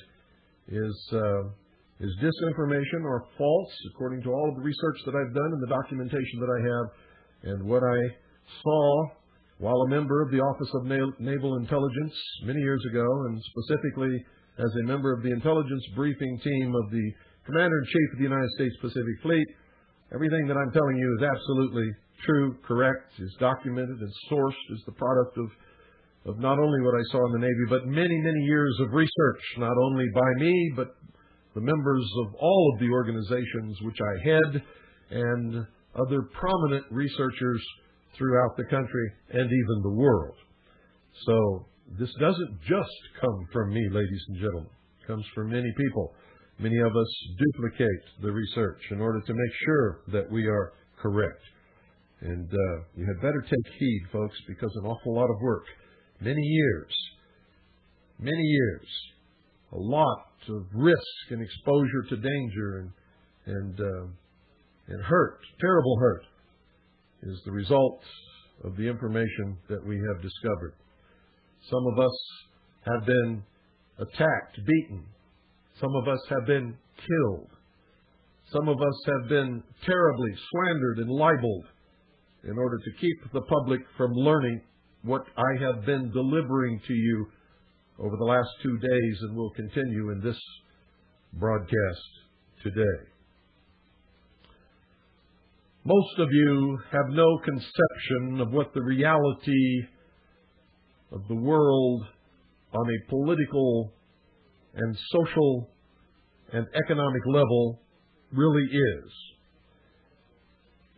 is disinformation or false, according to all of the research that I've done and the documentation that I have, and what I saw while a member of the Office of Naval Intelligence many years ago, and specifically as a member of the intelligence briefing team of the Commander-in-Chief of the United States Pacific Fleet. Everything that I'm telling you is absolutely true, correct, is documented and sourced, is the product of not only what I saw in the Navy, but many, many years of research, not only by me, but the members of all of the organizations which I head and other prominent researchers throughout the country and even the world. So this doesn't just come from me, ladies and gentlemen. It comes from many people. Many of us duplicate the research in order to make sure that we are correct. And you had better take heed, folks, because an awful lot of work, many years a lot of risk and exposure to danger and hurt, terrible hurt, is the result of the information that we have discovered. Some of us have been attacked, beaten. Some of us have been killed. Some of us have been terribly slandered and libeled in order to keep the public from learning what I have been delivering to you over the last 2 days and will continue in this broadcast today. Most of you have no conception of what the reality of the world on a political and social and economic level really is.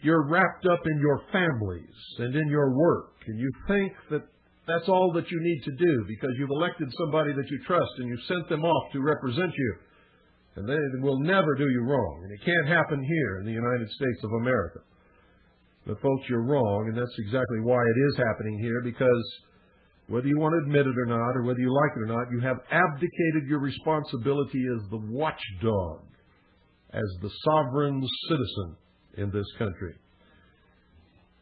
You're wrapped up in your families and in your work, and you think that that's all that you need to do because you've elected somebody that you trust and you've sent them off to represent you. And they will never do you wrong. And it can't happen here in the United States of America. But folks, you're wrong, and that's exactly why it is happening here, because whether you want to admit it or not, or whether you like it or not, you have abdicated your responsibility as the watchdog, as the sovereign citizen in this country.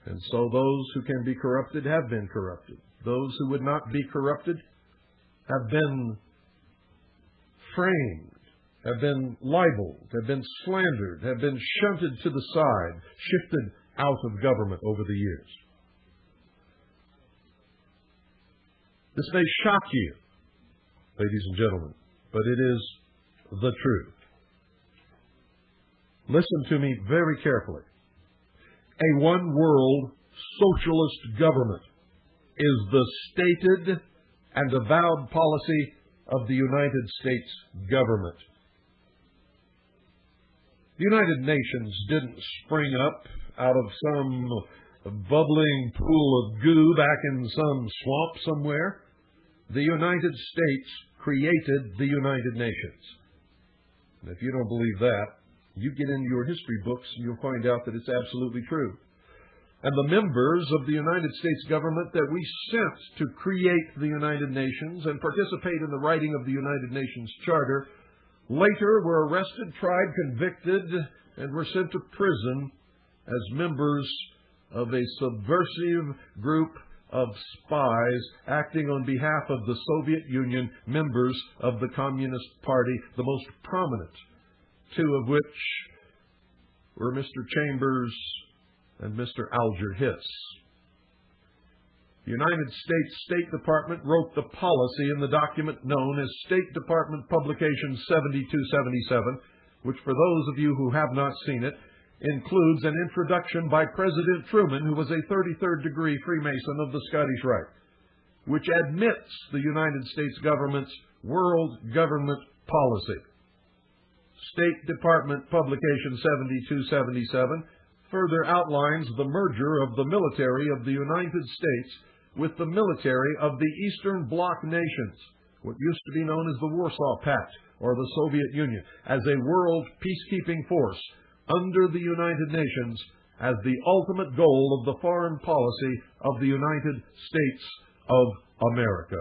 And so those who can be corrupted have been corrupted. Those who would not be corrupted have been framed, have been libeled, have been slandered, have been shunted to the side, shifted out of government over the years. This may shock you, ladies and gentlemen, but it is the truth. Listen to me very carefully. A one-world socialist government is the stated and avowed policy of the United States government. The United Nations didn't spring up out of some bubbling pool of goo back in some swamp somewhere. The United States created the United Nations. And if you don't believe that, you get into your history books and you'll find out that it's absolutely true. And the members of the United States government that we sent to create the United Nations and participate in the writing of the United Nations Charter later were arrested, tried, convicted, and were sent to prison as members of a subversive group of spies acting on behalf of the Soviet Union, members of the Communist Party, the most prominent, two of which were Mr. Chambers and Mr. Alger Hiss. The United States State Department wrote the policy in the document known as State Department Publication 7277, which for those of you who have not seen it, includes an introduction by President Truman, who was a 33rd degree Freemason of the Scottish Rite, which admits the United States government's world government policy. State Department Publication 7277 further outlines the merger of the military of the United States with the military of the Eastern Bloc nations, what used to be known as the Warsaw Pact or the Soviet Union, as a world peacekeeping force under the United Nations as the ultimate goal of the foreign policy of the United States of America.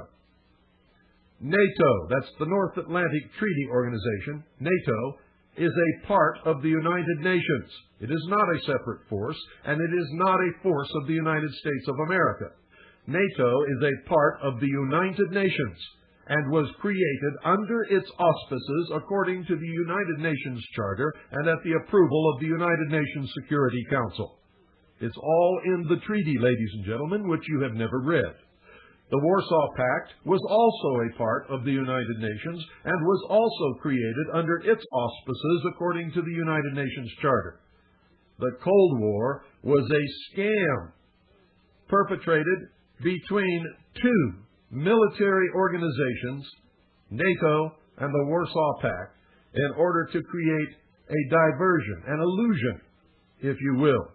NATO, that's the North Atlantic Treaty Organization, NATO, is a part of the United Nations. It is not a separate force, and it is not a force of the United States of America. NATO is a part of the United Nations and was created under its auspices according to the United Nations Charter and at the approval of the United Nations Security Council. It's all in the treaty, ladies and gentlemen, which you have never read. The Warsaw Pact was also a part of the United Nations and was also created under its auspices according to the United Nations Charter. The Cold War was a scam perpetrated between two military organizations, NATO and the Warsaw Pact, in order to create a diversion, an illusion, if you will.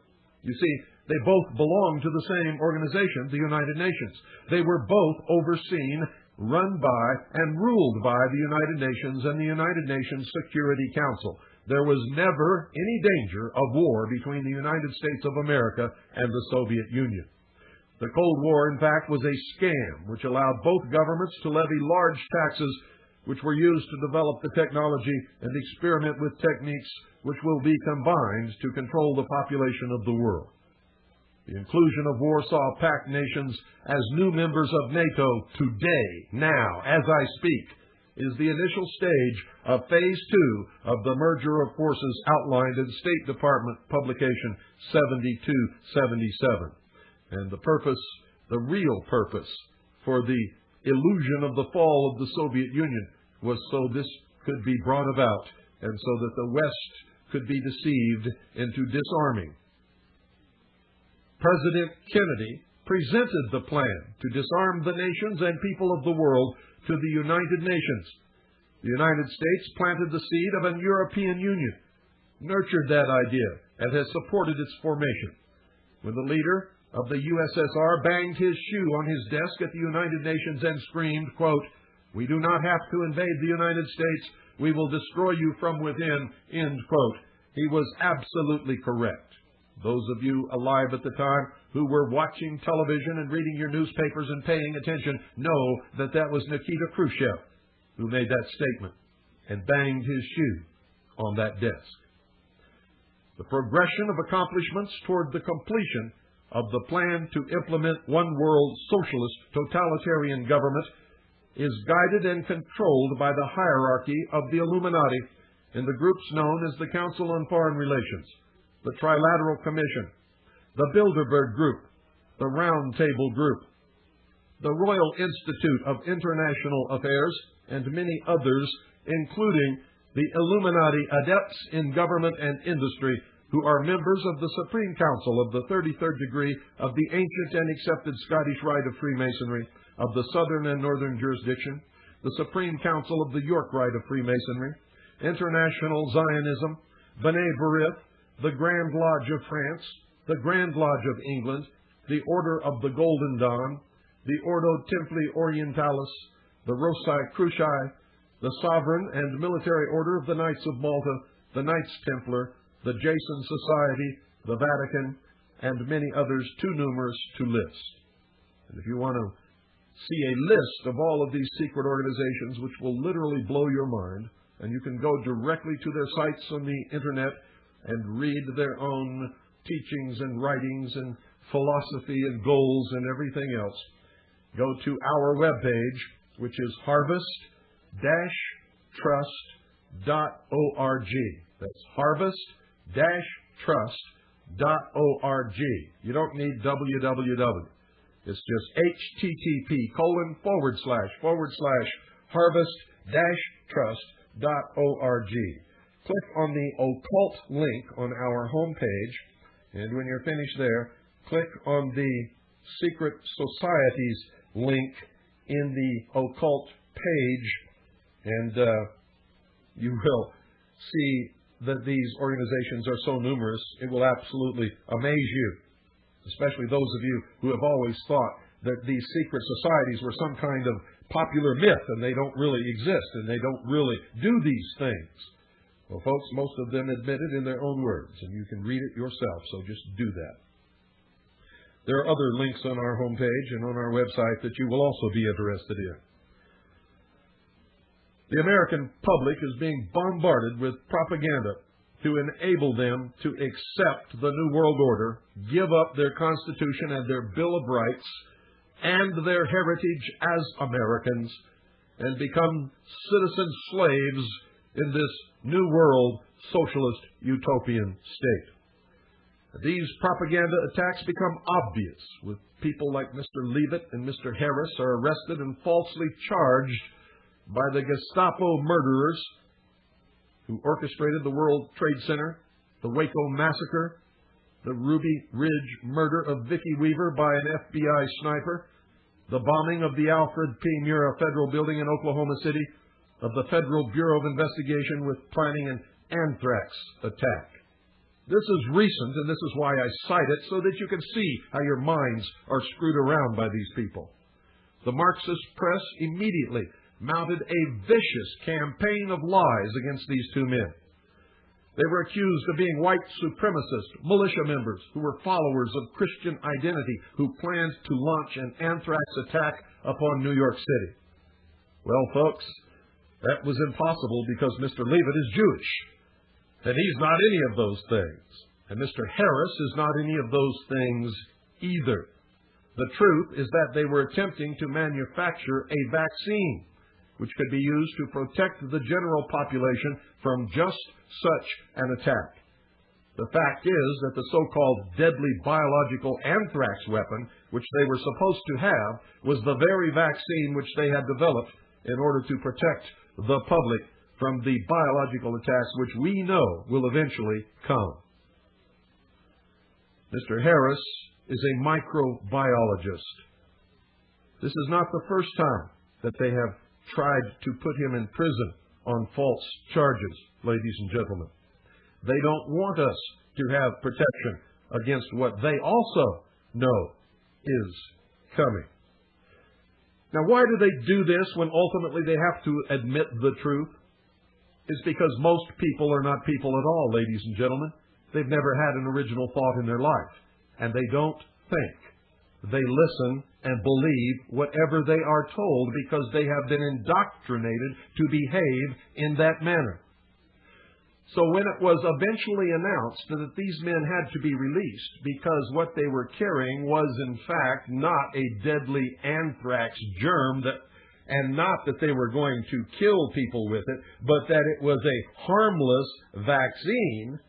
You see, they both belong to the same organization, the United Nations. They were both overseen, run by, and ruled by the United Nations and the United Nations Security Council. There was never any danger of war between the United States of America and the Soviet Union. The Cold War, in fact, was a scam which allowed both governments to levy large taxes which were used to develop the technology and experiment with techniques which will be combined to control the population of the world. The inclusion of Warsaw Pact nations as new members of NATO today, now, as I speak, is the initial stage of Phase 2 of the merger of forces outlined in State Department publication 7277. And the purpose, the real purpose, for the illusion of the fall of the Soviet Union was so this could be brought about and so that the West could be deceived into disarming. President Kennedy presented the plan to disarm the nations and people of the world to the United Nations. The United States planted the seed of an European Union, nurtured that idea, and has supported its formation. When the leader of the USSR banged his shoe on his desk at the United Nations and screamed, quote, "We do not have to invade the United States. We will destroy you from within," end quote, he was absolutely correct. Those of you alive at the time who were watching television and reading your newspapers and paying attention know that that was Nikita Khrushchev who made that statement and banged his shoe on that desk. The progression of accomplishments toward the completion of the plan to implement one world socialist totalitarian government is guided and controlled by the hierarchy of the Illuminati in the groups known as the Council on Foreign Relations, the Trilateral Commission, the Bilderberg Group, the Round Table Group, the Royal Institute of International Affairs, and many others, including the Illuminati adepts in government and industry who are members of the Supreme Council of the 33rd degree of the ancient and accepted Scottish Rite of Freemasonry, of the Southern and Northern Jurisdiction, the Supreme Council of the York Rite of Freemasonry, International Zionism, B'nai B'rith, the Grand Lodge of France, the Grand Lodge of England, the Order of the Golden Dawn, the Ordo Templi Orientalis, the Rossi Cruci, the Sovereign and Military Order of the Knights of Malta, the Knights Templar, the Jason Society, the Vatican, and many others too numerous to list. And if you want to see a list of all of these secret organizations, which will literally blow your mind, and you can go directly to their sites on the internet and read their own teachings and writings and philosophy and goals and everything else, go to our webpage, which is harvest-trust.org. That's harvest-trust.org. You don't need www. It's just http://harvest-trust.org. Click on the occult link on our homepage, and when you're finished there, click on the Secret Societies link in the occult page, and you will see that these organizations are so numerous, it will absolutely amaze you, especially those of you who have always thought that these secret societies were some kind of popular myth and they don't really exist and they don't really do these things. Well, folks, most of them admit it in their own words, and you can read it yourself, so just do that. There are other links on our homepage and on our website that you will also be interested in. The American public is being bombarded with propaganda to enable them to accept the New World Order, give up their Constitution and their Bill of Rights and their heritage as Americans, and become citizen slaves in this New World socialist utopian state. These propaganda attacks become obvious, with people like Mr. Leavitt and Mr. Harris are arrested and falsely charged by the Gestapo murderers who orchestrated the World Trade Center, the Waco massacre, the Ruby Ridge murder of Vicki Weaver by an FBI sniper, the bombing of the Alfred P. Murrah Federal Building in Oklahoma City, of the Federal Bureau of Investigation with planning an anthrax attack. This is recent, and this is why I cite it, so that you can see how your minds are screwed around by these people. The Marxist press immediately mounted a vicious campaign of lies against these two men. They were accused of being white supremacist militia members who were followers of Christian identity who planned to launch an anthrax attack upon New York City. Well, folks, That was impossible because Mr. Leavitt is Jewish, and he's not any of those things. And Mr. Harris is not any of those things either. The truth is that they were attempting to manufacture a vaccine which could be used to protect the general population from just such an attack. The fact is that the so-called deadly biological anthrax weapon, which they were supposed to have, was the very vaccine which they had developed in order to protect the public from the biological attacks which we know will eventually come. Mr. Harris is a microbiologist. This is not the first time that they have tried to put him in prison on false charges, ladies and gentlemen. They don't want us to have protection against what they also know is coming. Now, why do they do this when ultimately they have to admit the truth? It's because most people are not people at all, ladies and gentlemen. They've never had an original thought in their life, and they don't think. They listen and believe whatever they are told because they have been indoctrinated to behave in that manner. So when it was eventually announced that these men had to be released because what they were carrying was in fact not a deadly anthrax germ, and not that they were going to kill people with it, but that it was a harmless vaccine,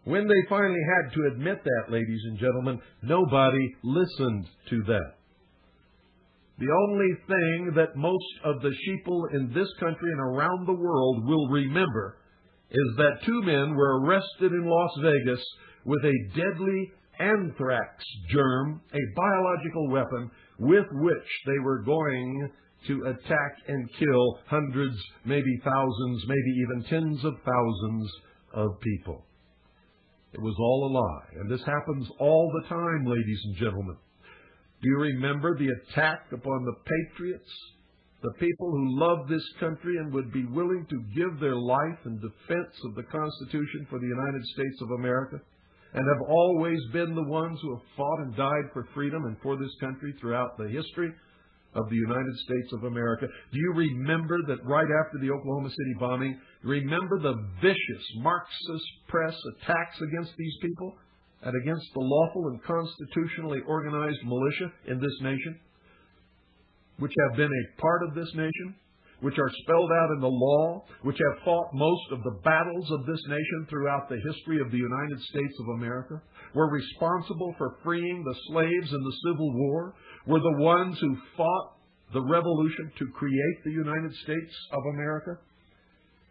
when they finally had to admit that, ladies and gentlemen, nobody listened to that. The only thing that most of the sheeple in this country and around the world will remember is that two men were arrested in Las Vegas with a deadly anthrax germ, a biological weapon, with which they were going to attack and kill hundreds, maybe thousands, maybe even tens of thousands of people. It was all a lie. And this happens all the time, ladies and gentlemen. Do you remember the attack upon the Patriots? The people who love this country and would be willing to give their life in defense of the Constitution for the United States of America, and have always been the ones who have fought and died for freedom and for this country throughout the history of the United States of America. Do you remember that right after the Oklahoma City bombing, remember the vicious Marxist press attacks against these people and against the lawful and constitutionally organized militia in this nation, which have been a part of this nation, which are spelled out in the law, which have fought most of the battles of this nation throughout the history of the United States of America, were responsible for freeing the slaves in the Civil War, were the ones who fought the revolution to create the United States of America?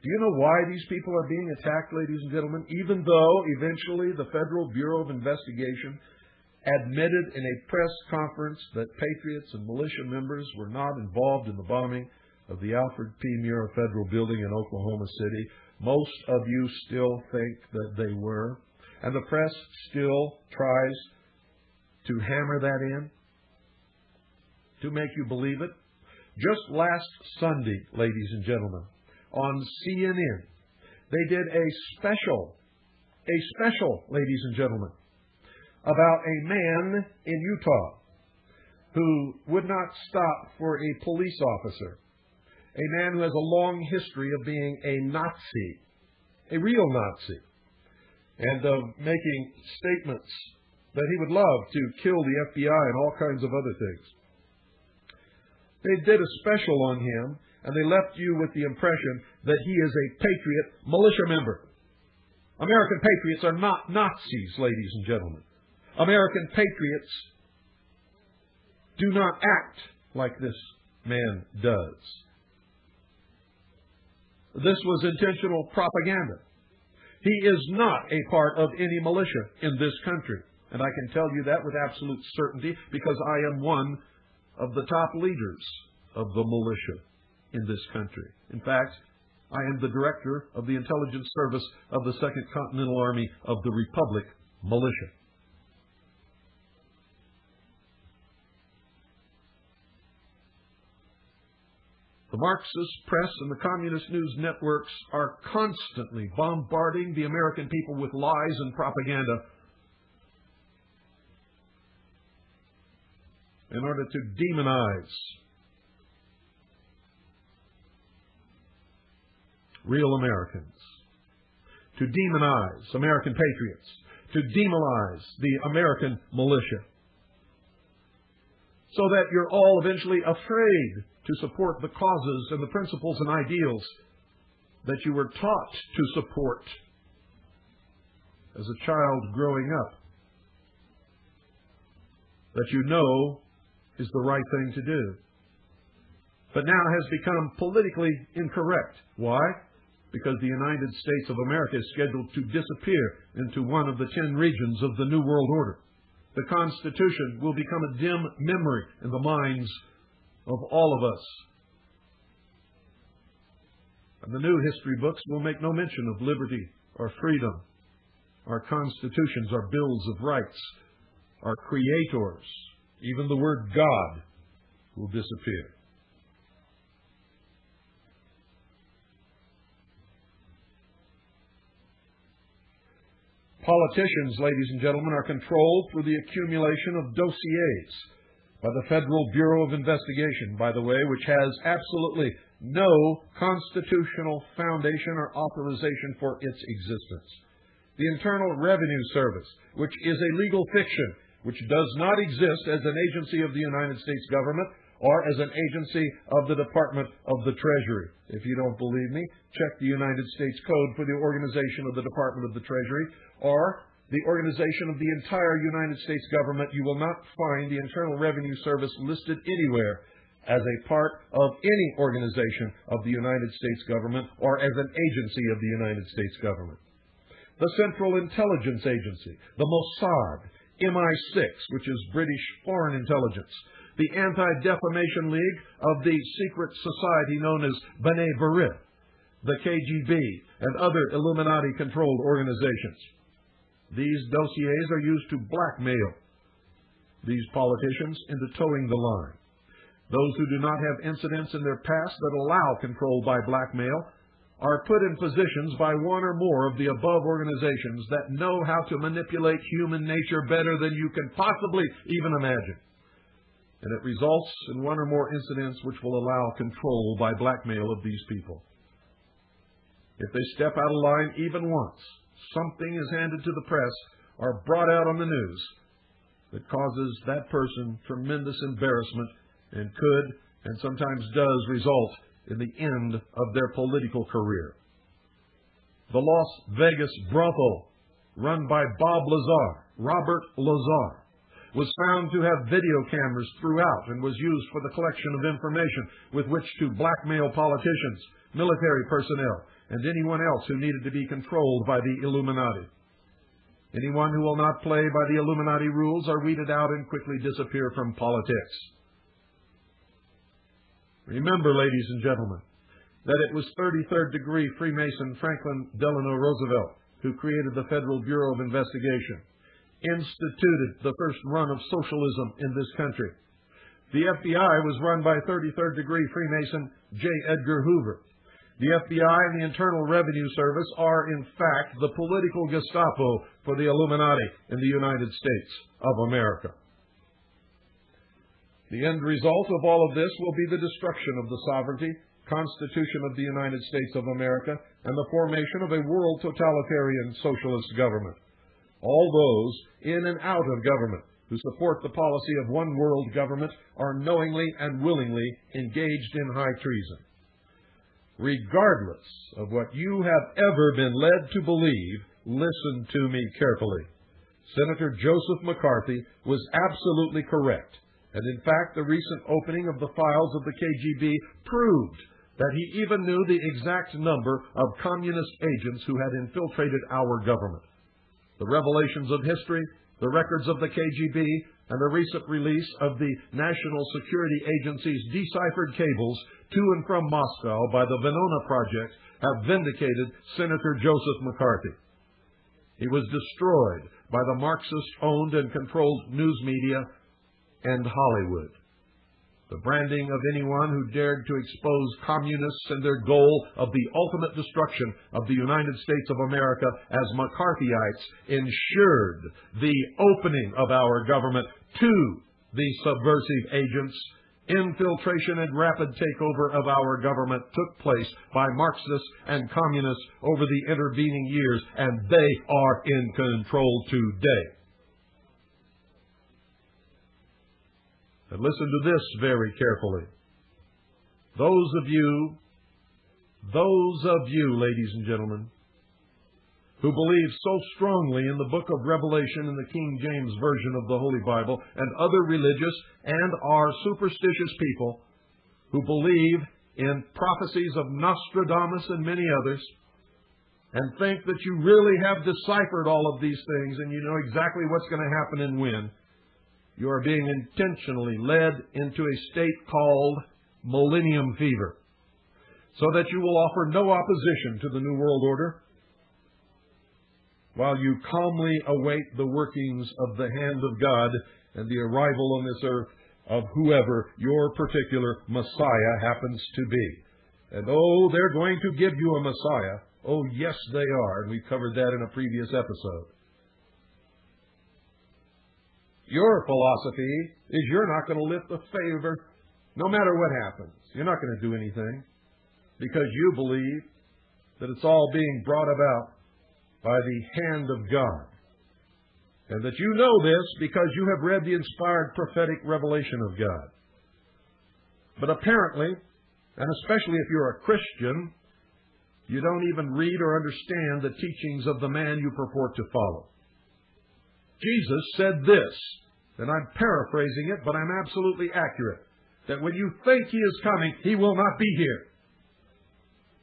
Do you know why these people are being attacked, ladies and gentlemen? Even though eventually the Federal Bureau of Investigation admitted in a press conference that patriots and militia members were not involved in the bombing of the Alfred P. Murrah Federal Building in Oklahoma City, most of you still think that they were. And the press still tries to hammer that in, to make you believe it. Just last Sunday, ladies and gentlemen, on CNN, they did a special, ladies and gentlemen, about a man in Utah who would not stop for a police officer, a man who has a long history of being a Nazi, a real Nazi, and of making statements that he would love to kill the FBI and all kinds of other things. They did a special on him, and they left you with the impression that he is a Patriot militia member. American patriots are not Nazis, ladies and gentlemen. American patriots do not act like this man does. This was intentional propaganda. He is not a part of any militia in this country. And I can tell you that with absolute certainty because I am one of the top leaders of the militia in this country. In fact, I am the director of the intelligence service of the 2nd Continental Army of the Republic Militia. The Marxist press and the communist news networks are constantly bombarding the American people with lies and propaganda in order to demonize real Americans, to demonize American patriots, to demonize the American militia, so that you're all eventually afraid to support the causes and the principles and ideals that you were taught to support as a child growing up, that you know is the right thing to do, but now has become politically incorrect. Why? Because the United States of America is scheduled to disappear into one of the 10 regions of the New World Order. The Constitution will become a dim memory in the minds of all of us. And the new history books will make no mention of liberty or freedom. Our constitutions are bills of rights. Our creators, even the word God, will disappear. Politicians, ladies and gentlemen, are controlled through the accumulation of dossiers by the Federal Bureau of Investigation, by the way, which has absolutely no constitutional foundation or authorization for its existence. The Internal Revenue Service, which is a legal fiction, which does not exist as an agency of the United States government or as an agency of the Department of the Treasury. If you don't believe me, check the United States Code for the organization of the Department of the Treasury or the organization of the entire United States government. You will not find the Internal Revenue Service listed anywhere as a part of any organization of the United States government or as an agency of the United States government. The Central Intelligence Agency, the Mossad, MI6, which is British Foreign Intelligence, the Anti-Defamation League of the secret society known as B'nai B'rith, the KGB, and other Illuminati-controlled organizations. These dossiers are used to blackmail these politicians into towing the line. Those who do not have incidents in their past that allow control by blackmail are put in positions by one or more of the above organizations that know how to manipulate human nature better than you can possibly even imagine. And it results in one or more incidents which will allow control by blackmail of these people. If they step out of line even once, something is handed to the press or brought out on the news that causes that person tremendous embarrassment and could and sometimes does result in the end of their political career. The Las Vegas brothel, run by Robert Lazar, was found to have video cameras throughout and was used for the collection of information with which to blackmail politicians, military personnel, and anyone else who needed to be controlled by the Illuminati. Anyone who will not play by the Illuminati rules are weeded out and quickly disappear from politics. Remember, ladies and gentlemen, that it was 33rd degree Freemason Franklin Delano Roosevelt who created the Federal Bureau of Investigation, instituted the first run of socialism in this country. The FBI was run by 33rd degree Freemason J. Edgar Hoover. The FBI and the Internal Revenue Service are, in fact, the political Gestapo for the Illuminati in the United States of America. The end result of all of this will be the destruction of the sovereignty, Constitution of the United States of America, and the formation of a world totalitarian socialist government. All those in and out of government who support the policy of one world government are knowingly and willingly engaged in high treason. Regardless of what you have ever been led to believe, listen to me carefully. Senator Joseph McCarthy was absolutely correct. And in fact, the recent opening of the files of the KGB proved that he even knew the exact number of communist agents who had infiltrated our government. The revelations of history, the records of the KGB, and the recent release of the National Security Agency's deciphered cables to and from Moscow by the Venona Project have vindicated Senator Joseph McCarthy. He was destroyed by the Marxist-owned and controlled news media and Hollywood. The branding of anyone who dared to expose communists and their goal of the ultimate destruction of the United States of America as McCarthyites ensured the opening of our government to the subversive agents Infiltration and rapid takeover of our government took place by Marxists and communists over the intervening years, and they are in control today. And listen to this very carefully. Those of you, ladies and gentlemen, who believe so strongly in the book of Revelation in the King James Version of the Holy Bible, and other religious and are superstitious people who believe in prophecies of Nostradamus and many others, and think that you really have deciphered all of these things and you know exactly what's going to happen and when, you are being intentionally led into a state called millennium fever, so that you will offer no opposition to the New World Order, while you calmly await the workings of the hand of God and the arrival on this earth of whoever your particular Messiah happens to be. And oh, they're going to give you a Messiah. Oh, yes, they are. And we covered that in a previous episode. Your philosophy is you're not going to lift a favor no matter what happens. You're not going to do anything because you believe that it's all being brought about by the hand of God. And that you know this because you have read the inspired prophetic revelation of God. But apparently, and especially if you're a Christian, you don't even read or understand the teachings of the man you purport to follow. Jesus said this, and I'm paraphrasing it, but I'm absolutely accurate, that when you think He is coming, He will not be here.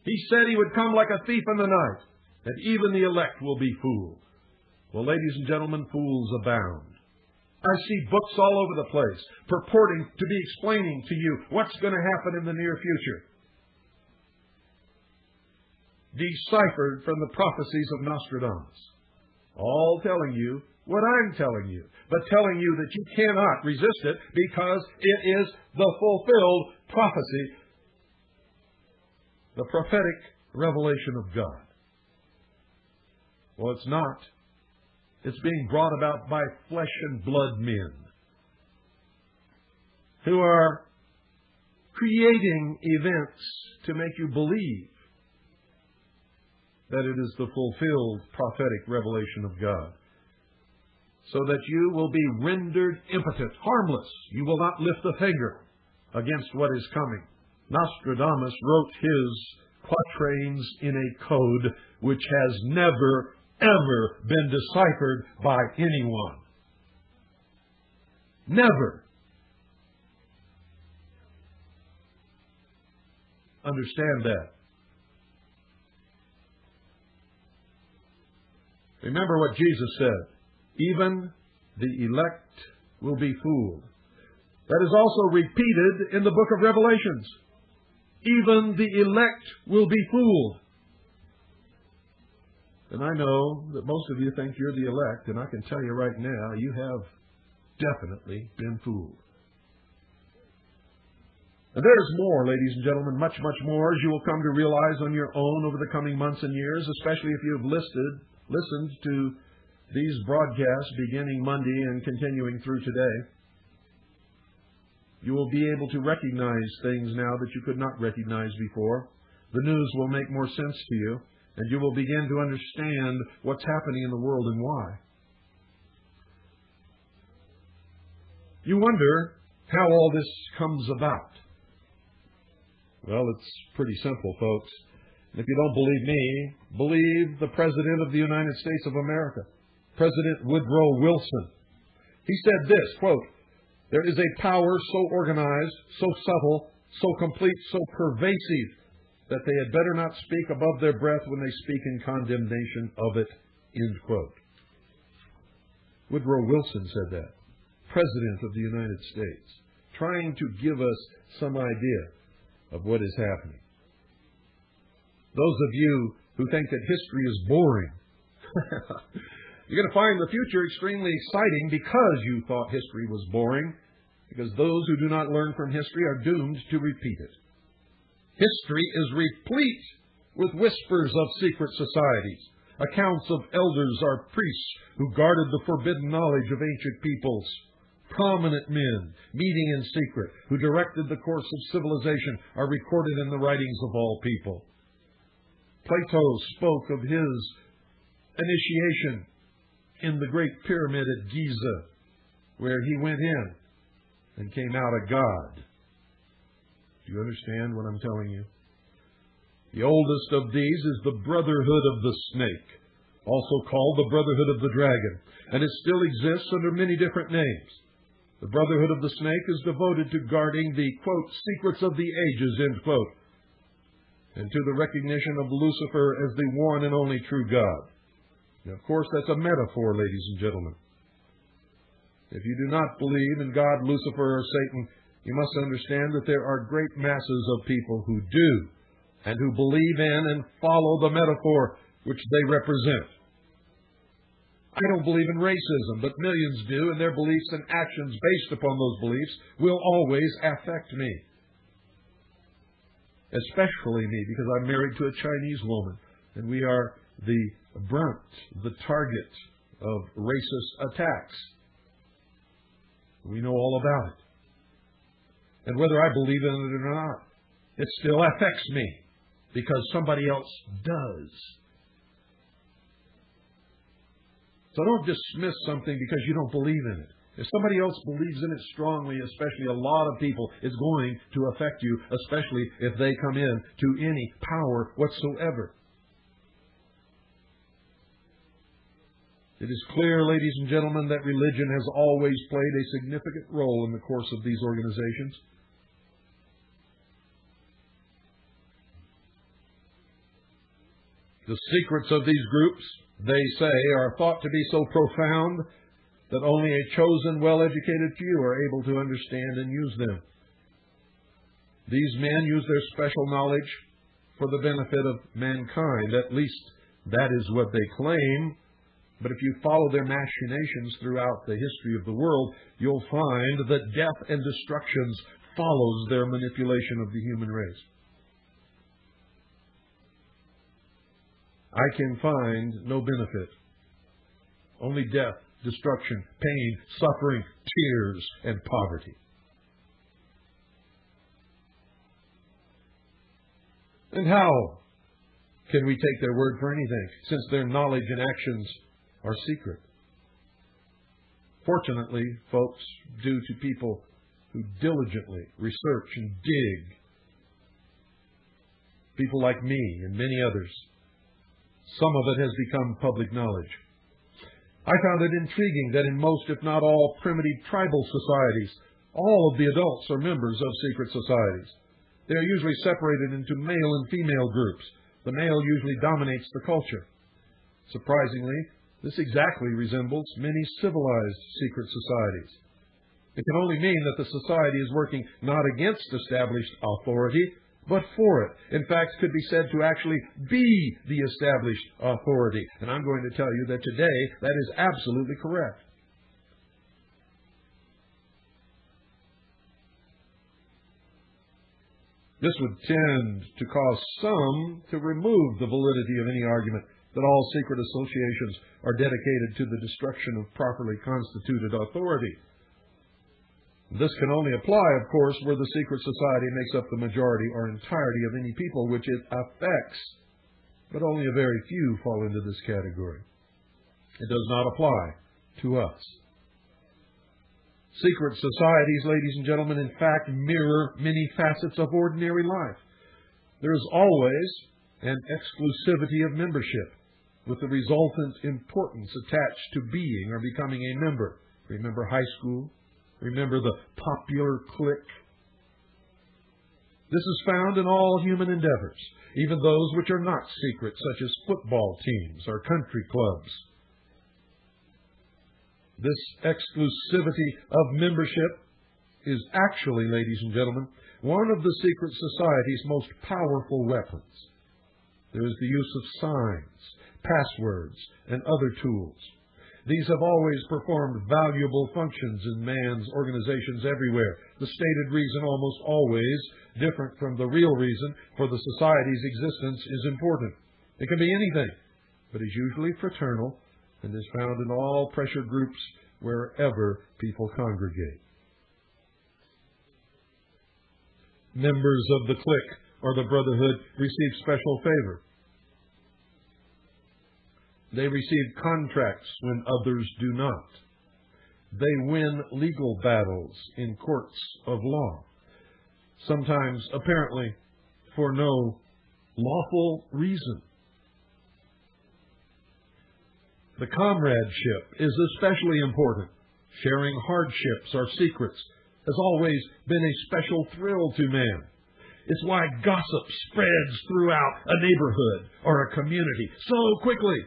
He said He would come like a thief in the night, and even the elect will be fooled. Well, ladies and gentlemen, fools abound. I see books all over the place purporting to be explaining to you what's going to happen in the near future, deciphered from the prophecies of Nostradamus, all telling you what I'm telling you, but telling you that you cannot resist it because it is the fulfilled prophecy, the prophetic revelation of God. Well, it's not. It's being brought about by flesh and blood men who are creating events to make you believe that it is the fulfilled prophetic revelation of God, so that you will be rendered impotent, harmless. You will not lift a finger against what is coming. Nostradamus wrote his quatrains in a code which has never, ever been deciphered by anyone. Never. Understand that. Remember what Jesus said. Even the elect will be fooled. That is also repeated in the book of Revelations. Even the elect will be fooled. And I know that most of you think you're the elect, and I can tell you right now, you have definitely been fooled. And there's more, ladies and gentlemen, much, much more, as you will come to realize on your own over the coming months and years, especially if you have listened to these broadcasts beginning Monday and continuing through today. You will be able to recognize things now that you could not recognize before. The news will make more sense to you, and you will begin to understand what's happening in the world and why. You wonder how all this comes about. Well, it's pretty simple, folks. And if you don't believe me, believe the President of the United States of America, President Woodrow Wilson. He said this, quote, "There is a power so organized, so subtle, so complete, so pervasive, that they had better not speak above their breath when they speak in condemnation of it," end quote. Woodrow Wilson said that, President of the United States, trying to give us some idea of what is happening. Those of you who think that history is boring, you're going to find the future extremely exciting because you thought history was boring, because those who do not learn from history are doomed to repeat it. History is replete with whispers of secret societies, accounts of elders or priests who guarded the forbidden knowledge of ancient peoples, prominent men, meeting in secret, who directed the course of civilization, are recorded in the writings of all people. Plato spoke of his initiation in the Great Pyramid at Giza, where he went in and came out a god. Do you understand what I'm telling you? The oldest of these is the Brotherhood of the Snake, also called the Brotherhood of the Dragon, and it still exists under many different names. The Brotherhood of the Snake is devoted to guarding the, quote, secrets of the ages, end quote, and to the recognition of Lucifer as the one and only true God. Now, of course, that's a metaphor, ladies and gentlemen. If you do not believe in God, Lucifer, or Satan, you must understand that there are great masses of people who do, and who believe in and follow the metaphor which they represent. I don't believe in racism, but millions do, and their beliefs and actions based upon those beliefs will always affect me. Especially me, because I'm married to a Chinese woman, and we are the brunt, the target of racist attacks. We know all about it. And whether I believe in it or not, it still affects me, because somebody else does. So don't dismiss something because you don't believe in it. If somebody else believes in it strongly, especially a lot of people, it's going to affect you, especially if they come in to any power whatsoever. It is clear, ladies and gentlemen, that religion has always played a significant role in the course of these organizations. The secrets of these groups, they say, are thought to be so profound that only a chosen, well-educated few are able to understand and use them. These men use their special knowledge for the benefit of mankind. At least that is what they claim. But if you follow their machinations throughout the history of the world, you'll find that death and destruction follows their manipulation of the human race. I can find no benefit. Only death, destruction, pain, suffering, tears, and poverty. And how can we take their word for anything, since their knowledge and actions are secret? Fortunately, folks, due to people who diligently research and dig, people like me and many others, some of it has become public knowledge. I found it intriguing that in most, if not all, primitive tribal societies, all of the adults are members of secret societies. They are usually separated into male and female groups. The male usually dominates the culture. Surprisingly, this exactly resembles many civilized secret societies. It can only mean that the society is working not against established authority, but for it. In fact, could be said to actually be the established authority. And I'm going to tell you that today that is absolutely correct. This would tend to cause some to remove the validity of any argument that all secret associations are dedicated to the destruction of properly constituted authority. This can only apply, of course, where the secret society makes up the majority or entirety of any people which it affects, but only a very few fall into this category. It does not apply to us. Secret societies, ladies and gentlemen, in fact, mirror many facets of ordinary life. There is always an exclusivity of membership, with the resultant importance attached to being or becoming a member. Remember high school? Remember the popular clique? This is found in all human endeavors, even those which are not secret, such as football teams or country clubs. This exclusivity of membership is actually, ladies and gentlemen, one of the secret society's most powerful weapons. There is the use of signs, passwords, and other tools. These have always performed valuable functions in man's organizations everywhere. The stated reason, almost always different from the real reason for the society's existence, is important. It can be anything, but is usually fraternal and is found in all pressure groups wherever people congregate. Members of the clique or the brotherhood receive special favor. They receive contracts when others do not. They win legal battles in courts of law, sometimes apparently for no lawful reason. The comradeship is especially important. Sharing hardships or secrets has always been a special thrill to man. It's why gossip spreads throughout a neighborhood or a community so quickly.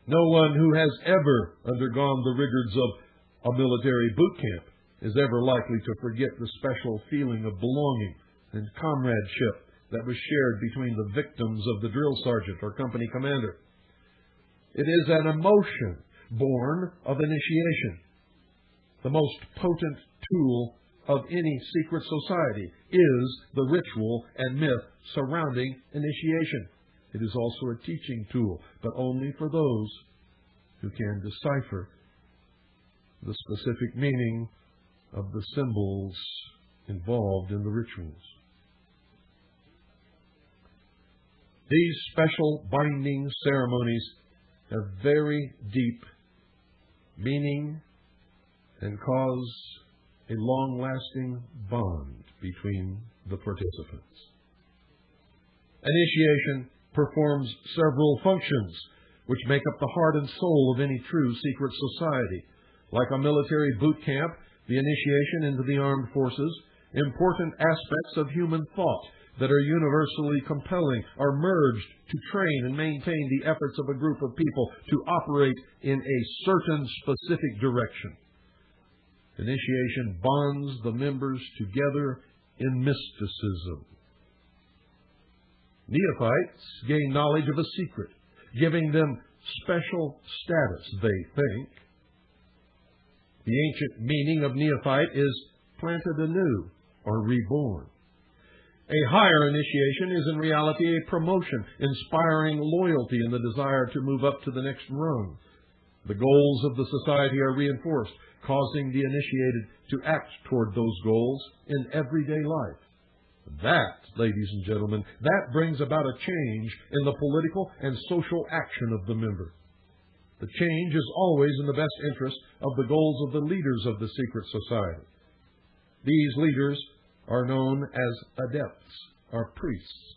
No one who has ever undergone the rigors of a military boot camp is ever likely to forget the special feeling of belonging and comradeship that was shared between the victims of the drill sergeant or company commander. It is an emotion born of initiation. The most potent tool of any secret society is the ritual and myth surrounding initiation. It is also a teaching tool, but only for those who can decipher the specific meaning of the symbols involved in the rituals. These special binding ceremonies have very deep meaning and cause a long-lasting bond between the participants. Initiation performs several functions which make up the heart and soul of any true secret society. Like a military boot camp, the initiation into the armed forces, important aspects of human thought that are universally compelling are merged to train and maintain the efforts of a group of people to operate in a certain specific direction. Initiation bonds the members together in mysticism. Neophytes gain knowledge of a secret, giving them special status, they think. The ancient meaning of neophyte is planted anew or reborn. A higher initiation is in reality a promotion, inspiring loyalty and the desire to move up to the next rung. The goals of the society are reinforced, causing the initiated to act toward those goals in everyday life. That, ladies and gentlemen, that brings about a change in the political and social action of the member. The change is always in the best interest of the goals of the leaders of the secret society. These leaders are known as adepts, or priests.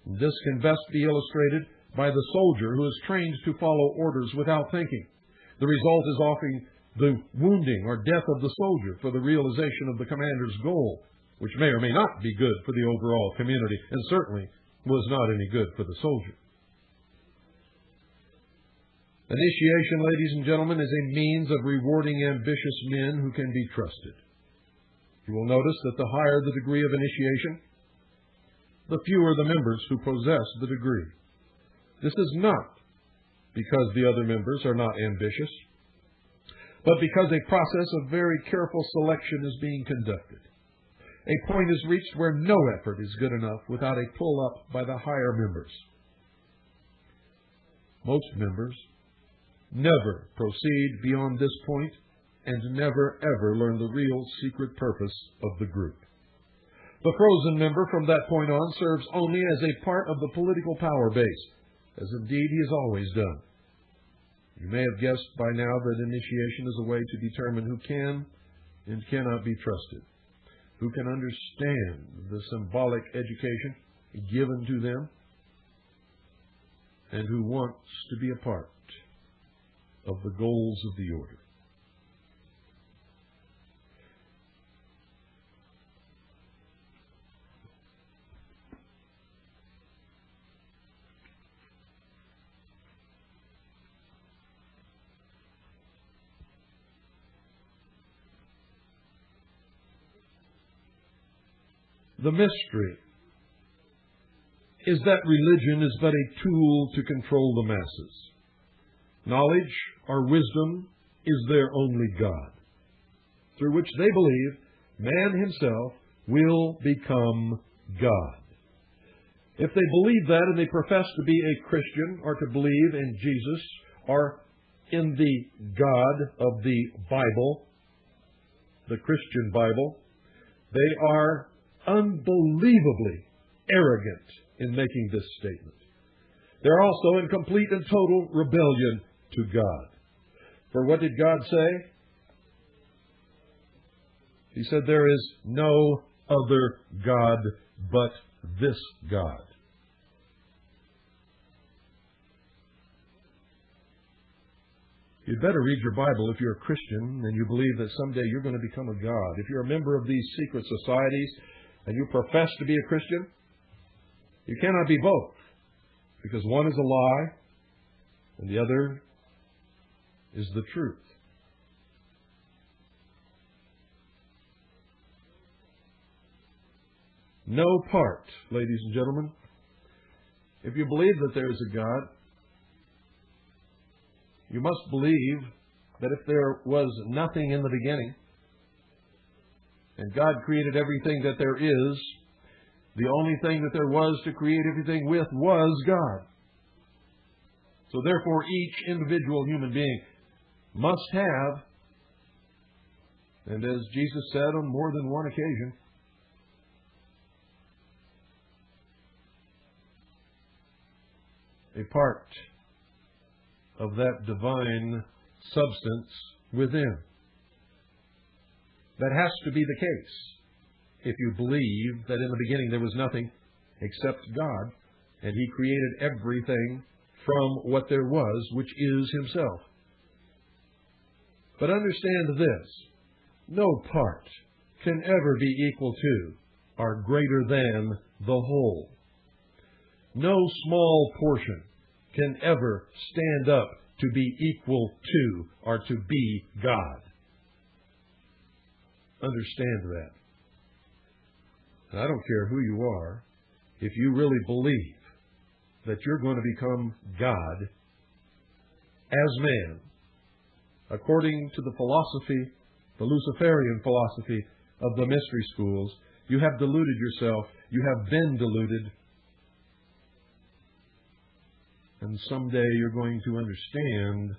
This can best be illustrated by the soldier who is trained to follow orders without thinking. The result is often the wounding or death of the soldier for the realization of the commander's goal, which may or may not be good for the overall community, and certainly was not any good for the soldier. Initiation, ladies and gentlemen, is a means of rewarding ambitious men who can be trusted. You will notice that the higher the degree of initiation, the fewer the members who possess the degree. This is not because the other members are not ambitious, but because a process of very careful selection is being conducted. A point is reached where no effort is good enough without a pull-up by the higher members. Most members never proceed beyond this point and never ever learn the real secret purpose of the group. The frozen member from that point on serves only as a part of the political power base, as indeed he has always done. You may have guessed by now that initiation is a way to determine who can and cannot be trusted, who can understand the symbolic education given to them, and who wants to be a part of the goals of the order. The mystery is that religion is but a tool to control the masses. Knowledge or wisdom is their only God, through which they believe man himself will become God. If they believe that and they profess to be a Christian or to believe in Jesus or in the God of the Bible, the Christian Bible. They are unbelievably arrogant in making this statement. They're also in complete and total rebellion to God. For what did God say? He said, there is no other God but this God. You'd better read your Bible if you're a Christian and you believe that someday you're going to become a God. If you're a member of these secret societies and you profess to be a Christian, you cannot be both, because one is a lie and the other is the truth. No part, ladies and gentlemen, if you believe that there is a God, you must believe that if there was nothing in the beginning and God created everything that there is, the only thing that there was to create everything with was God. So therefore, each individual human being must have, and as Jesus said on more than one occasion, a part of that divine substance within. That has to be the case if you believe that in the beginning there was nothing except God, and He created everything from what there was, which is Himself. But understand this, no part can ever be equal to or greater than the whole. No small portion can ever stand up to be equal to or to be God. Understand that. And I don't care who you are, if you really believe that you're going to become God as man, according to the philosophy, the Luciferian philosophy of the mystery schools, you have deluded yourself. You have been deluded. And someday you're going to understand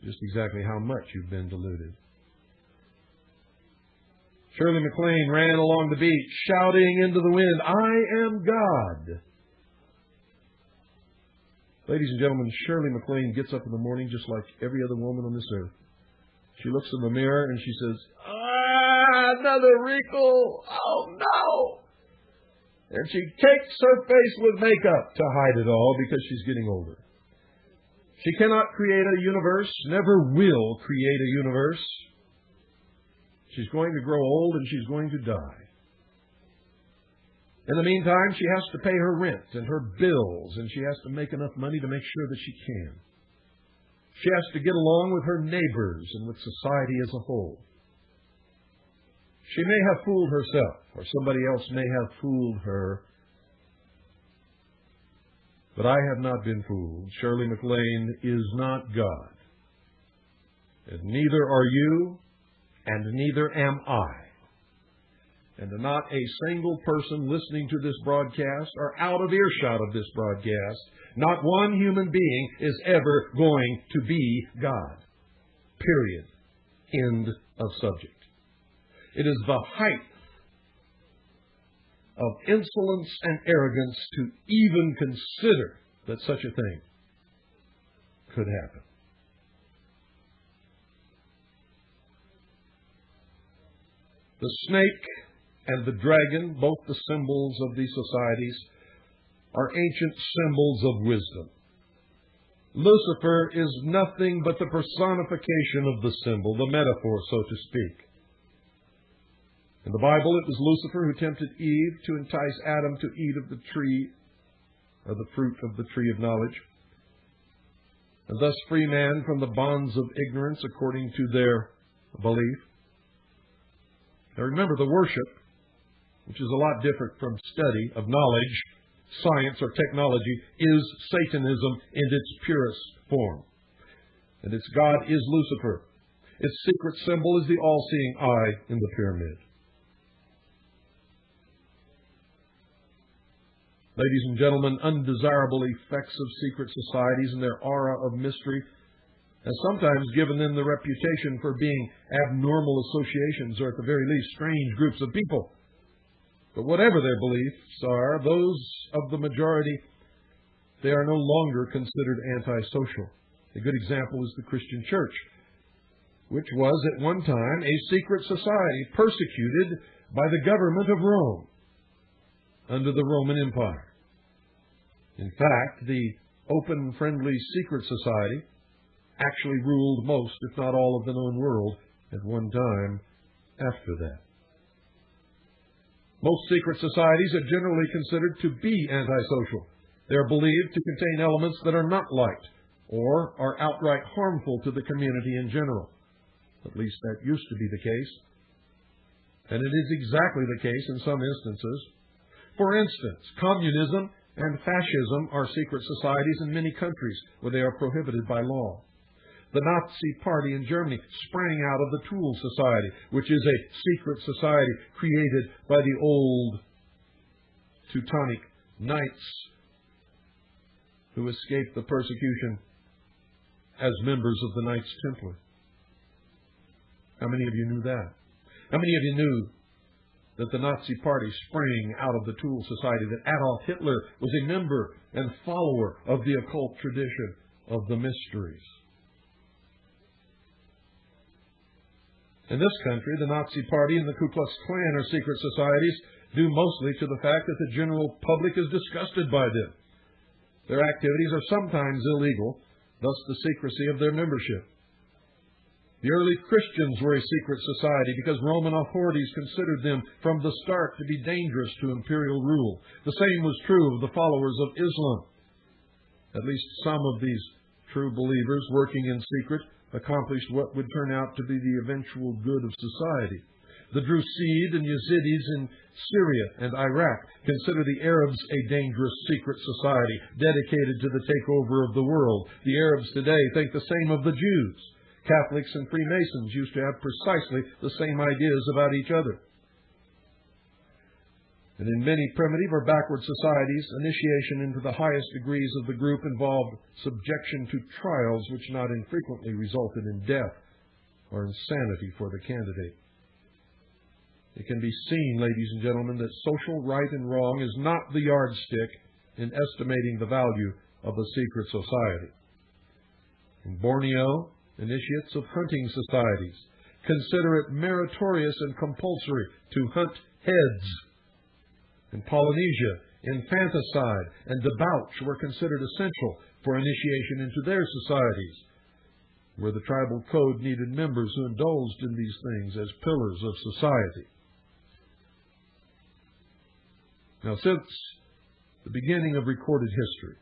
just exactly how much you've been deluded. Shirley MacLaine ran along the beach, shouting into the wind, "I am God." Ladies and gentlemen, Shirley MacLaine gets up in the morning just like every other woman on this earth. She looks in the mirror and she says, another wrinkle! Oh, no! And she takes her face with makeup to hide it all because she's getting older. She cannot create a universe, never will create a universe. She's going to grow old and she's going to die. In the meantime, she has to pay her rent and her bills, and she has to make enough money to make sure that she can. She has to get along with her neighbors and with society as a whole. She may have fooled herself, or somebody else may have fooled her. But I have not been fooled. Shirley MacLaine is not God. And neither are you, and neither am I. And not a single person listening to this broadcast or out of earshot of this broadcast, not one human being is ever going to be God. Period. End of subject. It is the height of insolence and arrogance to even consider that such a thing could happen. The snake and the dragon, both the symbols of these societies, are ancient symbols of wisdom. Lucifer is nothing but the personification of the symbol, the metaphor, so to speak. In the Bible, it was Lucifer who tempted Eve to entice Adam to eat of the tree, or the fruit of the tree of knowledge, and thus free man from the bonds of ignorance according to their belief. Now remember, the worship, which is a lot different from study of knowledge, science, or technology, is Satanism in its purest form. And its God is Lucifer. Its secret symbol is the all-seeing eye in the pyramid. Ladies and gentlemen, undesirable effects of secret societies and their aura of mystery has sometimes given them the reputation for being abnormal associations, or at the very least strange groups of people. But whatever their beliefs are, those of the majority, they are no longer considered antisocial. A good example is the Christian Church, which was at one time a secret society persecuted by the government of Rome under the Roman Empire. In fact, the open, friendly secret society actually ruled most, if not all, of the known world at one time after that. Most secret societies are generally considered to be antisocial. They are believed to contain elements that are not liked or are outright harmful to the community in general. At least that used to be the case. And it is exactly the case in some instances. For instance, communism and fascism are secret societies in many countries where they are prohibited by law. The Nazi Party in Germany sprang out of the Tool Society, which is a secret society created by the old Teutonic Knights who escaped the persecution as members of the Knights Templar. How many of you knew that? How many of you knew that the Nazi Party sprang out of the Tool Society, that Adolf Hitler was a member and follower of the occult tradition of the mysteries? In this country, the Nazi Party and the Ku Klux Klan are secret societies due mostly to the fact that the general public is disgusted by them. Their activities are sometimes illegal, thus the secrecy of their membership. The early Christians were a secret society because Roman authorities considered them from the start to be dangerous to imperial rule. The same was true of the followers of Islam. At least some of these true believers working in secret accomplished what would turn out to be the eventual good of society. The Drusid and Yazidis in Syria and Iraq consider the Arabs a dangerous secret society dedicated to the takeover of the world. The Arabs today think the same of the Jews. Catholics and Freemasons used to have precisely the same ideas about each other. And in many primitive or backward societies, initiation into the highest degrees of the group involved subjection to trials which not infrequently resulted in death or insanity for the candidate. It can be seen, ladies and gentlemen, that social right and wrong is not the yardstick in estimating the value of a secret society. In Borneo, initiates of hunting societies consider it meritorious and compulsory to hunt heads. In Polynesia, infanticide and debauch were considered essential for initiation into their societies, where the tribal code needed members who indulged in these things as pillars of society. Now, since the beginning of recorded history,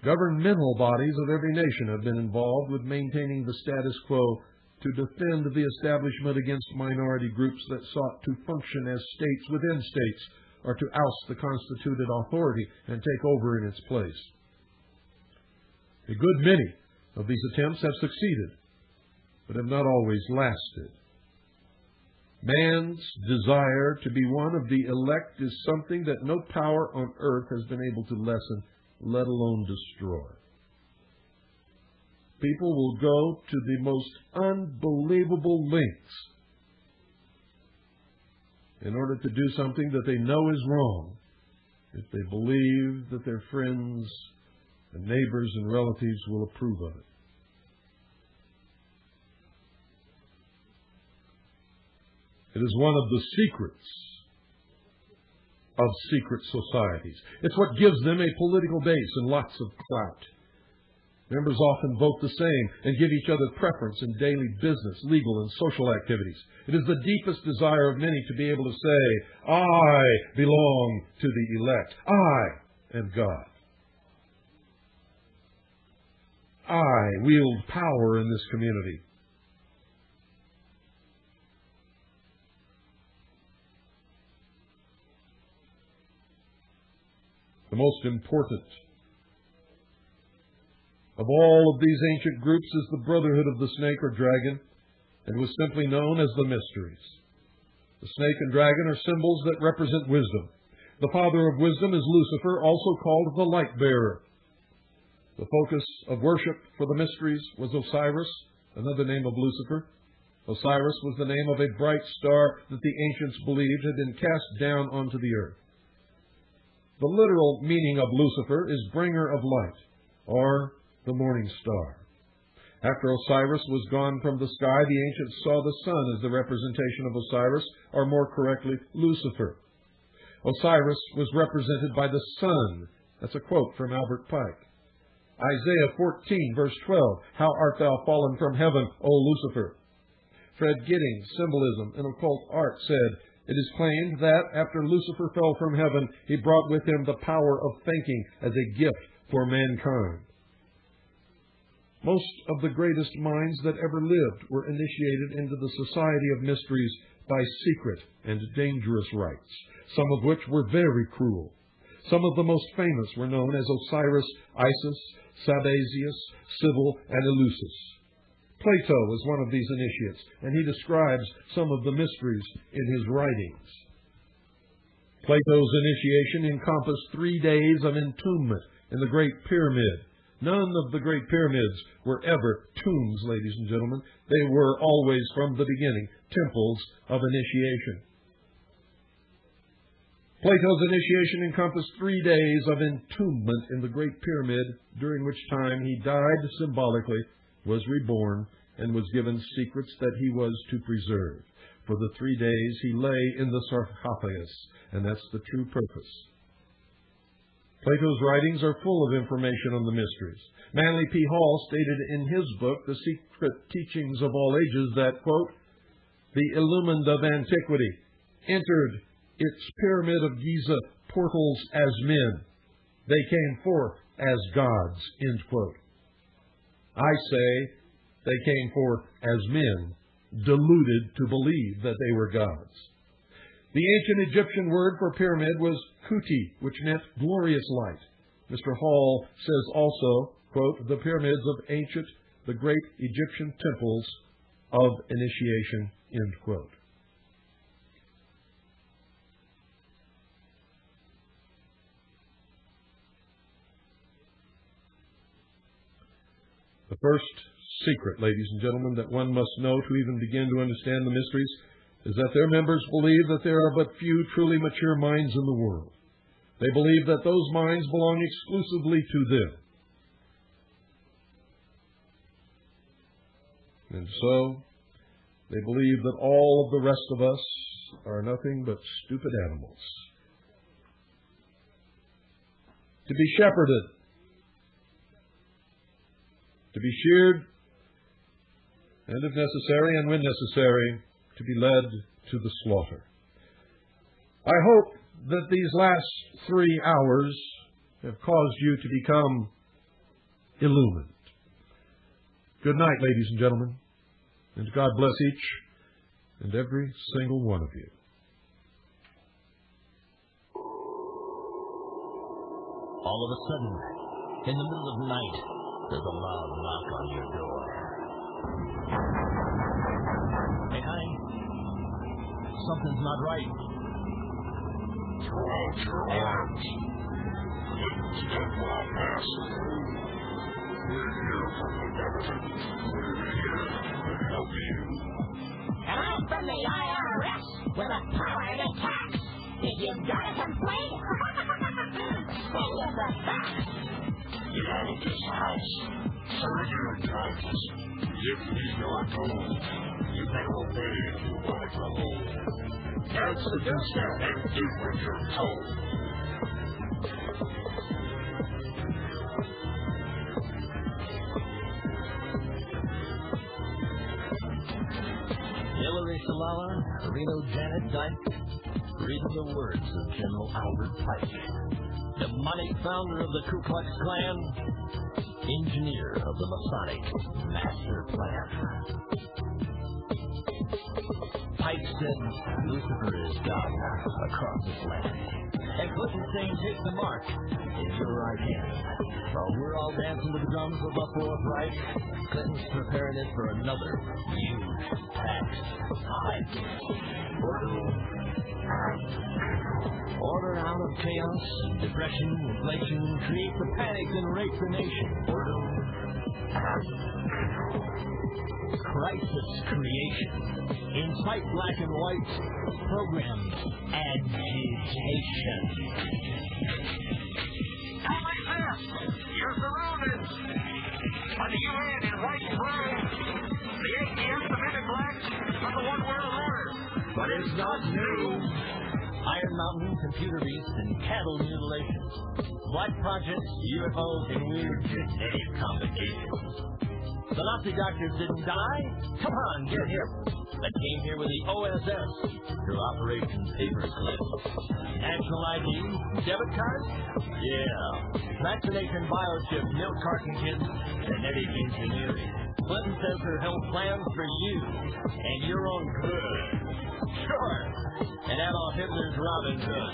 governmental bodies of every nation have been involved with maintaining the status quo to defend the establishment against minority groups that sought to function as states within states, or to oust the constituted authority and take over in its place. A good many of these attempts have succeeded, but have not always lasted. Man's desire to be one of the elect is something that no power on earth has been able to lessen, let alone destroy. People will go to the most unbelievable lengths in order to do something that they know is wrong, if they believe that their friends and neighbors and relatives will approve of it. It is one of the secrets of secret societies. It's what gives them a political base and lots of clout. Members often vote the same and give each other preference in daily business, legal, and social activities. It is the deepest desire of many to be able to say, I belong to the elect. I am God. I wield power in this community. The most important of all of these ancient groups is the Brotherhood of the Snake or Dragon, and was simply known as the Mysteries. The snake and dragon are symbols that represent wisdom. The father of wisdom is Lucifer, also called the Light Bearer. The focus of worship for the mysteries was Osiris, another name of Lucifer. Osiris was the name of a bright star that the ancients believed had been cast down onto the earth. The literal meaning of Lucifer is bringer of light, or the morning star. After Osiris was gone from the sky, the ancients saw the sun as the representation of Osiris, or more correctly, Lucifer. Osiris was represented by the sun. That's a quote from Albert Pike. Isaiah 14, verse 12, "How art thou fallen from heaven, O Lucifer?" Fred Giddings, Symbolism and Occult Art, said, "It is claimed that after Lucifer fell from heaven, he brought with him the power of thinking as a gift for mankind." Most of the greatest minds that ever lived were initiated into the society of mysteries by secret and dangerous rites, some of which were very cruel. Some of the most famous were known as Osiris, Isis, Sabazius, Cybele, and Eleusis. Plato was one of these initiates, and he describes some of the mysteries in his writings. Plato's initiation encompassed 3 days of entombment in the Great Pyramid. None of the Great Pyramids were ever tombs, ladies and gentlemen. They were always, from the beginning, temples of initiation. Plato's initiation encompassed 3 days of entombment in the Great Pyramid, during which time he died symbolically, was reborn, and was given secrets that he was to preserve. For the 3 days he lay in the sarcophagus, and that's the true purpose. Plato's writings are full of information on the mysteries. Manly P. Hall stated in his book, The Secret Teachings of All Ages, that, quote, "The illumined of antiquity entered its pyramid of Giza portals as men. They came forth as gods," end quote. I say they came forth as men, deluded to believe that they were gods. The ancient Egyptian word for pyramid was kuti, which meant glorious light. Mr. Hall says also, quote, "The pyramids of the great Egyptian temples of initiation," end quote. The first secret, ladies and gentlemen, that one must know to even begin to understand the mysteries is that their members believe that there are but few truly mature minds in the world. They believe that those minds belong exclusively to them. And so, they believe that all of the rest of us are nothing but stupid animals. To be shepherded, to be sheared, and if necessary, and when necessary, to be led to the slaughter. I hope that these last 3 hours have caused you to become illumined. Good night, ladies and gentlemen, and God bless each and every single one of you. All of a sudden, in the middle of the night, there's a loud knock on your door. Hey, honey, something's not right. Throw out your arms. Step on past. We're here from the government. We're here to help you. And I'm from the IRS with a power to tax. If you've got a complaint, send us the facts. Get out of this house. Serve your judges. Give me your gold. You better obey if you want to hold. Answer this and do what you're told. Hillary Shalala, Reno Janet Dyke, reading the words of General Albert Pike, demonic founder of the Ku Klux Klan, engineer of the Masonic master plan. Pike said Lucifer is God across this land, and Clinton saying take the mark in your right hand. While we're all dancing to the drums of the Fourth Reich, Clinton's preparing it for another huge tax hike. Order out of chaos, depression, inflation, create the panic and rape the nation. Crisis creation. Incite black and white. Program agitation. You're surrounded by the UN in white and blue, the ATF, the men in black, and the one world order. But it's not new. Iron Mountain, computer beasts, and cattle mutilations. Black projects, UFOs, and weird genetic combinations. The Nazi doctors didn't die? Come on, get hip. They came here with the OSS through Operation Paperclip. National ID, debit card? Yeah. Vaccination biochip, milk carton kids, genetic engineering. Clinton says her health plans for you and your own good. Sure. And Adolf Hitler's Robin Hood.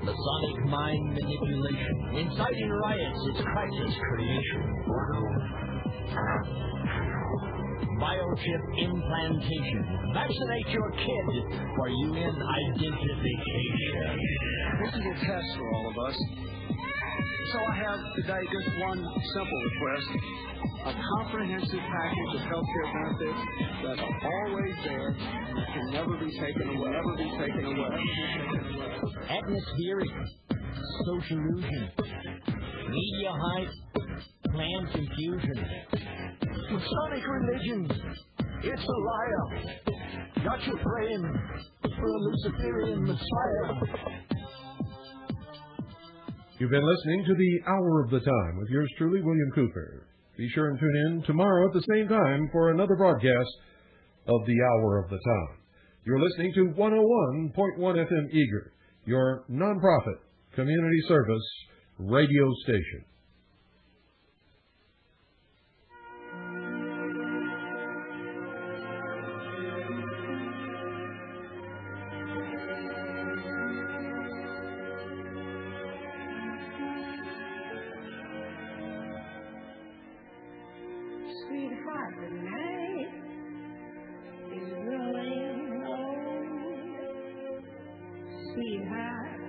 Masonic mind manipulation. Inciting riots, it's crisis creation. Biochip implantation. Vaccinate your kid for UN identification. This is a test for all of us. So I have today just one simple request. A comprehensive package of healthcare benefits that are always there and can never be taken away. Atmospheric, social illusion, media hype, plan confusion. Masonic religion, it's a liar. Got you praying for a Luciferian Messiah. You've been listening to the Hour of the Time with yours truly, William Cooper. Be sure and tune in tomorrow at the same time for another broadcast of the Hour of the Time. You're listening to 101.1 FM Eager, your nonprofit community service radio station. Sweetheart, the night is growing old. Sweetheart,